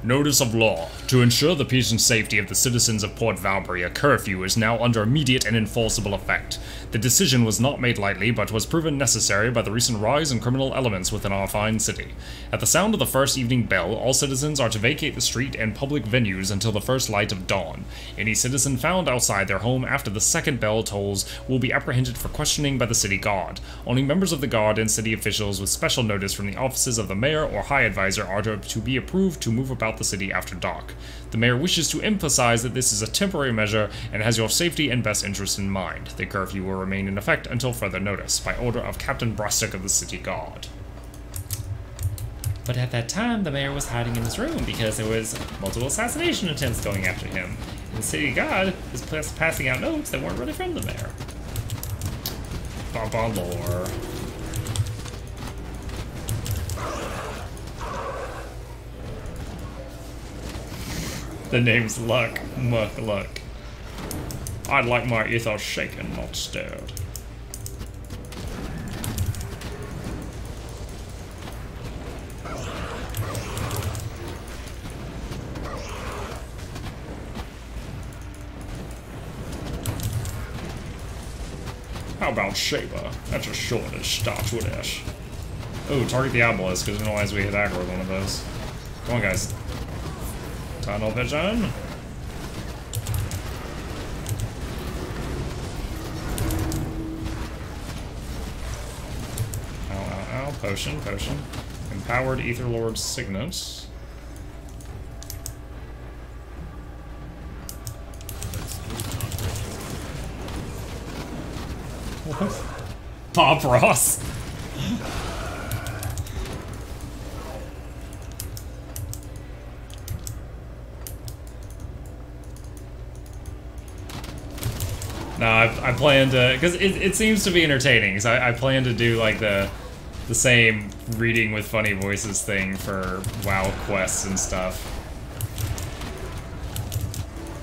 Speaker 1: Notice of law. To ensure the peace and safety of the citizens of Port Valbury, a curfew is now under immediate and enforceable effect. The decision was not made lightly, but was proven necessary by the recent rise in criminal elements within our fine city. At the sound of the first evening bell, all citizens are to vacate the street and public venues until the first light of dawn. Any citizen found outside their home after the second bell tolls will be apprehended for questioning by the city guard. Only members of the guard and city officials with special notice from the offices of the mayor or high advisor are to be approved to move about the city after dark. The mayor wishes to emphasize that this is a temporary measure and has your safety and best interests in mind. The curfew will remain in effect until further notice, by order of Captain Brostick of the City Guard. But at that time, the mayor was hiding in his room because there was multiple assassination attempts going after him. And the City Guard was passing out notes that weren't really from the mayor. Bump lore. The name's Luck. Muck Luck. I'd like my ethos shaken, not stirred. How about Shaper? That's a short that starts with S. Oh, target the obelisk, because otherwise we hit aggro with one of those. Come on, guys. Tunnel vision. Ow. Potion. Empowered Aetherlord Signet. What? Bob Ross? No, I plan to, because it seems to be entertaining, so I plan to do like the same reading with funny voices thing for WoW quests and stuff.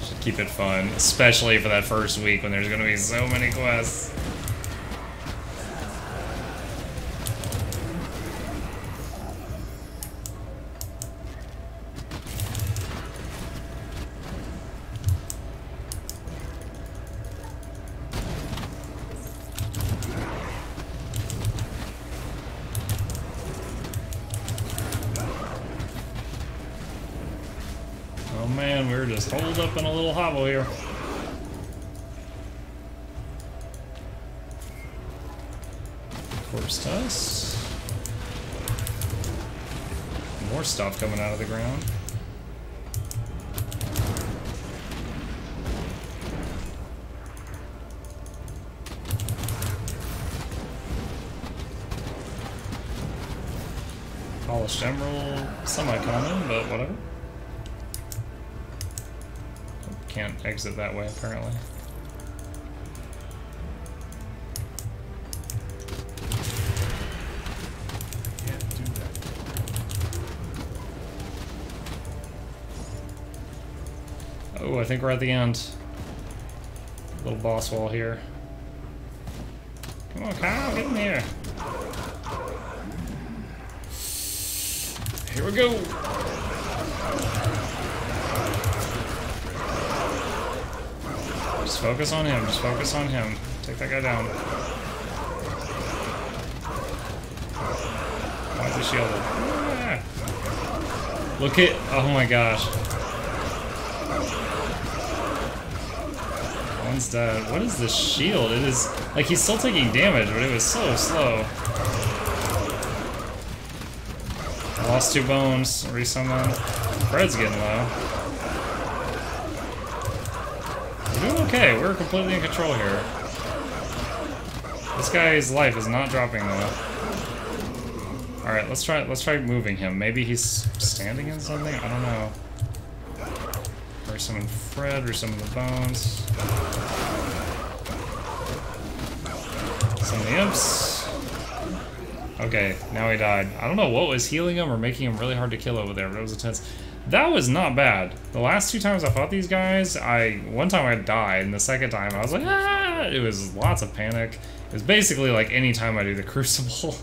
Speaker 1: Should keep it fun, especially for that first week when there's going to be so many quests. Oh man, we're just holed up in a little hovel here. Corpse dust. More stuff coming out of the ground. Polished emerald, semi-common, but whatever. Can't exit that way, apparently.
Speaker 2: Can't do that.
Speaker 1: Oh, I think we're at the end. Little boss wall here. Come on, Kyle, get in here. Here we go. Just focus on him, just focus on him. Take that guy down. Why'd you shielded. Yeah. Look at, oh my gosh. One's dead. What is this shield? It is, like, he's still taking damage, but it was so slow. I lost 2 bones. Resummon. Fred's getting low. We're doing okay. We're completely in control here. This guy's life is not dropping though. Alright, let's try moving him. Maybe he's standing in something? I don't know. Resummon Fred, resummon the bones. Some of the imps. Okay, now he died. I don't know what was healing him or making him really hard to kill over there, but it was intense. That was not bad. The last 2 times I fought these guys, one time I died, and the second time I was like, ah! It was lots of panic. It was basically like any time I do the Crucible.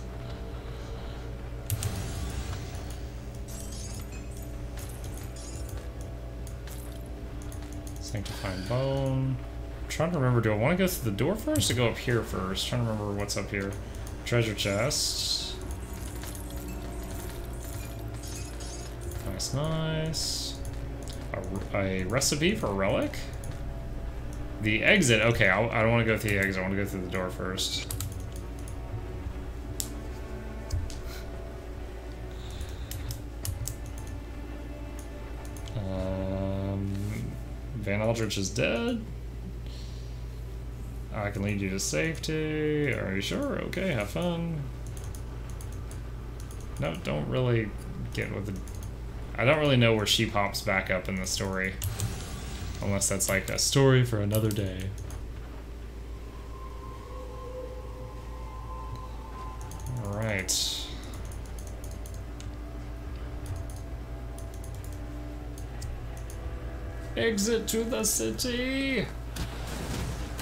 Speaker 1: Sanctifying Bone. I'm trying to remember, do I want to go through the door first or go up here first? Trying to remember what's up here. Treasure chest. Nice, nice. A recipe for a relic? The exit. Okay, I don't want to go through the exit. I want to go through the door first. Van Aldrich is dead. I can lead you to safety. Are you sure? Okay, have fun. No, don't really get with the... I don't really know where she pops back up in the story. Unless that's like a story for another day. Alright. Exit to the city!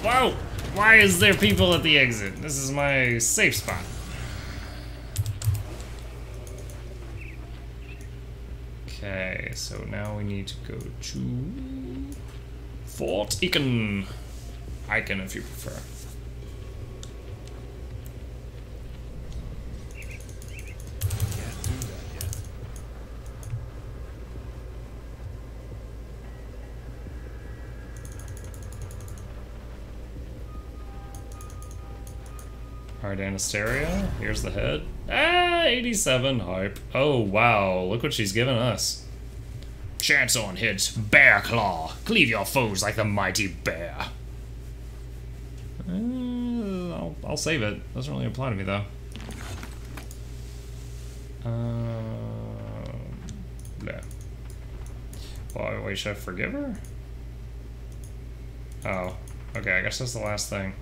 Speaker 1: Wow! Why is there people at the exit? This is my safe spot. Okay, so now we need to go to Fort Icon. Icon if you prefer. Alright, Anastasia. Here's the head. Ah, 87 hype. Oh, wow. Look what she's given us. Chance on hits. Bear Claw. Cleave your foes like the mighty bear. I'll save it. Doesn't really apply to me, though. Yeah. Well, wait, should I forgive her? Oh. Okay, I guess that's the last thing.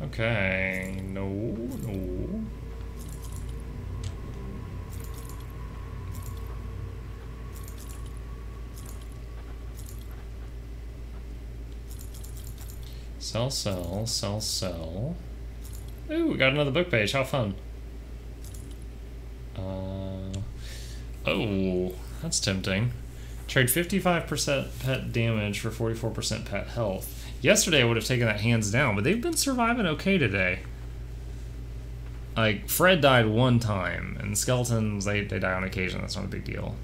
Speaker 1: Okay, no. Sell. Ooh, we got another book page, how fun. Oh, that's tempting. Trade 55% pet damage for 44% pet health. Yesterday I would have taken that hands down, but they've been surviving okay today. Like, Fred died 1 time, and skeletons, they die on occasion, that's not a big deal.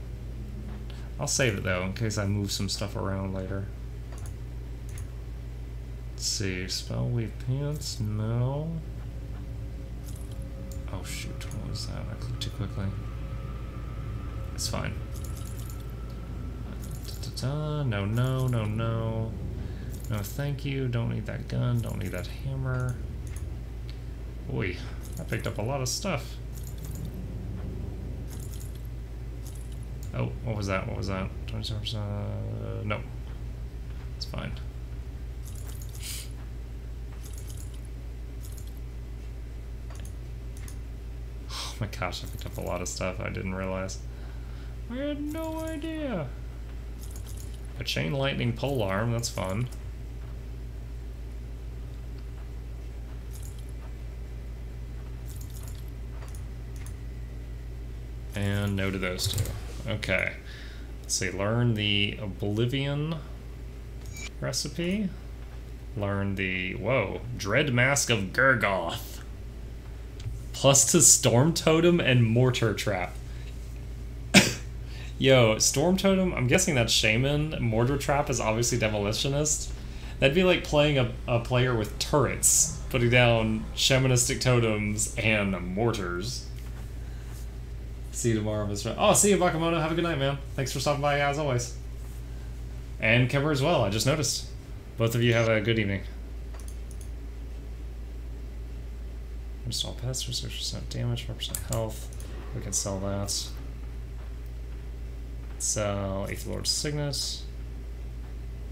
Speaker 1: I'll save it though, in case I move some stuff around later. Let's see, spell weave pants, no. Oh shoot, what was that? I clicked too quickly. It's fine. No. No, thank you. Don't need that gun. Don't need that hammer. Boy, I picked up a lot of stuff. Oh, what was that? 27%? No. It's fine. Oh my gosh, I picked up a lot of stuff I didn't realize. I had no idea. A chain lightning pole arm, that's fun. And no to those 2. Okay. Let's see, learn the Oblivion recipe. Learn the, whoa, Dread Mask of Gurgoth. Plus to Storm Totem and Mortar Trap. Yo, Storm Totem, I'm guessing that's Shaman. Mortar Trap is obviously Demolitionist. That'd be like playing a player with turrets, putting down Shamanistic Totems and Mortars. See you tomorrow, Mr. Oh, see you, Bakamono. Have a good night, man. Thanks for stopping by, as always. And Kemper as well, I just noticed. Both of you have a good evening. Install pets for 6% damage, 4% health. We can sell that. Sell Eighth Lord's Signet.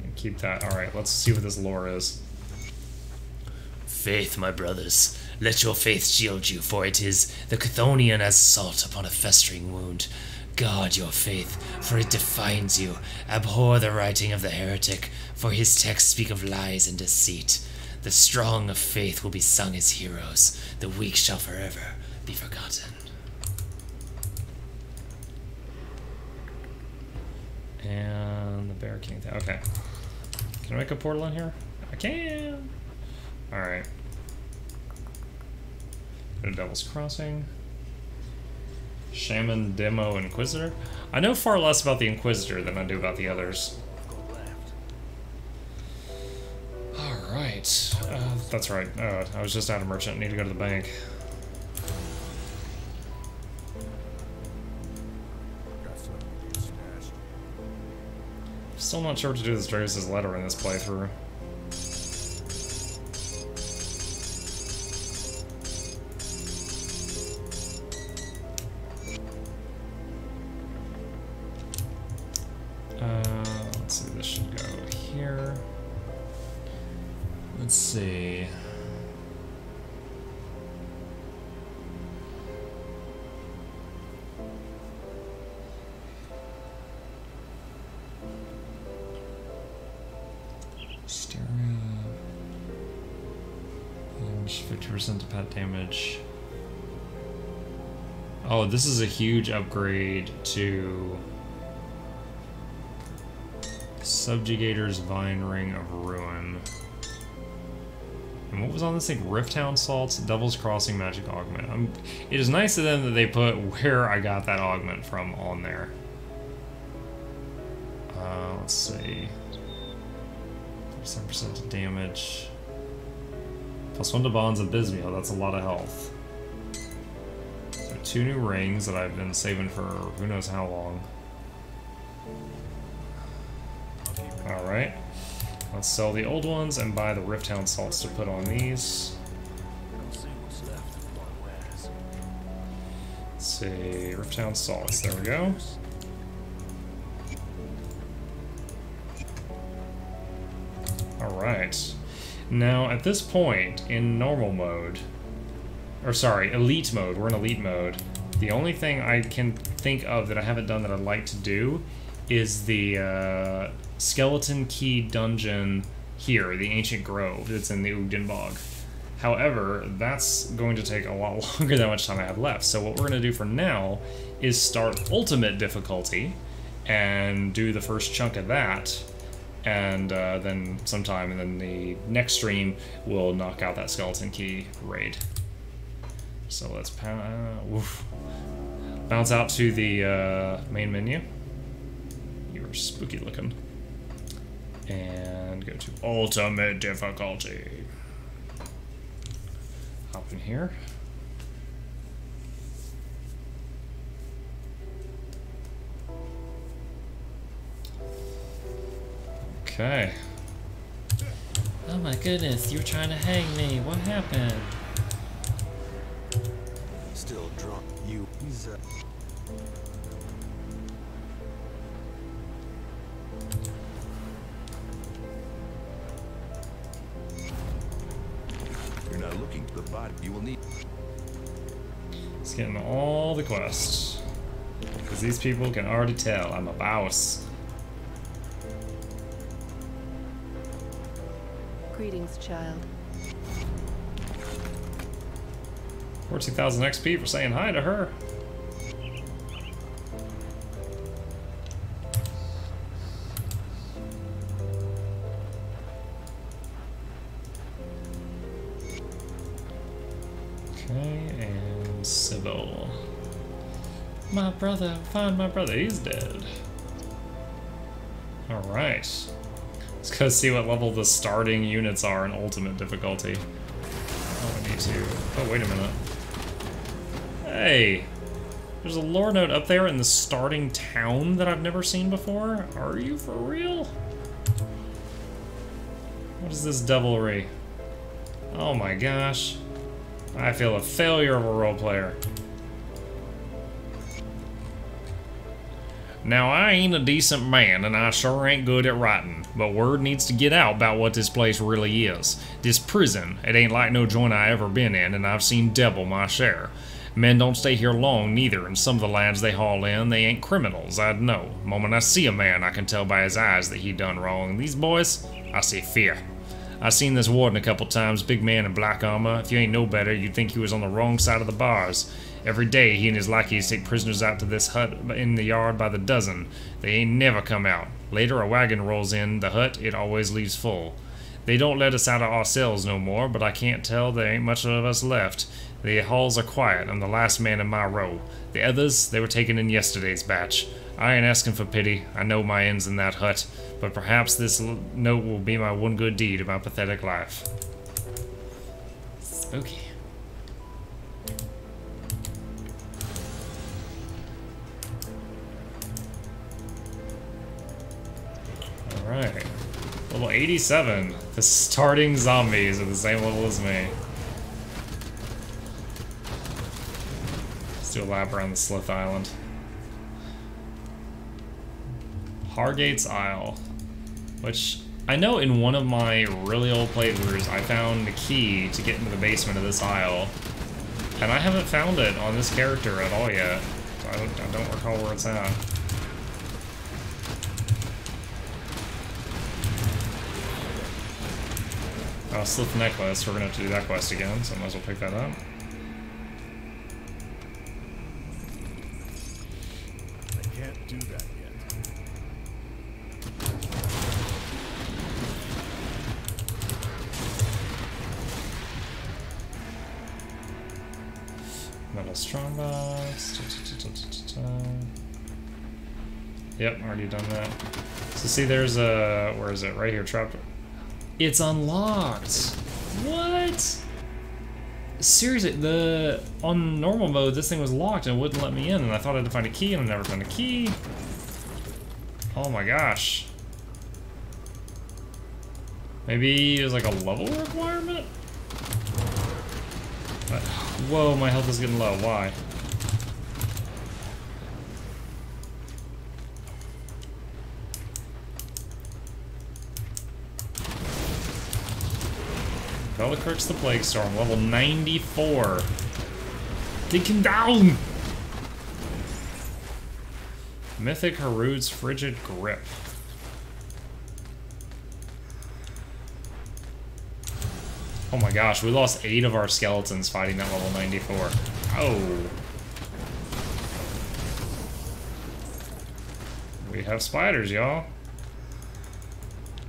Speaker 1: And keep that. Alright, let's see what this lore is.
Speaker 4: Faith, my brothers, let your faith shield you, for it is the Chthonian as salt upon a festering wound. Guard your faith, for it defines you. Abhor the writing of the heretic, for his texts speak of lies and deceit. The strong of faith will be sung as heroes. The weak shall forever be forgotten.
Speaker 1: And the Bear King thing. Okay. Can I make a portal in here? I can! Alright. Go to Devil's Crossing. Shaman, Demo, Inquisitor. I know far less about the Inquisitor than I do about the others. Alright. That's right. I was just out of merchant. Need to go to the bank. Still not sure what to do with Dragus' letter in this playthrough. Let's see, this should go here. Let's see. Stereo. Damage, 50% to pet damage. Oh, this is a huge upgrade to Subjugator's Vine Ring of Ruin. And what was on this thing? Rifthound Salts, Devil's Crossing Magic Augment. It is nice of them that they put where I got that augment from on there. Let's see. 37% to damage. +1 to Bonds of Bismuth. That's a lot of health. So 2 new rings that I've been saving for who knows how long. Alright. Let's sell the old ones and buy the Rifthound Salts to put on these. Let's see. Rifthound Salts. There we go. Alright. Now, at this point, in normal mode, or sorry, elite mode, we're in elite mode, the only thing I can think of that I haven't done that I'd like to do is the Skeleton Key dungeon here, the Ancient Grove that's in the Ugden Bog. However, that's going to take a lot longer than how much time I have left, so what we're going to do for now is start Ultimate difficulty and do the first chunk of that. And then sometime in the next stream, we'll knock out that Skeleton Key raid. So let's bounce out to the main menu. You're spooky looking. And go to Ultimate difficulty. Hop in here. Okay.
Speaker 4: Oh my goodness, you were trying to hang me. What happened?
Speaker 2: Still drunk. He's 'You're not looking for the body. You will need.
Speaker 1: It's getting all the quests. Because these people can already tell I'm a boss.
Speaker 7: Greetings, child.
Speaker 1: 14,000 XP for saying hi to her. Okay, and Crucible. My brother, find my brother, he's dead. Alright. Let's go see what level the starting units are in ultimate difficulty. Oh, I need to... Oh, wait a minute. Hey! There's a lore note up there in the starting town that I've never seen before? Are you for real? What is this devilry? Oh my gosh. I feel a failure of a role player. Now, I ain't a decent man, and I sure ain't good at writing, but word needs to get out about what this place really is. This prison, it ain't like no joint I ever been in, and I've seen devil my share. Men don't stay here long, neither, and some of the lads they haul in, they ain't criminals, I'd know. Moment I see a man, I can tell by his eyes that he done wrong. These boys, I see fear. I seen this warden a couple times, big man in black armor. If you ain't no better, you'd think he was on the wrong side of the bars. Every day, he and his lackeys take prisoners out to this hut in the yard by the dozen. They ain't never come out. Later, a wagon rolls in the hut, it always leaves full. They don't let us out of our cells no more, but I can't tell there ain't much of us left. The halls are quiet. I'm the last man in my row. The others, they were taken in yesterday's batch. I ain't asking for pity. I know my end's in that hut, but perhaps this note will be my one good deed of my pathetic life. Spooky. Alright. Level 87. The starting zombies are the same level as me. Let's do a lap around the Slith Island. Hargate's Isle. Which, I know in one of my really old playthroughs I found the key to get into the basement of this isle. And I haven't found it on this character at all yet. So I don't recall where it's at. Oh, Slith Necklace, we're gonna have to do that quest again, so I might as well pick that up.
Speaker 2: I can't do that yet.
Speaker 1: Metal Strongbox. Yep, already done that. So see, there's a... where is it? Right here, trapped. It's unlocked! What? Seriously, on normal mode, this thing was locked and it wouldn't let me in, and I thought I had to find a key, and I never found a key. Oh my gosh. Maybe there's like a level requirement? Whoa, my health is getting low. Why? Bellacrix the Plague Storm, level 94. Take him down! Mythic Harud's Frigid Grip. Oh my gosh, we lost 8 of our skeletons fighting that level 94. Oh. We have spiders, y'all.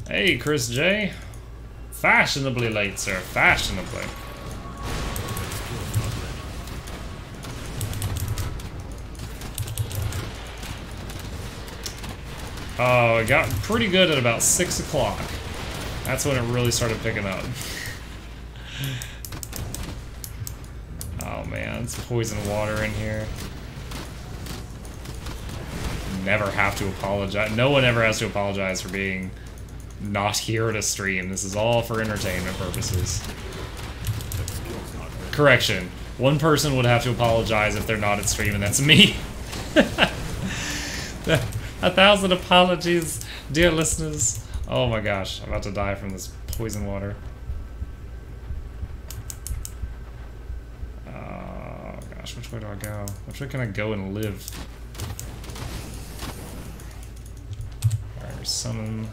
Speaker 1: Hey, Chris J. Fashionably late, sir. Fashionably. Oh, it got pretty good at about 6 o'clock. That's when it really started picking up. Oh man, it's poison water in here. Never have to apologize. No one ever has to apologize for being not here to stream. This is all for entertainment purposes. Correction. One person would have to apologize if they're not at stream, and that's me. 1,000 apologies, dear listeners. Oh my gosh, I'm about to die from this poison water. Oh gosh, which way do I go? Which way can I go and live? Alright, summon.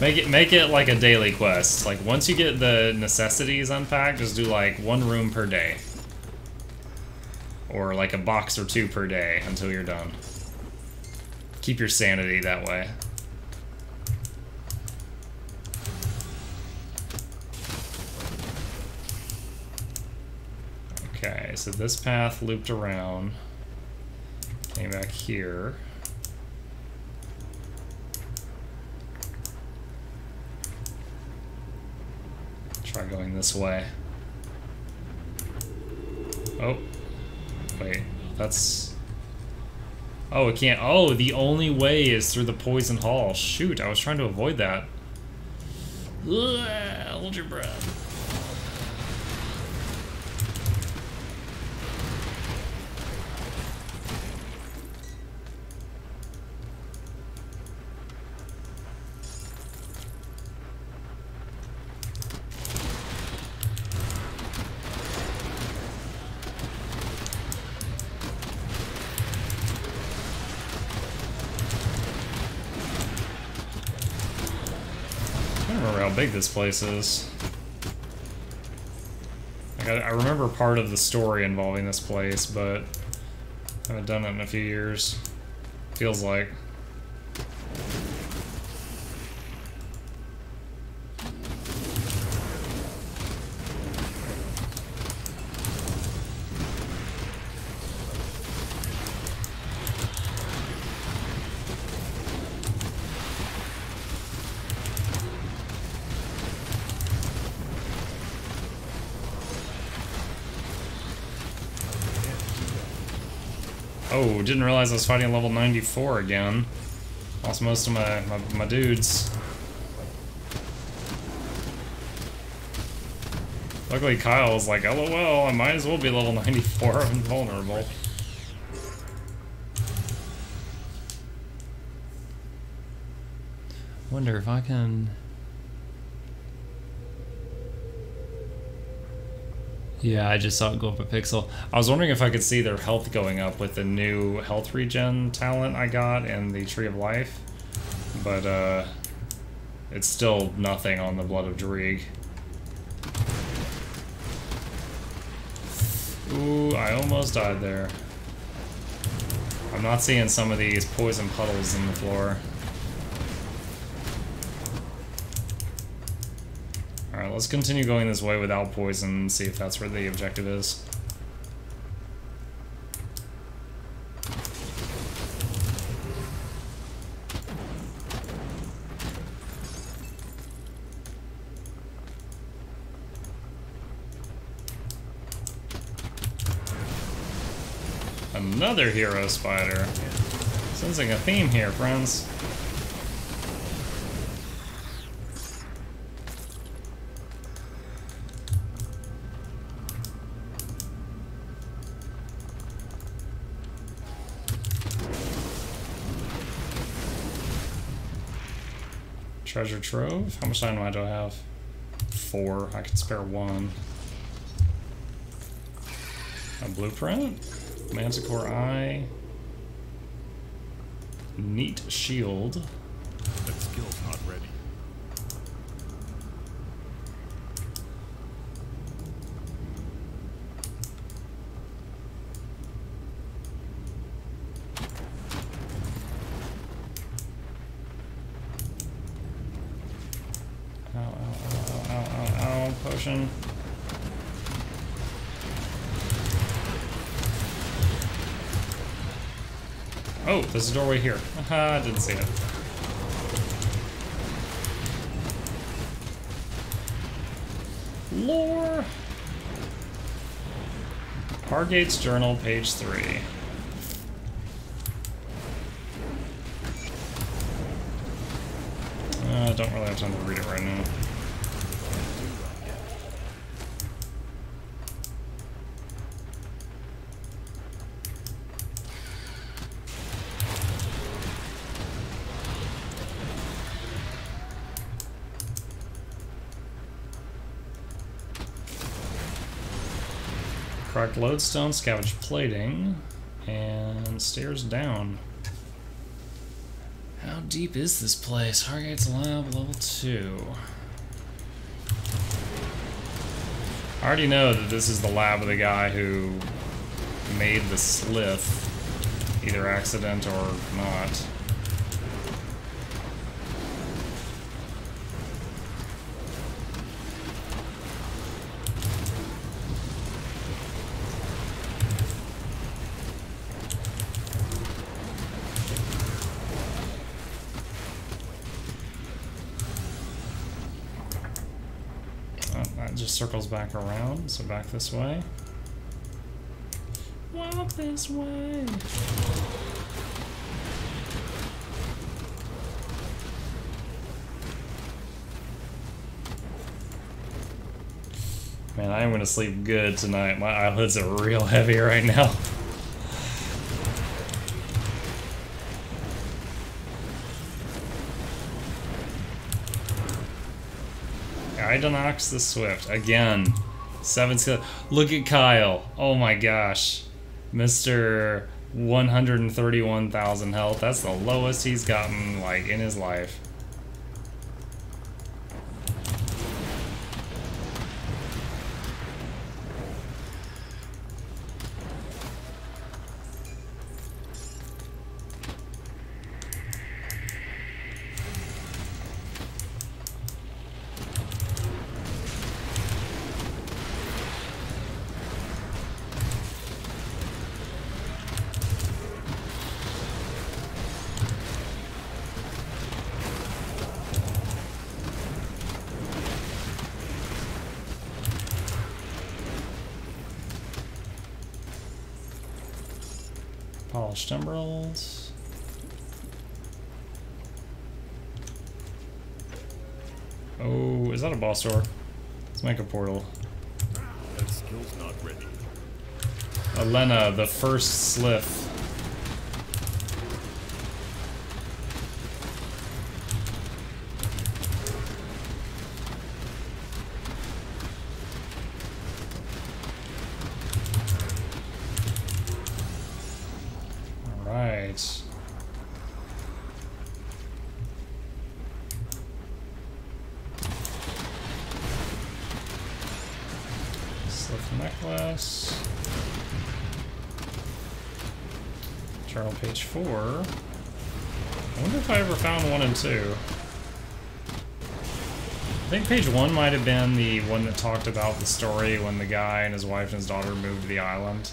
Speaker 1: Make it like a daily quest. Like once you get the necessities unpacked, just do like 1 room per day. Or like a box or 2 per day until you're done. Keep your sanity that way. Okay, so this path looped around. Came back here. Try going this way. Oh. Wait, that's... Oh, it can't... Oh, the only way is through the poison hall. Shoot, I was trying to avoid that. Ugh, hold your breath. How big this place is. Like, I remember part of the story involving this place, but I haven't done it in a few years. Feels like. Oh, didn't realize I was fighting level 94 again. Lost most of my dudes. Luckily Kyle was like, LOL, I might as well be level 94, I'm invulnerable.
Speaker 4: Wonder if I can... Yeah, I just saw it go up a pixel.
Speaker 1: I was wondering if I could see their health going up with the new health regen talent I got and the Tree of Life. But, it's still nothing on the Blood of Dreeg. Ooh, I almost died there. I'm not seeing some of these poison puddles in the floor. Alright, let's continue going this way without poison and see if that's where the objective is. Another hero spider. Sensing a theme here, friends. Treasure trove? How much dynamite do I have? 4. I can spare 1. A blueprint? Manticore eye. Neat shield.
Speaker 2: That skill's not ready.
Speaker 1: Ow, potion. Oh, there's a doorway here. Haha, didn't see it. Lore! Hargate's Journal, page 3. I don't really have time to read it right now. Cracked lodestone, scavenge plating, and stairs down. How deep is this place? Hargate's lab, level 2. I already know that this is the lab of the guy who made the slith, either accident or not. Just circles back around, so back this way. Walk this way. Man, I am gonna sleep good tonight. My eyelids are real heavy right now. Idanox the Swift. Again. 7 skill. Look at Kyle. Oh my gosh. Mr. 131,000 health. That's the lowest he's gotten, like, in his life. Polished emeralds. Oh, is that a boss door? Let's make a portal.
Speaker 2: That skill's not ready.
Speaker 1: Elena, the first slith. Alright. Slith necklace. Journal page 4. I wonder if I ever found 1 and 2. I think page 1 might have been the one that talked about the story when the guy and his wife and his daughter moved to the island.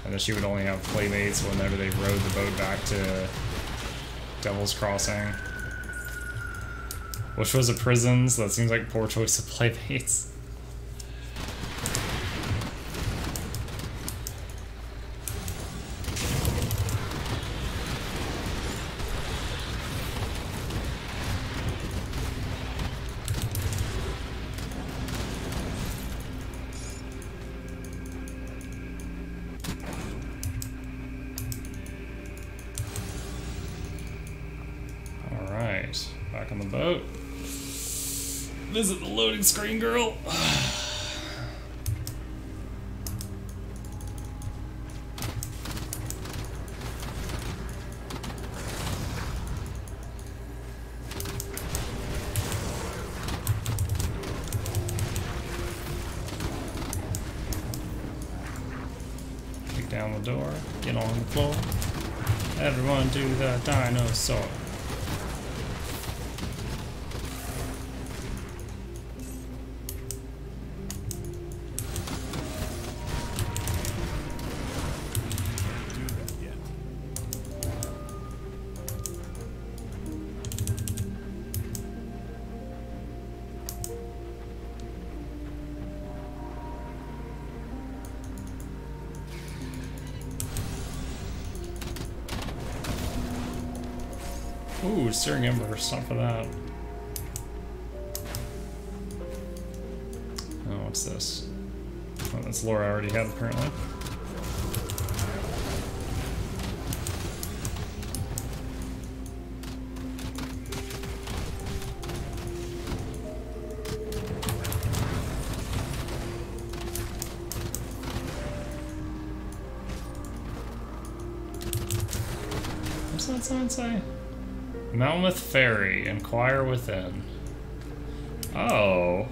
Speaker 1: And that she would only have playmates whenever they rowed the boat back to Devil's Crossing. Which was a prison, so that seems like poor choice of playmates. Back on the boat. Visit the loading screen, girl. Kick down the door. Get on the floor. Everyone do the dinosaur. Ooh, Searing Ember, stop for that. Oh, what's this? Oh, that's lore I already had, apparently. What's that sign say? Melmoth Ferry. Inquire within. Oh.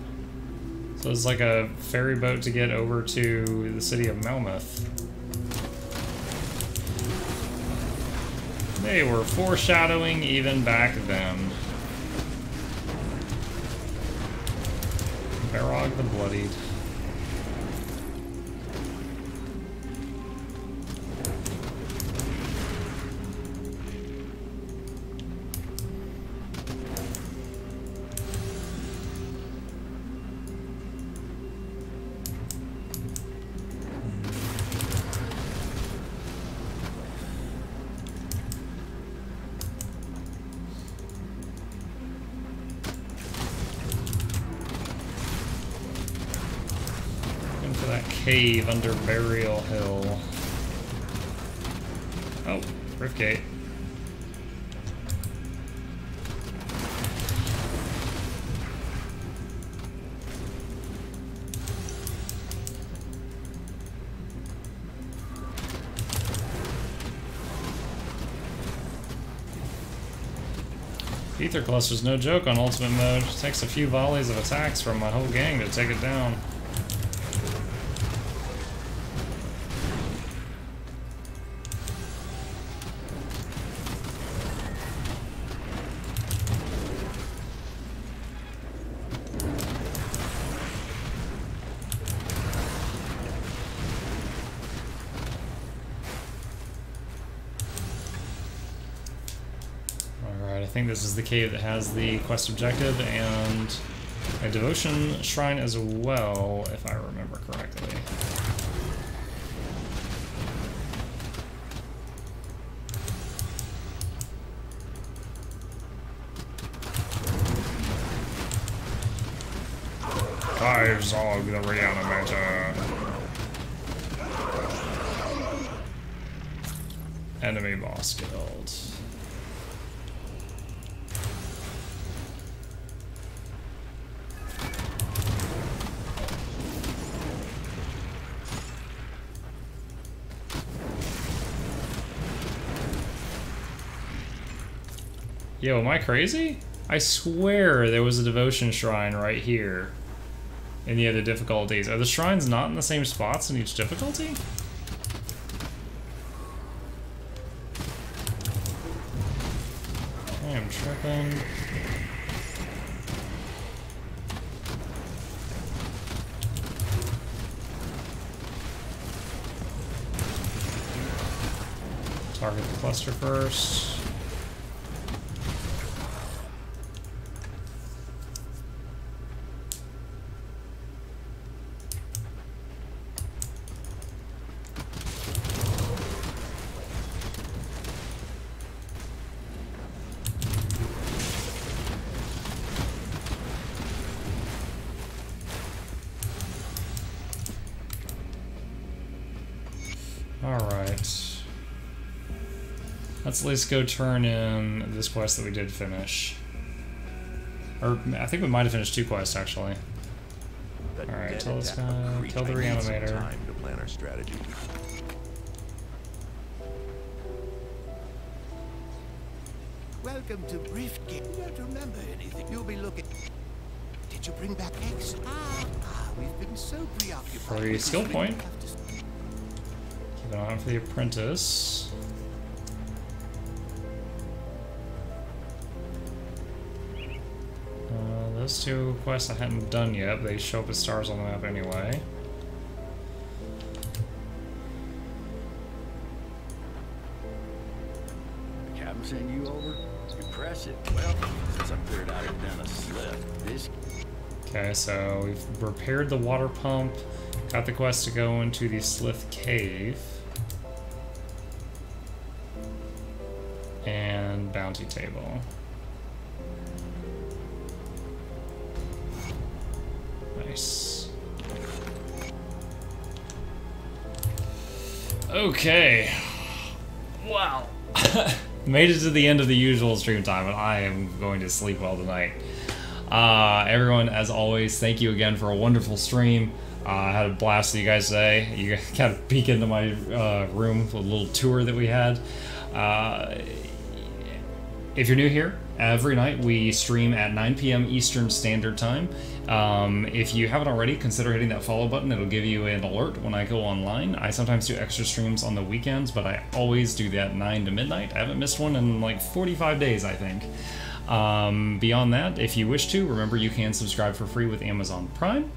Speaker 1: So it's like a ferry boat to get over to the city of Melmoth. They were foreshadowing even back then. Barog the Bloodied. Cave under Burial Hill. Oh, Riftgate. Ether Cluster's no joke on ultimate mode. It takes a few volleys of attacks from my whole gang to take it down. I think this is the cave that has the quest objective and a devotion shrine as well, if I remember correctly. Zog the Reanimator. Enemy boss killed. Yo, am I crazy? I swear there was a devotion shrine right here in the other difficulties. Are the shrines not in the same spots in each difficulty? I am tripping. Target the cluster first. Alright. Let's at least go turn in this quest that we did finish. Or, I think we might have finished 2 quests, actually. Alright, tell this guy, kill the Reanimator.
Speaker 2: Time to plan our strategy.
Speaker 7: Welcome to Briefgate. You don't remember anything. You'll be looking. Did you bring back X? We've been so preoccupied.
Speaker 1: Free skill point. Keep an eye out for the apprentice. Those 2 quests I hadn't done yet, but they show up as stars on the map anyway.
Speaker 8: The captain sent you over? Impressive. Well, since I cleared out it down a slip, this...
Speaker 1: Okay, so we've repaired the water pump, got the quest to go into the Slith Cave, and bounty table. Nice. Okay. Wow. Made it to the end of the usual stream time, and I am going to sleep well tonight. Everyone, as always, thank you again for a wonderful stream. I had a blast with you guys today. You kind of peek into my room for a little tour that we had. If you're new here, every night we stream at 9 p.m. Eastern Standard Time. If you haven't already, consider hitting that follow button. It'll give you an alert when I go online. I sometimes do extra streams on the weekends, but I always do that 9 to midnight. I haven't missed one in like 45 days, I think. Beyond that, if you wish to, remember you can subscribe for free with Amazon Prime.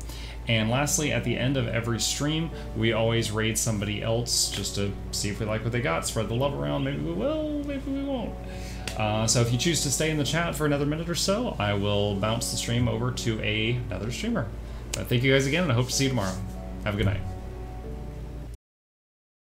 Speaker 1: And lastly, at the end of every stream, we always raid somebody else just to see if we like what they got, spread the love around. Maybe we will, maybe we won't. So if you choose to stay in the chat for another minute or so, I will bounce the stream over to another streamer. But thank you guys again, and I hope to see you tomorrow. Have a good night.